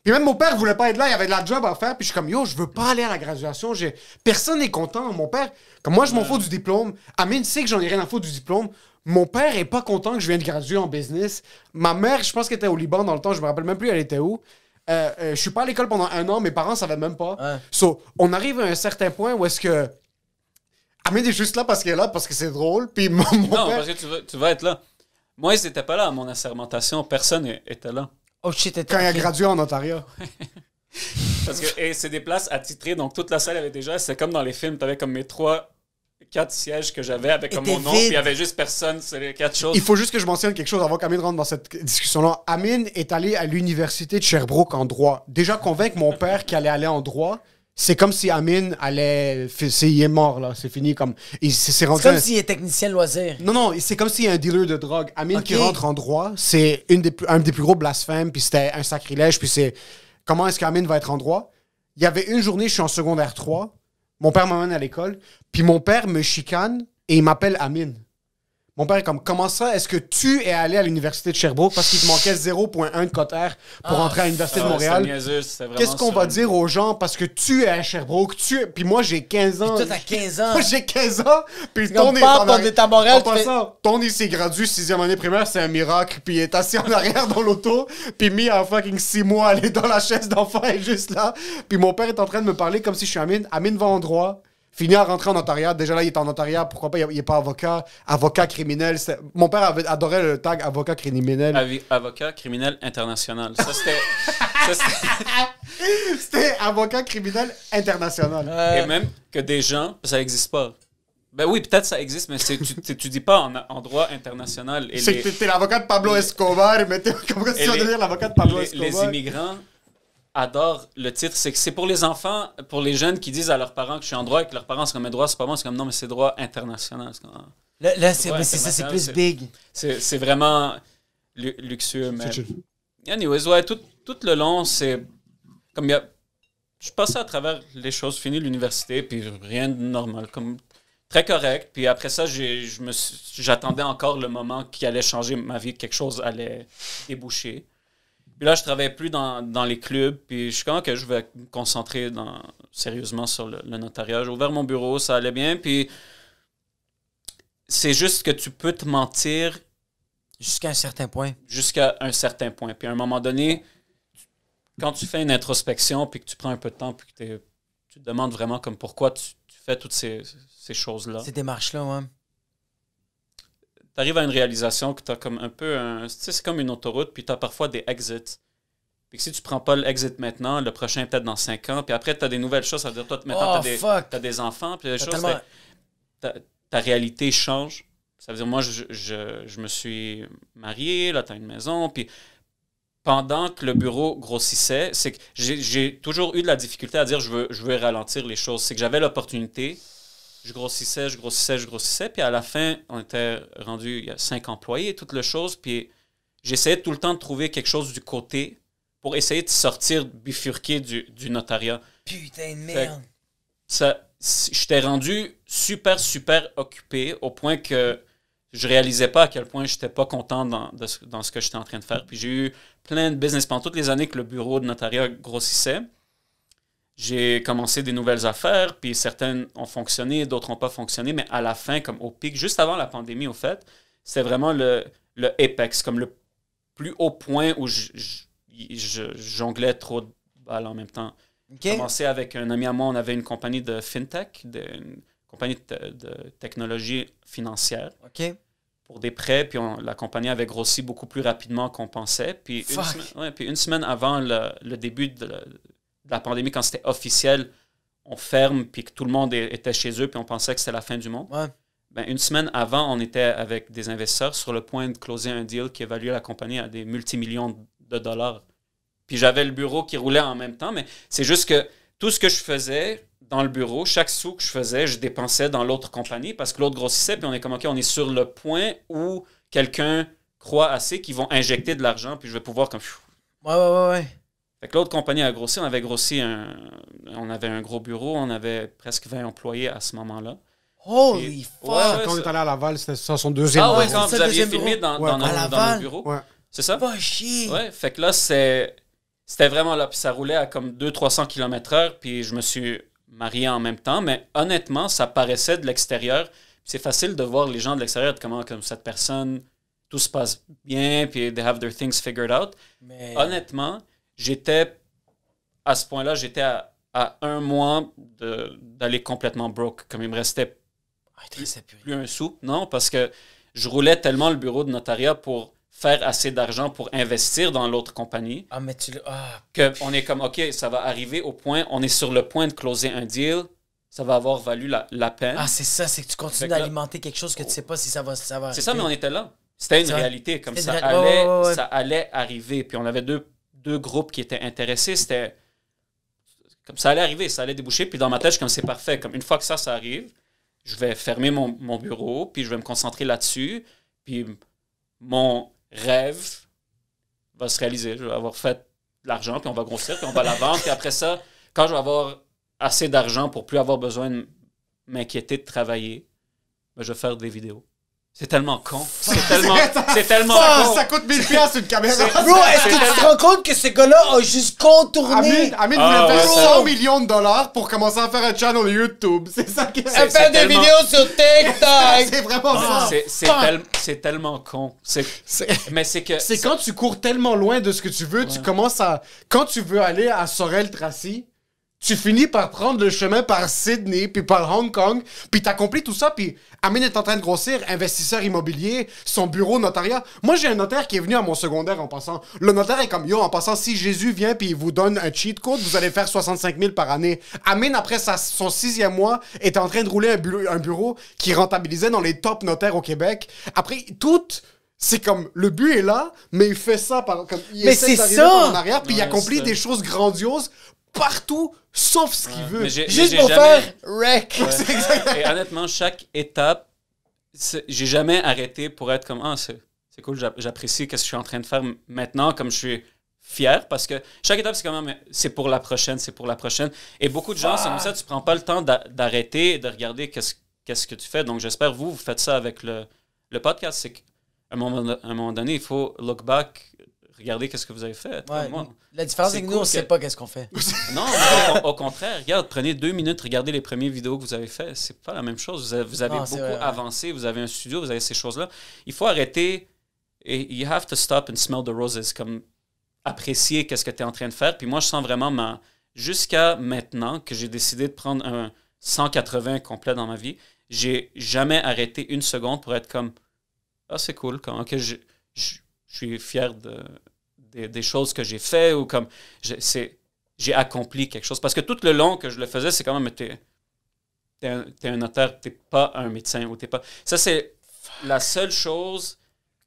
Puis même mon père voulait pas être là, il avait de la job à faire, puis je suis comme yo, je veux pas aller à la graduation, personne n'est content. Mon père, comme moi je m'en fous du diplôme, Amine sait que j'en ai rien à foutre du diplôme. Mon père est pas content que je vienne de graduer en business. Ma mère, je pense qu'elle était au Liban dans le temps, je me rappelle même plus elle était où. Je suis pas à l'école pendant 1 an, mes parents savaient même pas. On arrive à un certain point où est-ce que Amine est juste là parce qu'elle est là, parce que c'est drôle. Puis mon non, père... parce que tu vas être là. Moi, ils n'étaient pas là à mon assermentation. Personne était là. Oh shit, quand il a gradué en Ontario. Parce que c'est des places attitrées, donc toute la salle avait déjà... C'est comme dans les films, t'avais comme mes 3-4 sièges que j'avais avec comme mon nom, puis il y avait juste personne, c'est les 4 choses. Il faut juste que je mentionne quelque chose avant qu'Amine rentre dans cette discussion-là. Amine est allé à l'université de Sherbrooke en droit. Déjà convaincre mon père qu'il allait aller en droit... C'est comme si Amine allait... Il est mort, là. C'est fini comme... C'est comme s'il est technicien loisir. Non, c'est comme s'il y a un dealer de drogue. Amine qui rentre en droit, c'est un des plus gros blasphèmes, puis c'était un sacrilège, puis c'est... Comment est-ce qu'Amine va être en droit? Il y avait une journée, je suis en secondaire 3, mon père m'amène à l'école, puis mon père me chicane et il m'appelle Amine. Mon père est comme, comment ça, est-ce que tu es allé à l'université de Sherbrooke parce qu'il te manquait 0.1 de quota pour entrer à l'université de Montréal? Qu'est-ce qu'on va dire aux gens parce que tu es à Sherbrooke? Puis moi, j'ai 15 ans. Puis toi, t'as 15 ans. Moi, j'ai 15 ans. Puis ton est à Montréal. Ton, il s'est gradué 6e année primaire, c'est un miracle. Puis il est assis en arrière dans l'auto. Puis mis en fucking 6 mois, elle est dans la chaise d'enfant, elle est juste là. Puis mon père est en train de me parler comme si je suis Amine. Amine va en droit. Fini à rentrer en notariat. Déjà là, il est en notariat. Pourquoi pas? Il n'est pas avocat. Avocat criminel. Mon père adorait le tag avocat criminel. Avocat criminel international. Ça, c'était... C'était avocat criminel international. Et même que des gens... Ça n'existe pas. Ben oui, peut-être ça existe, mais tu dis pas en droit international. C'est que t'es l'avocat de Pablo Escobar. Mais comment tu vas devenir l'avocat de Pablo Escobar? Les immigrants... adore le titre, c'est que c'est pour les enfants, pour les jeunes qui disent à leurs parents que je suis en droit et que leurs parents sont comme, mais droit, c'est pas bon, c'est comme, non, mais c'est droit international. C'est comme, là, c'est plus big. C'est vraiment luxueux, mais... Anyways, ouais, tout le long, c'est... Comme je passais à travers les choses, fini l'université, puis rien de normal, comme très correct. Puis après ça, j'attendais encore le moment qui allait changer ma vie, que quelque chose allait déboucher. Puis là, je travaillais plus dans les clubs, puis je suis comme, OK, je vais me concentrer sérieusement sur le notariat. J'ai ouvert mon bureau, ça allait bien, puis c'est juste que tu peux te mentir... Jusqu'à un certain point. Jusqu'à un certain point. Puis à un moment donné, quand tu fais une introspection, puis que tu prends un peu de temps, puis que tu te demandes vraiment comme pourquoi tu fais toutes ces choses-là. Ces démarches-là, ouais. T'arrives à une réalisation que t'as comme un peu tu sais, c'est comme une autoroute, puis t'as parfois des exits. Puis que si tu prends pas l'exit maintenant, le prochain peut-être dans 5 ans, puis après t'as des nouvelles choses, ça veut dire toi maintenant t'as des enfants, puis les choses, ta réalité change. Ça veut dire moi je me suis marié, là t'as une maison, puis pendant que le bureau grossissait, c'est que j'ai toujours eu de la difficulté à dire je veux ralentir les choses. C'est que j'avais l'opportunité. Je grossissais, puis à la fin, on était rendu, il y a 5 employés, toutes les choses, puis j'essayais tout le temps de trouver quelque chose du côté pour essayer de sortir, bifurquer du notariat. Putain de merde! J'étais rendu super, super occupé, au point que je réalisais pas à quel point j'étais pas content dans ce que j'étais en train de faire. Puis j'ai eu plein de business pendant toutes les années que le bureau de notariat grossissait. J'ai commencé des nouvelles affaires, puis certaines ont fonctionné, d'autres n'ont pas fonctionné, mais à la fin, comme au pic, juste avant la pandémie, au fait, c'était vraiment le apex, comme le plus haut point où je jonglais trop de balles en même temps. Okay. J'ai commencé avec un ami à moi, on avait une compagnie de fintech, une compagnie de technologie financière. Okay. Pour des prêts, puis la compagnie avait grossi beaucoup plus rapidement qu'on pensait. Puis une semaine avant le début de la pandémie, quand c'était officiel, on ferme, puis que tout le monde était chez eux, puis on pensait que c'était la fin du monde. Ouais. Ben, une semaine avant, on était avec des investisseurs sur le point de closer un deal qui évaluait la compagnie à des multimillions de dollars. Puis j'avais le bureau qui roulait en même temps, mais c'est juste que tout ce que je faisais dans le bureau, chaque sou que je faisais, je dépensais dans l'autre compagnie parce que l'autre grossissait, puis on est comme, OK, on est sur le point où quelqu'un croit assez qu'ils vont injecter de l'argent, puis je vais pouvoir comme... Ouais. Fait que l'autre compagnie a grossi, on avait on avait un gros bureau, on avait presque 20 employés à ce moment-là. Holy fuck! Ouais, Quand on ça- est allé à Laval, c'était ça, son deuxième. Ah ouais, c'est quand ça, vous le aviez deuxième filmé bureau. dans À notre Laval. bureau. Ouais. C'est ça? Pas chier! Ouais, fait que là, c'était vraiment là. Puis ça roulait à comme 200-300 km/h. Puis je me suis marié en même temps. Mais honnêtement, ça paraissait de l'extérieur. Puis c'est facile de voir les gens de l'extérieur comment comme cette personne, tout se passe bien. Puis they have their things figured out. Mais... Honnêtement, à ce point-là, j'étais à 1 mois d'aller complètement broke. Comme il me restait Ah, il te restait plus rien. plus un sou. Non, parce que je roulais tellement le bureau de notariat pour faire assez d'argent pour investir dans l'autre compagnie Ah, mais tu le... Ah, qu'on est comme, OK, ça va arriver au point, on est sur le point de closer un deal, ça va avoir valu la peine. ah c'est ça, c'est que tu continues Fait que là- d'alimenter quelque chose que tu sais pas si ça va c'est ça, arriver. mais on était là. C'était une C'est vrai. réalité. Comme C'est ça vrai. allait, Ouais. ça allait arriver. Puis on avait deux groupes qui étaient intéressés. C'était comme ça allait arriver, ça allait déboucher. Puis dans ma tête, je suis comme c'est parfait. Comme une fois que ça arrive, je vais fermer mon bureau, puis je vais me concentrer là-dessus. Puis mon rêve va se réaliser. Je vais avoir fait de l'argent, puis on va grossir, puis on va la vendre. Puis après ça, quand je vais avoir assez d'argent pour plus avoir besoin de m'inquiéter de travailler, ben, je vais faire des vidéos. C'est tellement con. C'est tellement con. Ça coûte 1000 piastres une caméra. Bro, est-ce que tu te rends compte que ce gars-là a juste contourné... Amine Ah, voulait faire ouais. 100 millions de dollars pour commencer à faire un channel YouTube. C'est ça que C'est faire des tellement- vidéos sur TikTok! C'est vraiment ça. C'est tellement con. Mais c'est que... C'est quand tu cours tellement loin de ce que tu veux, tu commences à... Quand tu veux aller à Sorel-Tracy, tu finis par prendre le chemin par Sydney, puis par Hong Kong, puis t'accomplis tout ça, puis Amine est en train de grossir, investisseur immobilier, son bureau notariat. Moi, j'ai un notaire qui est venu à mon secondaire en passant. Le notaire est comme, yo, en passant, si Jésus vient puis il vous donne un cheat code, vous allez faire 65 000 par année. Amine, après son 6e mois, est en train de rouler un bureau qui rentabilisait dans les top notaires au Québec. Après, c'est comme, le but est là, mais il fait ça comme, il Mais essaie c'est d'arriver ça! par en arrière, puis il Ouais, accomplit c'est- des choses grandioses partout, sauf ce qu'il veut. mais j'ai Juste pour jamais- faire wreck. Et honnêtement, chaque étape, j'ai jamais arrêté pour être comme, ah, c'est cool, j'apprécie ce que je suis en train de faire maintenant, comme je suis fier, parce que chaque étape, c'est quand même, c'est pour la prochaine, c'est pour la prochaine. Et beaucoup de gens, c'est comme ça, tu prends pas le temps d'arrêter et de regarder qu'est-ce que tu fais. Donc, j'espère vous faites ça avec le podcast. C'est qu'à un moment donné, il faut look back, regarder qu'est-ce que vous avez fait. Ouais, Moi, la différence, c'est c'est que nous, cool on sait que- pas qu'est-ce qu'on fait. non, mais au contraire, regarde, prenez 2 minutes, regardez les premières vidéos que vous avez faites. C'est pas la même chose. Vous avez Non, c'est beaucoup vrai, ouais. avancé, vous avez un studio, vous avez ces choses-là. Il faut arrêter et you have to stop and smell the roses, comme apprécier qu'est-ce que tu es en train de faire. Puis moi, je sens vraiment jusqu'à maintenant que j'ai décidé de prendre un 180 complet dans ma vie, j'ai jamais arrêté une seconde pour être comme ah, c'est cool, ok, je suis fier des choses que j'ai fait ou comme j'ai accompli quelque chose. Parce que tout le long que je le faisais, c'est quand même t'es un notaire, t'es pas un médecin ou t'es pas. Ça, c'est la seule chose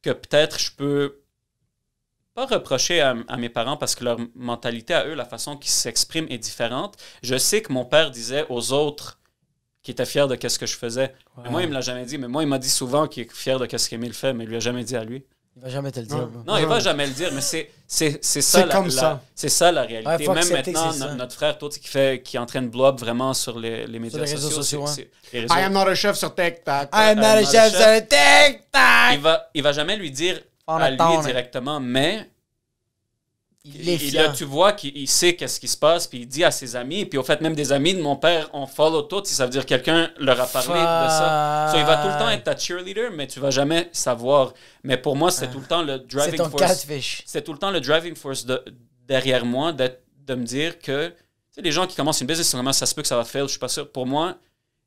que peut-être je peux pas reprocher à mes parents parce que leur mentalité à eux, la façon qu'ils s'expriment est différente. Je sais que mon père disait aux autres qu'il était fier de ce que je faisais. Mais moi, il me l'a jamais dit. Mais moi, il m'a dit souvent qu'il est fier de ce qu'Émile fait, mais il lui a jamais dit à lui. Il va jamais te le dire. bro. Non, il va jamais le dire, mais c'est ça. C'est comme ça. C'est ça la réalité. Ouais, faut Même accepter que maintenant, c'est ça. notre frère, toi, qui est en train de blow up vraiment sur les médias les réseaux sociaux, les réseaux. I am not a chef sur TikTok. I'm not a not a chef chef. sur le TikTok! Il va jamais lui dire En à lui attendant. directement, mais Il est là, fier. tu vois qu'il sait qu'est-ce qui se passe, puis il dit à ses amis, puis au fait, même des amis de mon père, on follow tout, ça veut dire que quelqu'un leur a parlé de ça. So, il va tout le temps être ta cheerleader, mais tu vas jamais savoir. Mais pour moi, c'est tout le temps le C'est driving ton force. catfish. C'est tout le temps le driving force derrière moi de me dire que tu sais, les gens qui commencent une business, comment ça se peut que ça va fail, je suis pas sûr. Pour moi,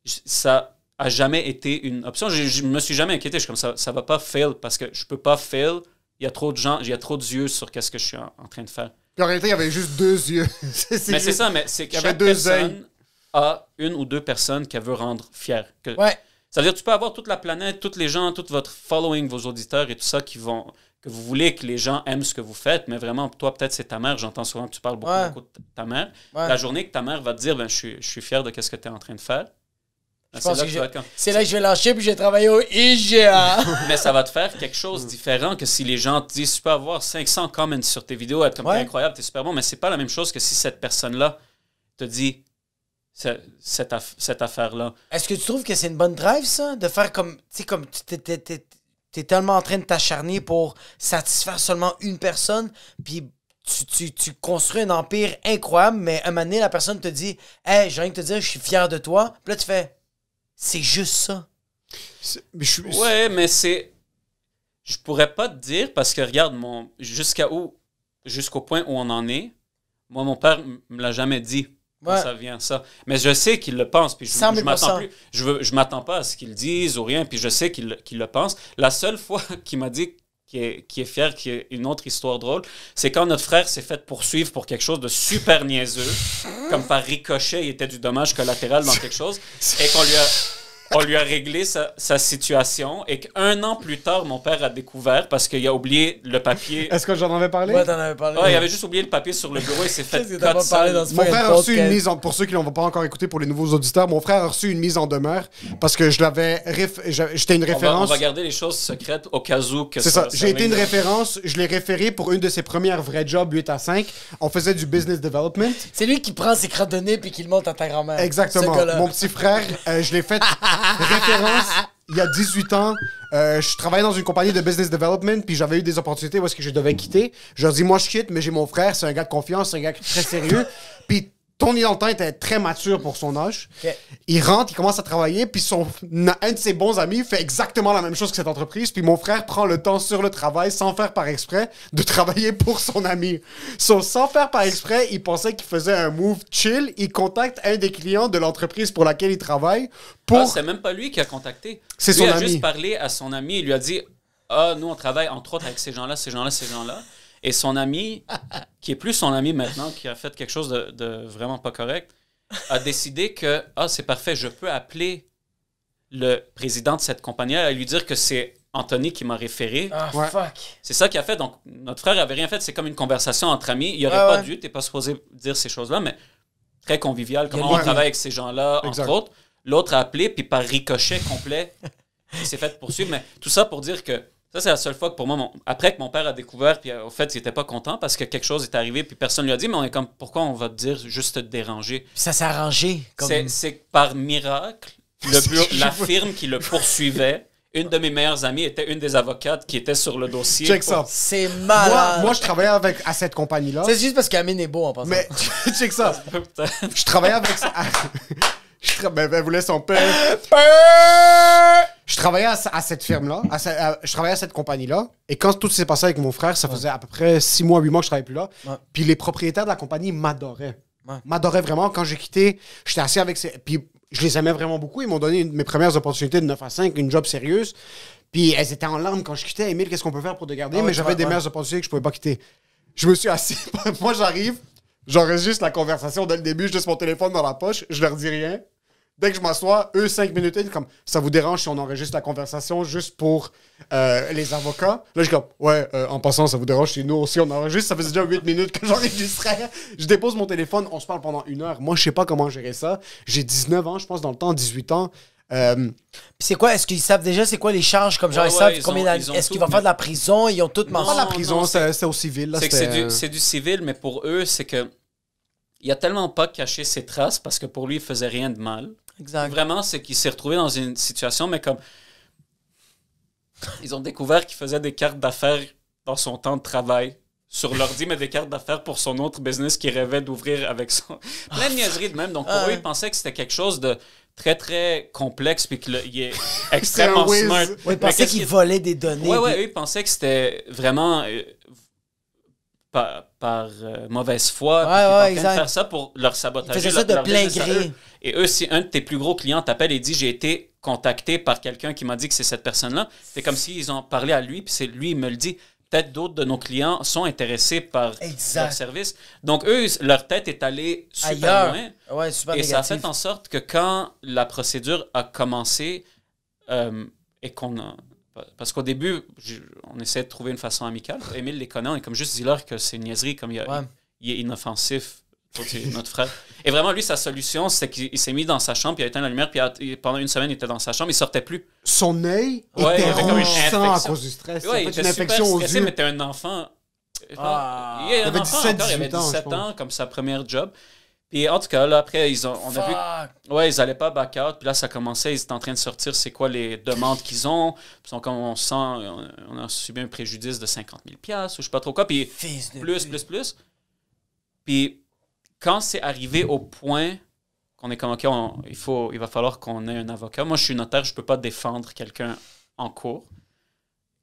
ça a jamais été une option. Je me suis jamais inquiété. Je suis comme ça va pas fail parce que je peux pas fail. Il y a trop de gens, il y a trop d'yeux sur qu'est-ce que je suis en train de faire. Puis en réalité, il y avait juste 2 yeux. Mais c'est ça, mais c'est que Il y avait chaque 2 personne œils. a une ou deux personnes qu'elle veut rendre fières. Ouais. Ça veut dire que tu peux avoir toute la planète, tous les gens, tout votre following, vos auditeurs et tout ça que vous voulez que les gens aiment ce que vous faites, mais vraiment, toi, peut-être c'est ta mère. J'entends souvent que tu parles beaucoup de ta mère. Ouais. La journée que ta mère va te dire, je suis fier de ce que tu es en train de faire. Je pense que c'est là que je vais lâcher puis je vais travailler au IGA. Mais ça va te faire quelque chose de différent que si les gens te disent, tu peux avoir 500 comments sur tes vidéos, être comme t'es incroyable, t'es super bon, mais c'est pas la même chose que si cette personne-là te dit cette affaire-là. Est-ce que tu trouves que c'est une bonne drive, ça? De faire comme, tu sais, comme t'es tellement en train de t'acharner pour satisfaire seulement une personne, puis tu construis un empire incroyable, mais un moment donné, la personne te dit « Hey, j'ai rien que te dire, je suis fier de toi. » Puis là, tu fais « C'est juste ça. » Ouais, mais c'est... Je pourrais pas te dire, parce que regarde, jusqu'au point où on en est, moi, mon père me l'a jamais dit. Ouais. Ça vient ça. Mais je sais qu'il le pense, puis je m'attends pas à ce qu'il dise ou rien, puis je sais qu'il le pense. La seule fois qu'il m'a dit qui est fier, qui est une autre histoire drôle, c'est quand notre frère s'est fait poursuivre pour quelque chose de super niaiseux, comme par ricochet, il était du dommage collatéral dans quelque chose, et on lui a réglé sa situation, et qu'un an plus tard, mon père a découvert, parce qu'il a oublié le papier. Est-ce que j'en avais parlé? Ouais, t'en avais parlé. Ouais, il avait juste oublié le papier sur le bureau, il s'est fait Mon frère a reçu une mise en... Pour ceux qui ne l'ont pas encore écouté, pour les nouveaux auditeurs, mon frère a reçu une mise en demeure, parce que je l'avais... J'étais une référence... On va garder les choses secrètes au cas où que c'est ça. J'ai été une référence, je l'ai référé pour une de ses premières vrais jobs 8 à 5. On faisait du business development. C'est lui qui prend ses crottes de nez puis qui le monte à ta grand-mère. Exactement. Mon petit frère, je l'ai fait référence il y a 18 ans. Je travaillais dans une compagnie de business development, puis j'avais eu des opportunités où est-ce que je devais quitter. Je leur dis, moi, je quitte, mais j'ai mon frère, c'est un gars de confiance, c'est un gars très sérieux. Puis Tony Danton était très mature pour son âge. Okay. Il rentre, il commence à travailler, puis un de ses bons amis fait exactement la même chose que cette entreprise, puis mon frère prend le temps sur le travail, sans faire par exprès, de travailler pour son ami. Sans faire par exprès, il pensait qu'il faisait un move chill, il contacte un des clients de l'entreprise pour laquelle il travaille pour... c'est même pas lui qui a contacté. C'est lui son a ami. juste parlé à son ami, il lui a dit, nous on travaille entre autres avec ces gens-là. Et son ami, qui est plus son ami maintenant, qui a fait quelque chose de vraiment pas correct, a décidé que, c'est parfait, je peux appeler le président de cette compagnie-là et lui dire que c'est Anthony qui m'a référé. Fuck. C'est ça qu'il a fait. Donc, notre frère avait rien fait. C'est comme une conversation entre amis. Il aurait pas dû, t'es pas supposé dire ces choses-là, mais très convivial. Comment on travaille avec ces gens-là, entre autres. L'autre a appelé, puis par ricochet complet, il s'est fait poursuivre. Mais tout ça pour dire que ça, c'est la seule fois que pour moi, après que mon père a découvert, puis au fait, il était pas content parce que quelque chose est arrivé, puis personne lui a dit, mais on est comme, pourquoi on va te dire juste te déranger? Puis ça s'est arrangé. Comme... C'est par miracle, la firme qui le poursuivait, une de mes meilleures amies était une des avocates qui était sur le dossier. Check ça. C'est malade. Moi, je travaillais à cette compagnie-là. C'est juste parce qu'Amine est beau en passant. Mais, check ça. Je travaillais avec... Elle voulait son père. Je travaillais à cette firme-là. Je travaillais à cette compagnie-là. Et quand tout s'est passé avec mon frère, ça faisait à peu près 6 mois, 8 mois que je travaillais plus là. Ouais. Puis les propriétaires de la compagnie m'adoraient. Ouais. M'adoraient vraiment. Quand j'ai quitté, j'étais assis avec ces... Puis je les aimais vraiment beaucoup. Ils m'ont donné mes premières opportunités de 9 à 5, une job sérieuse. Puis elles étaient en larmes quand je quittais. Émile, qu'est-ce qu'on peut faire pour te garder? Mais j'avais des meilleures opportunités que je pouvais pas quitter. Je me suis assis. Moi, j'arrive. J'enregistre la conversation dès le début. Je laisse mon téléphone dans la poche. Je leur dis rien. Dès que je m'assois, eux, 5 minutes, comme ça vous dérange si on enregistre la conversation juste pour les avocats? Là, je suis comme, en passant, ça vous dérange si nous aussi on enregistre? Ça faisait déjà 8 minutes que j'enregistrais. Je dépose mon téléphone, on se parle pendant 1 heure. Moi, je sais pas comment gérer ça. J'ai 19 ans, je pense, dans le temps, 18 ans. Puis c'est quoi? Est-ce qu'ils savent déjà c'est quoi les charges? Comme genre, ils savent combien d'années? Est-ce qu'ils vont faire de la prison? Ils ont tout mentionné. Pas la prison, c'est au civil. Là, c'est du civil, mais pour eux, c'est que il a tellement pas caché ses traces parce que pour lui, il faisait rien de mal. Exact. Vraiment, c'est qu'il s'est retrouvé dans une situation, mais comme ils ont découvert qu'il faisait des cartes d'affaires dans son temps de travail sur l'ordi, mais des cartes d'affaires pour son autre business qu'il rêvait d'ouvrir avec son... Plein de niaiseries de même. Donc pour eux, ils pensaient que c'était quelque chose de très, très complexe puis qu'il est extrêmement smart. Oui, ils pensaient qu'il volait des données. Oui, eux, ils pensaient que c'était vraiment... par mauvaise foi, puis en train de faire ça pour leur sabotager. Ils faisaient ça de plein gré. Et eux, si un de tes plus gros clients t'appelle et dit « J'ai été contacté par quelqu'un qui m'a dit que c'est cette personne-là », c'est comme s'ils ont parlé à lui, puis c'est lui, il me le dit. peut-être d'autres de nos clients sont intéressés par Exact. leur service. Donc, eux, leur tête est allée super Ailleurs. loin. Ouais, super Et négatif. ça a fait en sorte que quand la procédure a commencé et qu'on a... Parce qu'au début, on essayait de trouver une façon amicale. Émile les connaît, on est comme juste dis-leur que c'est une niaiserie, comme il est inoffensif, c'est notre frère. Et vraiment, lui, sa solution, c'est qu'il s'est mis dans sa chambre, puis il a éteint la lumière, puis pendant une semaine, il était dans sa chambre, il sortait plus. Son œil Ouais, il était avait comme une rougeant à infection. cause du stress. Ouais, il il a fait était une super infection aux stressé, yeux. mais t'es un enfant. Il avait avait 17 17, il avait 18 ans, 17 je pense. ans, comme sa première job. Puis en tout cas, là, après, on a vu... Fuck. Ouais, ils allaient pas back out. Puis là, ça commençait. Ils étaient en train de sortir c'est quoi les demandes qu'ils ont. Puis comme on sent, on a subi un préjudice de 50 000 $, ou je sais pas trop quoi. Puis Fils de plus. Puis quand c'est arrivé au point qu'on est comme, OK, il va falloir qu'on ait un avocat. Moi, je suis notaire, je peux pas défendre quelqu'un en cours.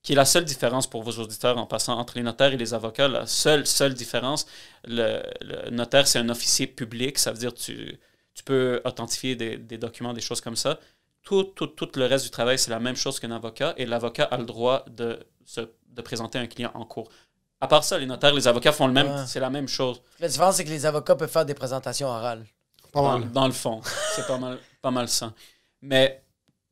Qui est la seule différence pour vos auditeurs en passant entre les notaires et les avocats. La seule différence, le notaire, c'est un officier public. Ça veut dire que tu peux authentifier des documents, des choses comme ça. Tout le reste du travail, c'est la même chose qu'un avocat. Et l'avocat a le droit de présenter un client en cours. À part ça, les notaires, les avocats font le même. Ouais. C'est la même chose. La différence, c'est que les avocats peuvent faire des présentations orales. Pas mal. Dans le fond. C'est pas mal ça. Mais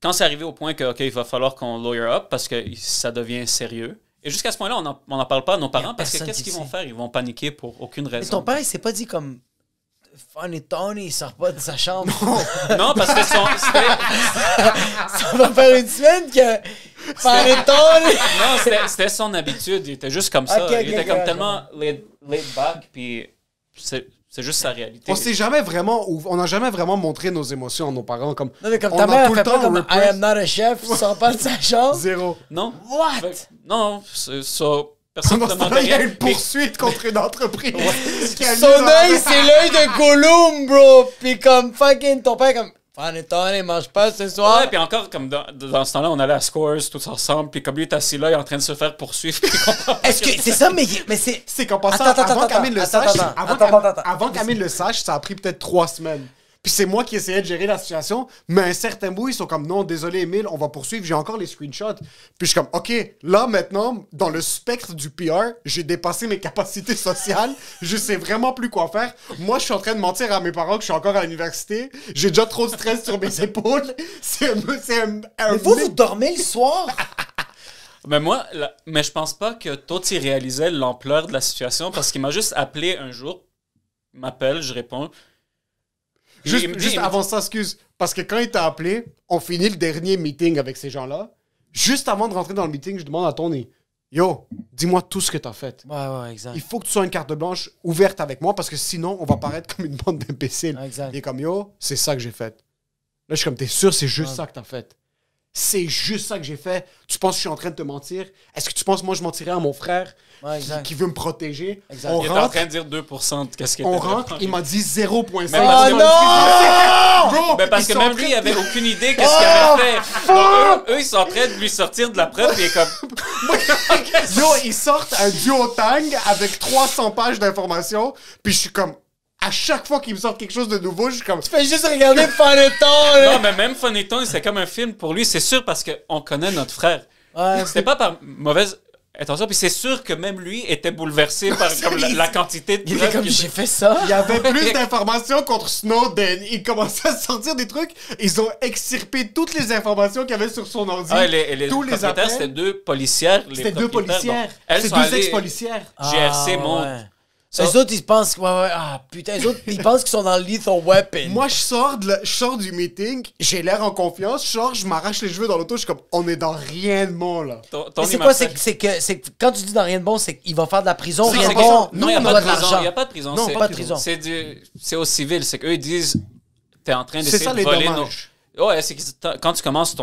quand c'est arrivé au point que, OK, il va falloir qu'on lawyer up parce que ça devient sérieux. Et jusqu'à ce point-là, on n'en parle pas à nos parents parce que personne qu'est-ce qui qu'ils vont sait. faire? Ils vont paniquer pour aucune Mais raison. ton père, il s'est pas dit comme... Funny Tony, il sort pas de sa chambre. Non, parce que Ça va faire une semaine que... Funny Tony... c'était son habitude. Il était juste comme ça. Ok, il était ok, comme ok, tellement laid back, puis c'est juste sa réalité. On n'a jamais vraiment montré nos émotions à nos parents. Comme, Non, mais comme on ta a mère, tout elle fait le pas temps comme I repress. am not a chef, il sort pas de sa chambre. Zéro. Non. What? Non, personne ne Pendant ce demandait temps-là, il y a rien. une poursuite contre une entreprise. qui a mis Son dans la- œil, c'est l'œil de Gollum, bro. Puis comme fucking ton père, comme... Funny Tony, mange pas ce soir. Ouais, puis encore, comme dans ce temps-là, on allait à Scores tous ensemble, puis comme lui est assis là, il est en train de se faire poursuivre, puis il comprend pas. Est-ce que c'est ça, mais c'est... C'est qu'en passant, Attends, avant qu'Amine le attends, sache, attends. avant qu'Amine le sache, ça a pris peut-être 3 semaines. Puis c'est moi qui essayais de gérer la situation, mais à un certain bout, ils sont comme, non, désolé, Emile, on va poursuivre, j'ai encore les screenshots. Puis je suis comme, OK, là, maintenant, dans le spectre du PR, j'ai dépassé mes capacités sociales, je sais vraiment plus quoi faire. Moi, je suis en train de mentir à mes parents que je suis encore à l'université, j'ai déjà trop de stress sur mes épaules. C'est un Mais vous dormez le soir? Mais moi, mais je pense pas que Totti réalisait l'ampleur de la situation parce qu'il m'a juste appelé un jour, il m'appelle, je réponds. Juste, Il me dit- juste il me avant dit- ça, excuse. Parce que quand il t'a appelé, on finit le dernier meeting avec ces gens-là. Juste avant de rentrer dans le meeting, je demande à Tony, yo, dis-moi tout ce que t'as fait. Ouais, exact. Il faut que tu sois une carte blanche ouverte avec moi parce que sinon, on va paraître comme une bande d'imbéciles. Exact. Il est comme, yo, c'est ça que j'ai fait. Là, je suis comme, t'es sûr, c'est juste ça que t'as fait. C'est juste ça que j'ai fait. Tu penses que je suis en train de te mentir? Est-ce que tu penses que moi, je mentirais à mon frère Ouais, exact. qui veut me protéger? Exact. On Il était en rentre, train de dire 2% de qu'est-ce qu'il on était rentre, vraiment. il m'a dit 0.5. Mais parce que- Bro, Ben parce ils que sont même en lui, train il de- avait aucune idée qu'est-ce qu'il avait fait. Donc, eux, ils sont en train de lui sortir de la preuve, et il est comme... Yo, ils sortent un duotang avec 300 pages d'informations, puis je suis comme, à chaque fois qu'ils me sortent quelque chose de nouveau, je suis comme, Fais juste regarder Panettone, là. Non, mais même Phonéton, c'est comme un film pour lui, c'est sûr, parce qu'on connaît notre frère. Ouais. C'était pas par mauvaise intention, puis c'est sûr que même lui était bouleversé par comme, la quantité de Il était preuves comme, qu'il- j'ai fait ça. il y avait plus d'informations contre Snowden. Ils commençaient à sortir des trucs, ils ont extirpé toutes les informations qu'il y avait sur son ordi. Ah, et les tous les propriétaires, appels. c'était 2 policières. les C'était 2 propriétaires, policières. donc, elles C'est sont 2 allées- ex-policières. GRC monte. Ouais. Ça- Les autres, ils pensent... Ouais, ah, putain, les autres, ils pensent qu'ils sont dans le Lethal Weapon. Moi, je sors du meeting, j'ai l'air en confiance, je m'arrache les cheveux dans l'auto, je suis comme, on est dans rien de bon, là. Ton Mais c'est image- quoi? C'est que quand tu dis dans rien de bon, c'est qu'il va faire de la prison, C'est rien de que- bon. Non, il n'y a on pas doit de de prison. l'argent. Il n'y a pas de prison. Non, c'est- pas de prison. C'est au civil. C'est qu'eux, ils disent, t'es en train C'est d'essayer ça de les voler nos... dommages. Ouais, c'est que quand tu commences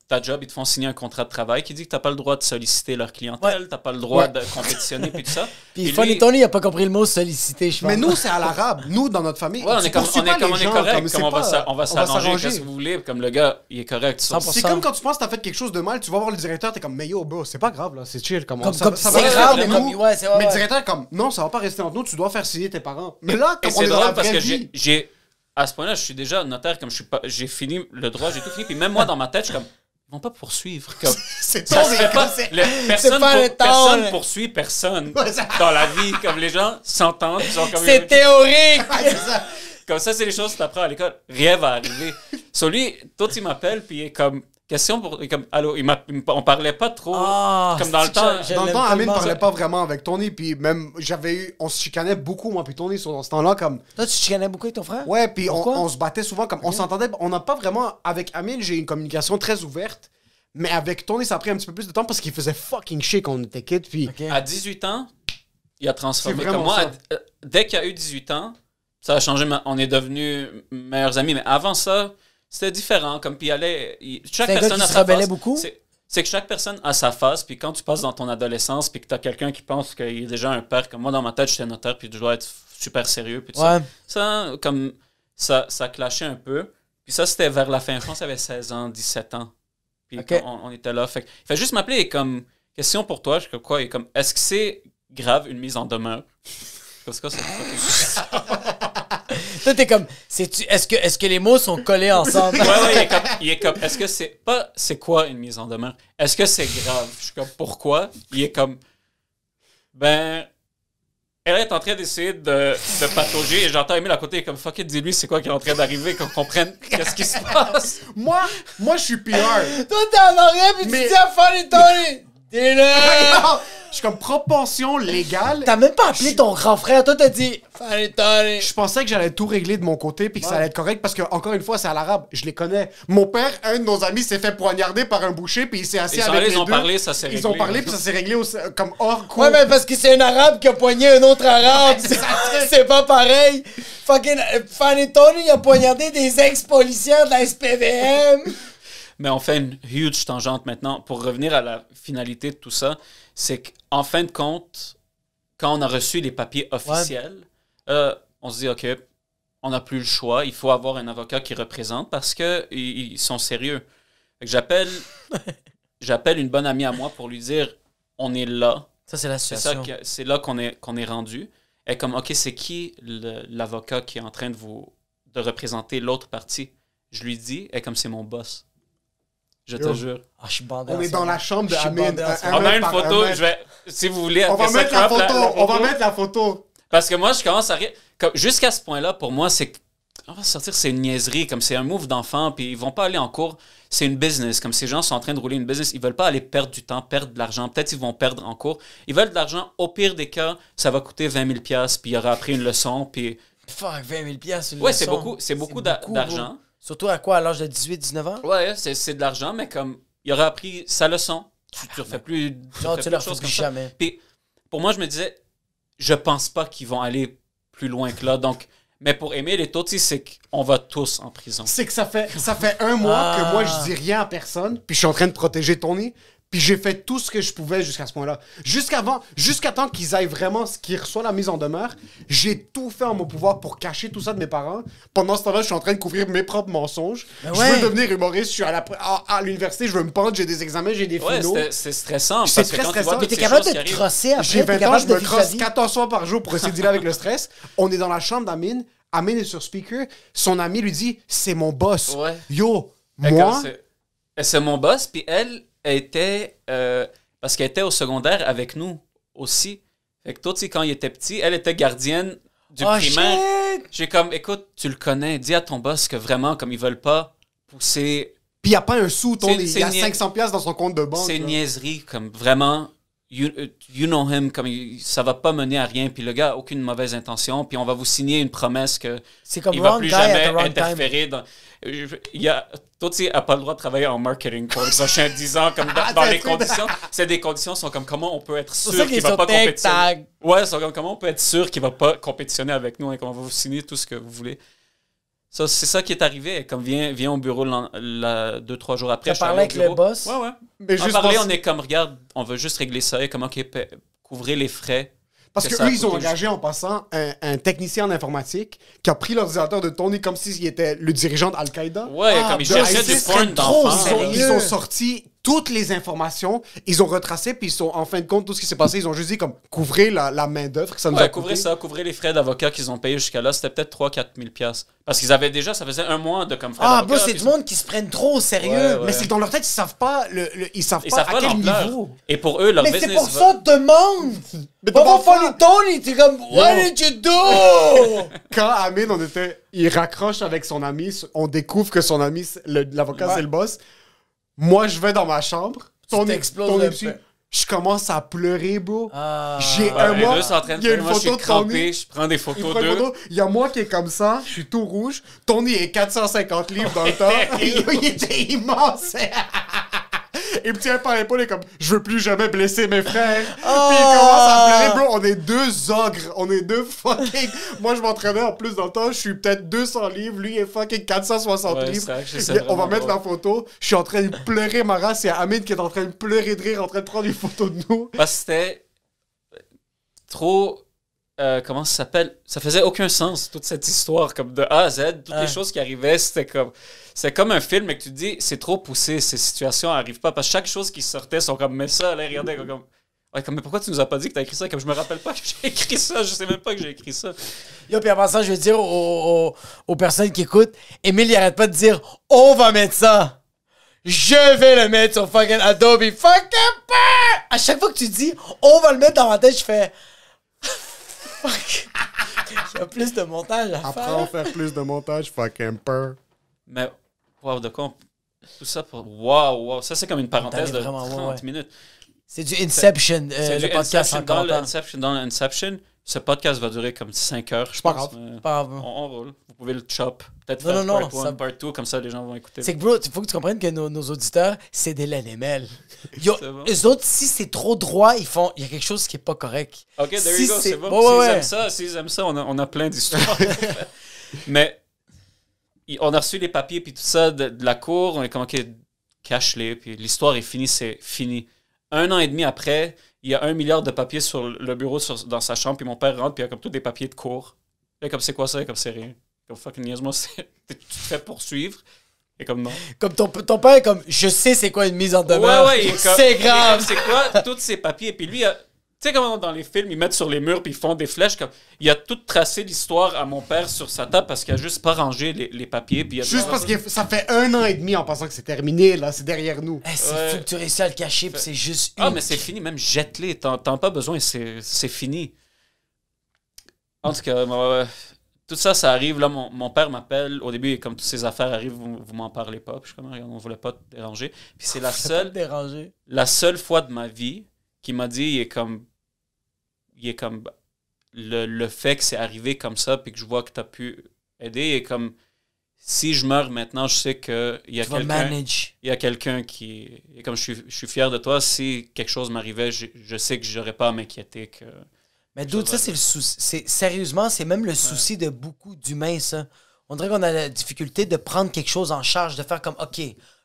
ta job, ils te font signer un contrat de travail qui dit que t'as pas le droit de solliciter leur clientèle, t'as pas le droit de compétitionner, puis tout ça. Puis Et Funny lui- Tony, il a pas compris le mot solliciter, je pense. Mais nous, c'est à l'arabe. Nous, dans notre famille, Ouais, on tu est comme poursuis pas les gens, correct, comme c'est comme on va pas- on va s'arranger, qu'est-ce que vous voulez, comme le gars, il est correct. ça. 100%. C'est comme quand tu penses que t'as fait quelque chose de mal, tu vas voir le directeur, t'es comme, mais yo, bro, c'est pas grave, là, c'est chill. Comme Comme ça va c'est rester grave, entre mais nous. comme... Ouais, c'est... Ouais, Mais le ouais. directeur est comme, non, ça va pas rester entre nous, tu dois faire signer tes parents. Mais là, Et comme on c'est est dans la drôle parce vraie que vie, j'ai à ce point-là, je suis déjà notaire, comme j'ai fini le droit, j'ai tout fini, puis même moi, dans ma tête, je suis comme, Ils vont pas poursuivre. Comme, C'est ça ton se fait pas. Personne pas le temps, personne là. poursuit personne dans la vie. Comme les gens s'entendent. Ils sont comme, C'est théorique! comme ça, c'est les choses que tu apprends à l'école. Rien va arriver. Sur lui, toi, il m'appelle, puis il est comme... Question pour... Comme, allô, on parlait pas trop. Comme dans le temps... Dans le temps, Amine parlait pas vraiment avec Tony, puis même, on se chicanait beaucoup, moi puis Tony, sur ce temps-là, comme... Toi, tu te chicanais beaucoup avec ton frère? Ouais, puis Pourquoi? on se battait souvent, comme on s'entendait, on n'a pas vraiment... Avec Amine, j'ai une communication très ouverte, mais avec Tony, ça a pris un petit peu plus de temps parce qu'il faisait fucking chier quand on était kids, puis... Ok. À 18 ans, il a transformé. C'est vraiment Comme moi, ça. dès qu'il a eu 18 ans, ça a changé. On est devenus meilleurs amis. Mais avant ça, c'était différent. Comme, puis chaque C'est un gars personne qui a se sa rebellait phase. beaucoup? C'est que chaque personne a sa phase. Puis quand tu passes dans ton adolescence, puis que tu as quelqu'un qui pense qu'il est déjà un père, comme moi, dans ma tête, j'étais notaire, puis je dois être super sérieux. Puis tout Ouais. ça, comme ça clashait un peu. Puis ça, c'était vers la fin. Je pense qu'il avait 16 ans, 17 ans. Puis Ok. on était là. Fait, il fait juste m'appeler et comme question pour toi, je sais quoi, et comme est-ce que c'est grave une mise en demeure? Parce que c'est Toi, t'es comme, est-ce que les mots sont collés ensemble? ouais, il est comme est-ce que c'est pas c'est quoi une mise en demeure? Est-ce que c'est grave? Je suis comme pourquoi? Il est comme ben elle est en train d'essayer de patauger et j'entends Emile à côté il est comme fuck it, dis-lui c'est quoi qui est en train d'arriver qu'on comprenne qu'est-ce qui se passe. Moi, je suis PR. Toi, t'es en arrière, puis Mais- tu dis à Funny Tony! Dis-le! Non, je suis comme propension légale. T'as même pas appelé ton grand frère, toi, t'as dit Funny Tony! Je pensais que j'allais tout régler de mon côté puis que ça allait être correct parce que, encore une fois, c'est à l'arabe. Je les connais. Mon père, un de nos amis, s'est fait poignarder par un boucher puis il s'est assis Ils sont avec allés, les ils ont deux. parlé, ça s'est réglé. Ils ont parlé puis ça s'est réglé comme hors cours. Ouais, mais parce que c'est un arabe qui a poigné un autre arabe. C'est pas pareil. Fucking Funny Tony, il a poignardé des ex-policiers de la SPVM. Mais on fait une huge tangente maintenant. Pour revenir à la finalité de tout ça, c'est qu'en fin de compte, quand on a reçu les papiers officiels, on se dit, OK, on n'a plus le choix. Il faut avoir un avocat qui représente parce qu'ils sont sérieux. Fait que j'appelle une bonne amie à moi pour lui dire, on est là. Ça, c'est la situation. C'est là qu'on est rendu. Et comme, OK, c'est qui l'avocat qui est en train de représenter l'autre partie? Je lui dis, et comme c'est mon boss. Je te Yo. jure. Ah, je suis bandé. On est dans la chambre de Je suis Amine. bandé ensemble. On a une par photo, mètre. si vous voulez, On va après ça, mettre la crop, photo. On va photo. mettre la photo. Parce que moi, je commence à rire. Jusqu'à ce point-là, pour moi, c'est on va sortir, c'est une niaiserie, comme c'est un move d'enfant, puis ils vont pas aller en cours. C'est une business, comme ces gens sont en train de rouler une business, ils veulent pas aller perdre du temps, perdre de l'argent. Peut-être ils vont perdre en cours. Ils veulent de l'argent. Au pire des cas, ça va coûter 20 000 $, puis il aura appris une leçon, puis... Fuck, 20 000 une Ouais, leçon. c'est beaucoup d'argent. gros. Surtout à quoi, à l'âge de 18-19 ans? Ouais, c'est de l'argent, mais comme il aura appris sa leçon, tu refais plus, Non, refais tu plus le de choses refais comme plus ça. jamais. Puis pour moi, je me disais, je pense pas qu'ils vont aller plus loin que là. Donc, mais pour Emile et Toti, c'est qu'on va tous en prison. C'est que ça fait un mois que moi, je dis rien à personne, puis je suis en train de protéger Tony, puis j'ai fait tout ce que je pouvais jusqu'à ce point-là. Jusqu'à temps qu'ils aillent vraiment, qu'ils reçoivent la mise en demeure, j'ai tout fait en mon pouvoir pour cacher tout ça de mes parents. Pendant ce temps-là, je suis en train de couvrir mes propres mensonges. Ben Je ouais. veux devenir humoriste, je suis à l'université, je veux me pendre, j'ai des examens, j'ai des Ouais, finaux. c'est stressant. C'est Parce que très quand tu stressant. vois Mais toutes t'es ces capable choses de qui te arrivent- crosser après, J'ai t'es 20 ans, capable je de me vivre ta crosse vie. 14 fois par jour pour essayer de dealer avec le stress. On est dans la chambre d'Amine. Amine est sur speaker. Son ami lui dit, c'est mon boss. Ouais. Yo, Fait que moi... c'est mon boss, puis elle était... parce qu'elle était au secondaire avec nous aussi. Fait que Toti, quand il était petit, elle était gardienne du Oh, primaire. shit! J'ai comme, écoute, tu le connais, dis à ton boss que vraiment, comme ils veulent pas pousser... Puis il n'y a pas un sou, Tony. C'est Il y a nia- 500$ dans son compte de banque. C'est une là. niaiserie, comme vraiment... You know him, comme ça va pas mener à rien, puis le gars a aucune mauvaise intention, puis on va vous signer une promesse que C'est comme il va wrong plus guy at jamais the wrong time. interférer dans... Toti n'a pas le droit de travailler en marketing pour les prochains 10 ans, comme dans c'est les un truc de- conditions. C'est des conditions sont comme comment on peut être C'est pour sûr ça qu'il qu'il est va pas sur compétitionner. TikTok. Ouais, c'est comme comment on peut être sûr qu'il va pas compétitionner avec nous et qu'on va vous signer tout ce que vous voulez. Ça, c'est ça qui est arrivé. Comme viens au bureau 2-3 jours après. T'as je suis parlé allé au avec le bureau. boss? Ouais, ouais. Mais On juste parlait, pense- on est comme, regarde, on veut juste régler ça et comment couvrir les frais. Parce que que ça a eux, ils ont coûté engagé en passant un technicien en informatique qui a pris l'ordinateur de Tony comme s'il était le dirigeant d'Al-Qaïda. Ouais, comme ils de cherchaient ISIS, du porn c'est trop d'enfants. sérieux. Ils ont sorti toutes les informations. Ils ont retracé, puis ils sont, en fin de compte, tout ce qui s'est passé, ils ont juste dit comme couvrez la main-d'œuvre que ça nous a couvrez coûté. ça, couvrez les frais d'avocat qu'ils ont payés jusqu'à là. C'était peut-être 3-4 000 $. Parce qu'ils avaient déjà, ça faisait un mois de comme frais Ah, d'avocat. bro, c'est puis du monde qui se prennent trop au sérieux. Ouais. Mais c'est que dans leur tête, ils savent pas, ils savent pas à quel l'ampleur. niveau. Et pour eux, leur Mais business c'est pour va- ça, demande! Mais Pas t'as mon pas funny Tony, t'es comme, what did you do? Quand Amin, il raccroche avec son ami, on découvre que son ami, l'avocat, Ouais. c'est le boss. Moi, je vais dans ma chambre. t'exploses Ton un dessus. peu. Je commence à pleurer, bro. Ah. J'ai Ouais, un les mois. deux sont en train de Il y a une moi, je photo suis de Tony. crampé, je prends des Il photos prend une d'eux. photo. Il y a moi qui est comme ça, je suis tout rouge. Tony est 450 livres dans le temps. Il était immense. Il me tient par l'épaule et comme je veux plus jamais blesser mes frères. Puis il commence à pleurer, bro. On est deux ogres. On est deux fucking. Moi, je m'entraînais en plus dans le temps. Je suis peut-être 200 livres. Lui est fucking 460 Ouais, livres. c'est vrai que c'est On va vraiment mettre la drôle. photo. Je suis en train de pleurer ma race. Il y a Amine qui est en train de pleurer de rire, en train de prendre une photo de nous. Parce que c'était trop. Comment ça s'appelle? Ça faisait aucun sens, toute cette histoire, comme de A à Z. Toutes les choses qui arrivaient, c'était comme un film, mais que tu te dis, c'est trop poussé, ces situations n'arrivent pas. Parce que chaque chose qui sortait sont comme, mais ça, là, regardez, comme. Ouais, comme, mais pourquoi tu nous as pas dit que t'as écrit ça? Comme je me rappelle pas que j'ai écrit ça, je sais même pas que j'ai écrit ça. Yo, puis en passant, je veux dire aux personnes qui écoutent, Émile, il arrête pas de dire, on va mettre ça. Je vais le mettre sur fucking Adobe fucking Purr! À chaque fois que tu dis, on va le mettre dans ma tête, je fais, fuck. Il y a plus de montage à Après, faire. on fait plus de montage. Fucking peur. Mais, wow, de quoi tout ça pour. Wow. Ça, c'est comme une parenthèse de T'allais vraiment, 30 ouais. minutes. C'est du Inception, C'est le du podcast Inception, en dans commentant. Dans l'Inception. Ce podcast va durer comme 5 heures, je pas pense. grave. mais Pas grave. On roule. Vous pouvez le chop. Peut-être Non, faire non, part non, 1, ça- part 2, comme ça les gens vont écouter. C'est que, bro, il faut que tu comprennes que nos auditeurs, c'est des LNML. Yo, C'est bon. eux autres, si c'est trop droit, il y a quelque chose qui est pas correct. Ok, there Si you go, c'est bon. Ouais, S'ils aiment ça, on a plein d'histoires. Mais on a reçu les papiers puis tout ça de la cour. On est comme, ok, cache-les. Puis l'histoire est finie, c'est fini. 1 an et demi après, il y a 1 milliard de papiers sur le bureau dans sa chambre. Puis mon père rentre, puis il y a comme tous des papiers de cour. Et comme, c'est quoi ça? Et comme, c'est rien. Comme, fucking niaise-moi, tu te fais poursuivre. Et comme, non. Comme ton père est comme, je sais c'est quoi une mise en demeure. Ouais, il est comme- C'est grave. C'est quoi tous ces papiers? Puis lui, tu sais comment dans les films, ils mettent sur les murs puis ils font des flèches. Comme, il a tout tracé l'histoire à mon père sur sa table parce qu'il a juste pas rangé les papiers. Puis il a Juste parce que ça fait 1 an et demi en pensant que c'est terminé, là. C'est derrière nous. Eh, c'est Ouais. fou que tu réussis à le cacher, puis c'est juste Ah, une. mais c'est fini, même jette-les. T'en as pas besoin, c'est fini. En tout cas, tout ça, ça arrive. Là, mon père m'appelle. Au début, comme toutes ces affaires arrivent, vous m'en parlez pas. Puis je suis comme, regarde, on voulait pas te déranger. Puis c'est Pas te déranger. la seule fois de ma vie qui m'a dit, il est comme le fait que c'est arrivé comme ça, puis que je vois que tu as pu aider, et comme si je meurs maintenant, je sais qu'il y a Tu vas quelqu'un. manage. Il y a quelqu'un qui. Et comme je suis fier de toi, si quelque chose m'arrivait, je sais que j'aurais pas à m'inquiéter. Que... Mais d'autres, ça, c'est le souci. Sérieusement, c'est même le souci de beaucoup d'humains, ça. On dirait qu'on a la difficulté de prendre quelque chose en charge, de faire comme, OK,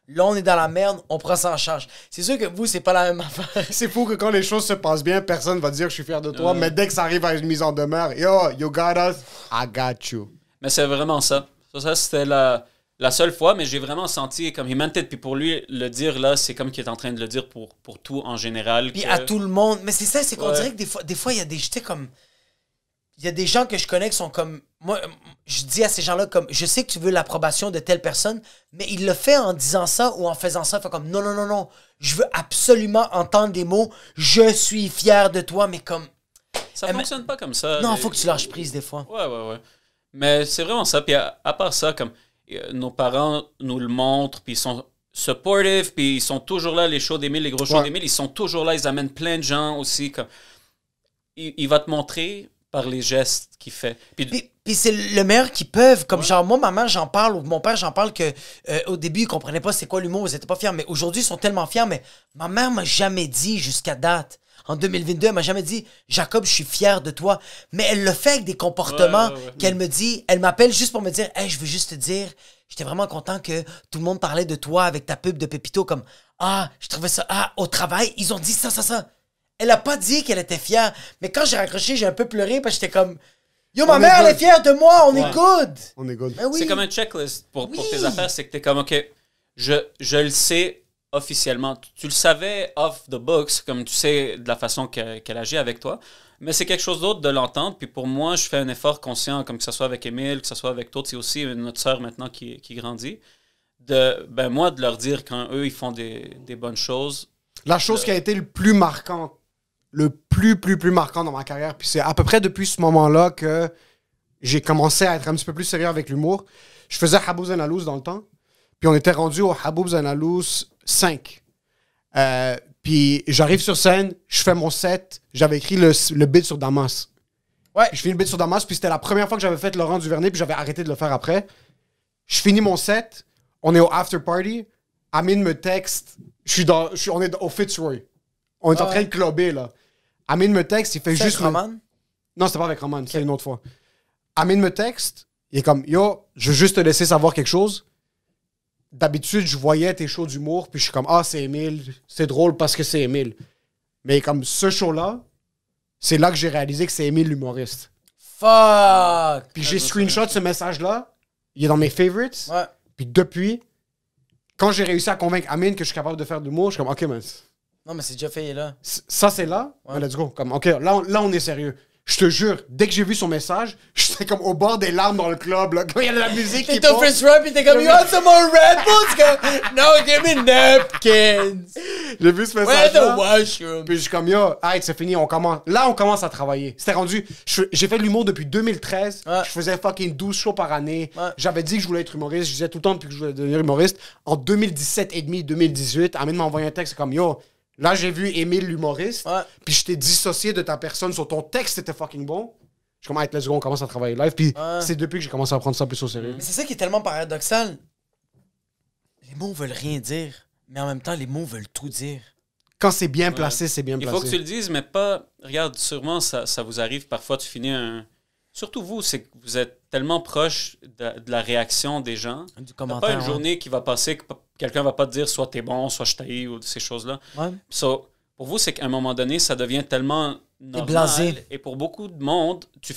là, on est dans la merde, on prend ça en charge. C'est sûr que vous, c'est pas la même affaire. C'est fou que quand les choses se passent bien, personne va dire je suis fier de toi, mais dès que ça arrive à une mise en demeure, yo, you got us, I got you. Mais c'est vraiment ça. Ça c'était la seule fois, mais j'ai vraiment senti comme il mentait. Puis pour lui, le dire là, c'est comme qu'il est en train de le dire pour tout en général. Puis que- à tout le monde. Mais c'est ça, c'est qu'on Ouais. dirait que des fois, il y a des. J'étais comme. Il y a des gens que je connais qui sont comme. Moi, je dis à ces gens-là comme, je sais que tu veux l'approbation de telle personne, mais il le fait en disant ça ou en faisant ça. Il fait comme, non, non, non, non. Je veux absolument entendre des mots. Je suis fier de toi, mais comme. Ça Eh, mais- fonctionne pas comme ça. Non, Les- faut que tu lâches prise des fois. Ouais. Mais c'est vraiment ça. Puis à part ça, comme nos parents nous le montrent, puis ils sont supportive, puis ils sont toujours là, les shows d'Émile, les gros shows Ouais. d'Émile, ils sont toujours là, ils amènent plein de gens aussi. Comme... Il va te montrer par les gestes qu'il fait. Puis c'est le meilleur qu'ils peuvent. Comme genre, moi, ma mère, j'en parle, ou mon père, j'en parle que au début, ils comprenaient pas c'est quoi l'humour, ils étaient pas fiers. Mais aujourd'hui, ils sont tellement fiers. Mais ma mère m'a jamais dit jusqu'à date. En 2022, elle m'a jamais dit Jacob, je suis fier de toi. Mais elle le fait avec des comportements Ouais. qu'elle me dit. Elle m'appelle juste pour me dire Hey, je veux juste te dire, j'étais vraiment content que tout le monde parlait de toi avec ta pub de Pépito. Comme Ah, je trouvais ça. Ah, au travail, ils ont dit ça. Elle a pas dit qu'elle était fière. Mais quand j'ai raccroché, j'ai un peu pleuré parce que j'étais comme Yo, ma On mère, est elle est good. fière de moi, on est Ouais. good. On est good. Ben oui. C'est comme un checklist pour Oui. tes affaires. C'est que t'es comme, OK, je le sais officiellement. Tu le savais off the books, comme tu sais de la façon qu'elle agit avec toi. Mais c'est quelque chose d'autre de l'entendre. Puis pour moi, je fais un effort conscient, comme que ce soit avec Émile, que ce soit avec d'autres. C'est aussi notre sœur maintenant qui grandit. Moi, de leur dire quand eux, ils font des bonnes choses. La chose qui a été le plus marquant, le plus marquant dans ma carrière, puis c'est à peu près depuis ce moment-là que j'ai commencé à être un petit peu plus sérieux avec l'humour. Je faisais Haboub Zanalouz dans le temps. Puis on était rendu au Haboub Zanalouz 5. Puis j'arrive sur scène, je fais mon set. J'avais écrit le bit sur Damas. Ouais. Je finis le bit sur Damas, puis c'était la première fois que j'avais fait Laurent Duvernay, puis j'avais arrêté de le faire après. Je finis mon set, on est au after party. Amine me texte. On est au Fitzroy. On est en train de clubber, là. Amine me texte, il fait juste... Roman? Non, c'était pas avec Roman, c'était une autre fois. Amine me texte, il est comme, yo, je veux juste te laisser savoir quelque chose. D'habitude, je voyais tes shows d'humour, puis je suis comme, ah, c'est Émile, c'est drôle parce que c'est Émile. Mais comme ce show-là, c'est là que j'ai réalisé que c'est Émile l'humoriste. Fuck! Puis j'ai screenshot ce message-là, il est dans mes favorites. Ouais. Puis depuis, quand j'ai réussi à convaincre Amine que je suis capable de faire de l'humour, je suis comme, ok, mais Non, mais c'est déjà fait, il est là. ça c'est là, Ouais. let's go. Comme, ok, là on est sérieux. Je te jure, dès que j'ai vu son message, j'étais comme au bord des larmes dans le club, là, quand il y a de la musique qui T'es au passe. Fritz Roy, pis t'es comme, you want some more Red Bulls? Comme, no, give me napkins. J'ai vu ce Where's message-là. the washroom? Puis je suis comme, yo, hey, c'est fini, on commence à travailler. C'était rendu, j'ai fait de l'humour depuis 2013, Ouais. je faisais fucking 12 shows par année, Ouais. j'avais dit que je voulais être humoriste, je disais tout le temps depuis que je voulais devenir humoriste. En 2017 et demi, 2018, Amine m'a envoyé un texte, c'est comme, yo, là j'ai vu Émile l'humoriste, Ouais. puis je t'ai dissocié de ta personne sur ton texte, c'était fucking bon. Je suis comme, hey, let's go, on commence à travailler live, puis Ouais. c'est depuis que j'ai commencé à prendre ça plus au sérieux. Mais c'est ça qui est tellement paradoxal. Les mots veulent rien dire, mais en même temps, les mots veulent tout dire. Quand c'est bien placé, c'est bien Il placé. faut que tu le dises, mais pas... Regarde, sûrement, ça vous arrive parfois, tu finis un... Surtout vous, c'est que vous êtes tellement proche de la réaction des gens. Du T'as commentaire. pas une ouais. journée qui va passer que quelqu'un va pas te dire soit t'es bon, soit je t'haïs ou ces choses-là. Ouais. So, pour vous, c'est qu'à un moment donné, ça devient tellement normal. blasé. Et pour beaucoup de monde, tu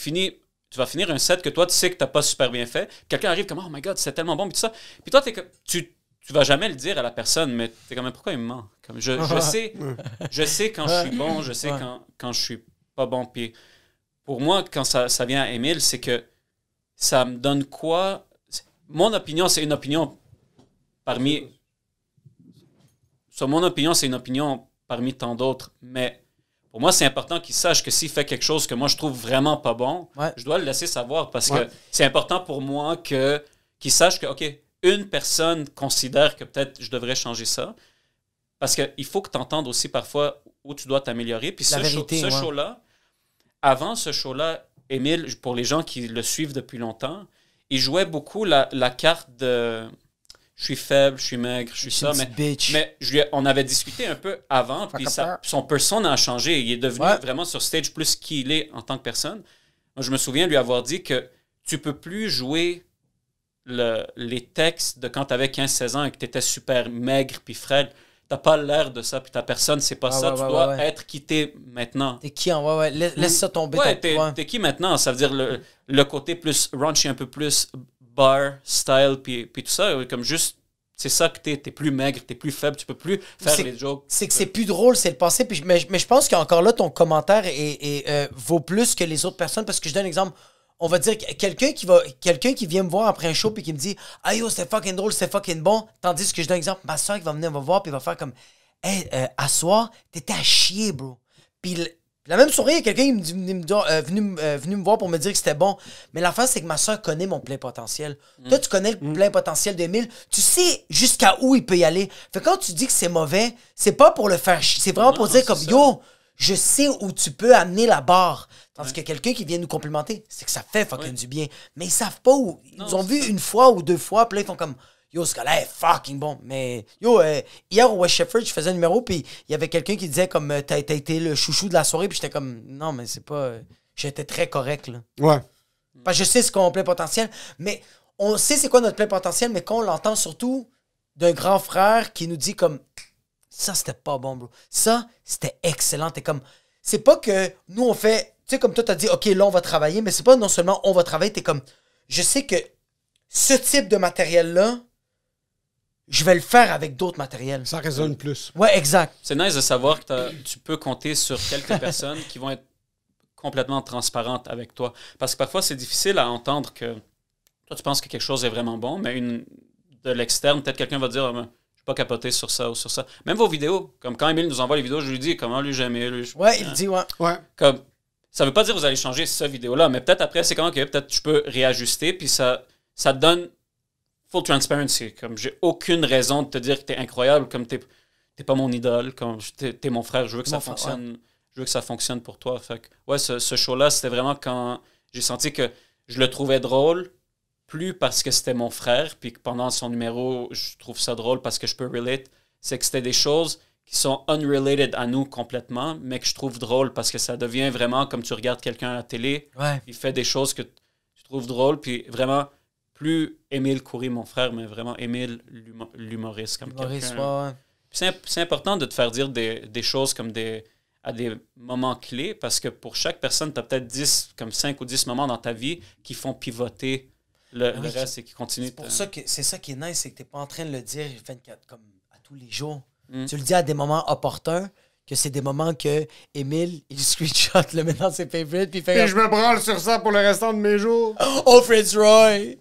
vas finir un set que toi, tu sais que t'as pas super bien fait. Quelqu'un arrive comme « Oh my God, c'est tellement bon », puis tout ça. Puis toi, tu vas jamais le dire à la personne, mais t'es comme « Pourquoi il me ment? » Comme je sais quand je suis bon, je sais quand je suis pas bon. Puis pour moi, quand ça vient à Émile, c'est que ça me donne quoi? Mon opinion, c'est une opinion parmi... Mon opinion, c'est une opinion parmi tant d'autres, mais pour moi, c'est important qu'il sache que s'il fait quelque chose que moi, je trouve vraiment pas bon, Ouais. je dois le laisser savoir parce que c'est important pour moi qu'il sache que, OK, une personne considère que peut-être je devrais changer ça. Parce qu'il faut que tu entendes aussi parfois où tu dois t'améliorer. Puis La vérité, ouais. show-là, avant ce show-là, Émile, pour les gens qui le suivent depuis longtemps, il jouait beaucoup la carte de je suis faible, je suis maigre, je suis ça. une petite bitch. Mais on avait discuté un peu avant, puis son persona a changé. Il est devenu vraiment sur stage plus qui il est en tant que personne. Moi, je me souviens lui avoir dit que tu peux plus jouer les textes de quand tu avais 15-16 ans et que tu étais super maigre puis frêle. T'as pas l'air de ça, puis ta personne, c'est pas ça. Tu dois être quitté maintenant. T'es qui en laisse ça tomber. Ouais, t'es qui maintenant? Ça veut dire le côté plus raunchy, un peu plus bar style, puis tout ça. Comme juste, c'est ça que t'es plus maigre, t'es plus faible, tu peux plus faire les jokes. C'est que c'est plus drôle, c'est le passé. Puis, mais je pense qu'encore là, ton commentaire vaut plus que les autres personnes. Parce que je donne un exemple. On va dire quelqu'un qui vient me voir après un show puis qui me dit « Ah yo, c'était fucking drôle, c'était fucking bon. » Tandis que je donne un exemple, ma soeur qui va venir me voir puis va faire comme « Hey, à soir, t'étais à chier, bro. » Puis la même soirée, il y a quelqu'un qui est venu me voir pour me dire que c'était bon. Mais l'affaire, c'est que ma soeur connaît mon plein potentiel. Toi, tu connais le plein potentiel d'Émile. Tu sais jusqu'à où il peut y aller. Fait que quand tu dis que c'est mauvais, c'est pas pour le faire chier. C'est vraiment pour dire comme « Yo, je sais où tu peux amener la barre. » Tandis que quelqu'un qui vient nous complimenter, c'est que ça fait fucking du bien. Mais ils savent pas où. Ils nous ont vu une fois ou deux fois, puis là, ils font comme Yo, ce gars-là est fucking bon. Mais yo, hier au West Shefford, je faisais un numéro, puis il y avait quelqu'un qui disait comme t'as été le chouchou de la soirée, puis j'étais comme non, mais c'est pas. J'étais très correct, là. Ouais. Parce que je sais ce qu'on a plein potentiel, mais on sait c'est quoi notre plein potentiel, mais quand on l'entend surtout d'un grand frère qui nous dit comme ça, c'était pas bon, bro. Ça, c'était excellent. T'es comme. C'est pas que nous, on fait. Tu sais, comme toi, t'as dit, OK, là, on va travailler, mais c'est pas non seulement on va travailler, t'es comme. Je sais que ce type de matériel-là, je vais le faire avec d'autres matériels. Ça résonne plus. Ouais, exact. C'est nice de savoir que tu peux compter sur quelques personnes qui vont être complètement transparentes avec toi. Parce que parfois, c'est difficile à entendre que toi, tu penses que quelque chose est vraiment bon, mais de l'externe, peut-être quelqu'un va te dire je ne suis pas capoté sur ça ou sur ça. Même vos vidéos, comme quand Émile nous envoie les vidéos, je lui dis comment lui j'aime. Ouais, il dit, ouais. Comme, ça ne veut pas dire que vous allez changer cette vidéo-là, mais peut-être après, c'est comme, OK, peut-être je peux réajuster, puis ça te donne full transparency. Comme, j'ai aucune raison de te dire que t'es incroyable, comme t'es pas mon idole, comme t'es mon frère, je veux que ça fonctionne. Ouais. Je veux que ça fonctionne pour toi. Fait que, ouais, ce show-là, c'était vraiment quand j'ai senti que je le trouvais drôle, plus parce que c'était mon frère, puis que pendant son numéro, je trouve ça drôle parce que je peux relate, c'est que c'était des choses qui sont unrelated à nous complètement, mais que je trouve drôle parce que ça devient vraiment comme tu regardes quelqu'un à la télé, il fait des choses que tu trouves drôles, puis vraiment, plus Émile Coury, mon frère, mais vraiment Émile, l'humoriste. Comme quelqu'un. C'est important de te faire dire des choses comme à des moments clés, parce que pour chaque personne, tu as peut-être 5 ou 10 moments dans ta vie qui font pivoter le reste et qui continuent. C'est pour ça que c'est ça qui est nice, c'est que tu n'es pas en train de le dire 24 comme à tous les jours. Tu le dis à des moments opportuns, que c'est des moments que Émile, il screenshot, le met dans ses favorites, puis il fait... Et je me branle sur ça pour le restant de mes jours. Oh, Fritz Roy!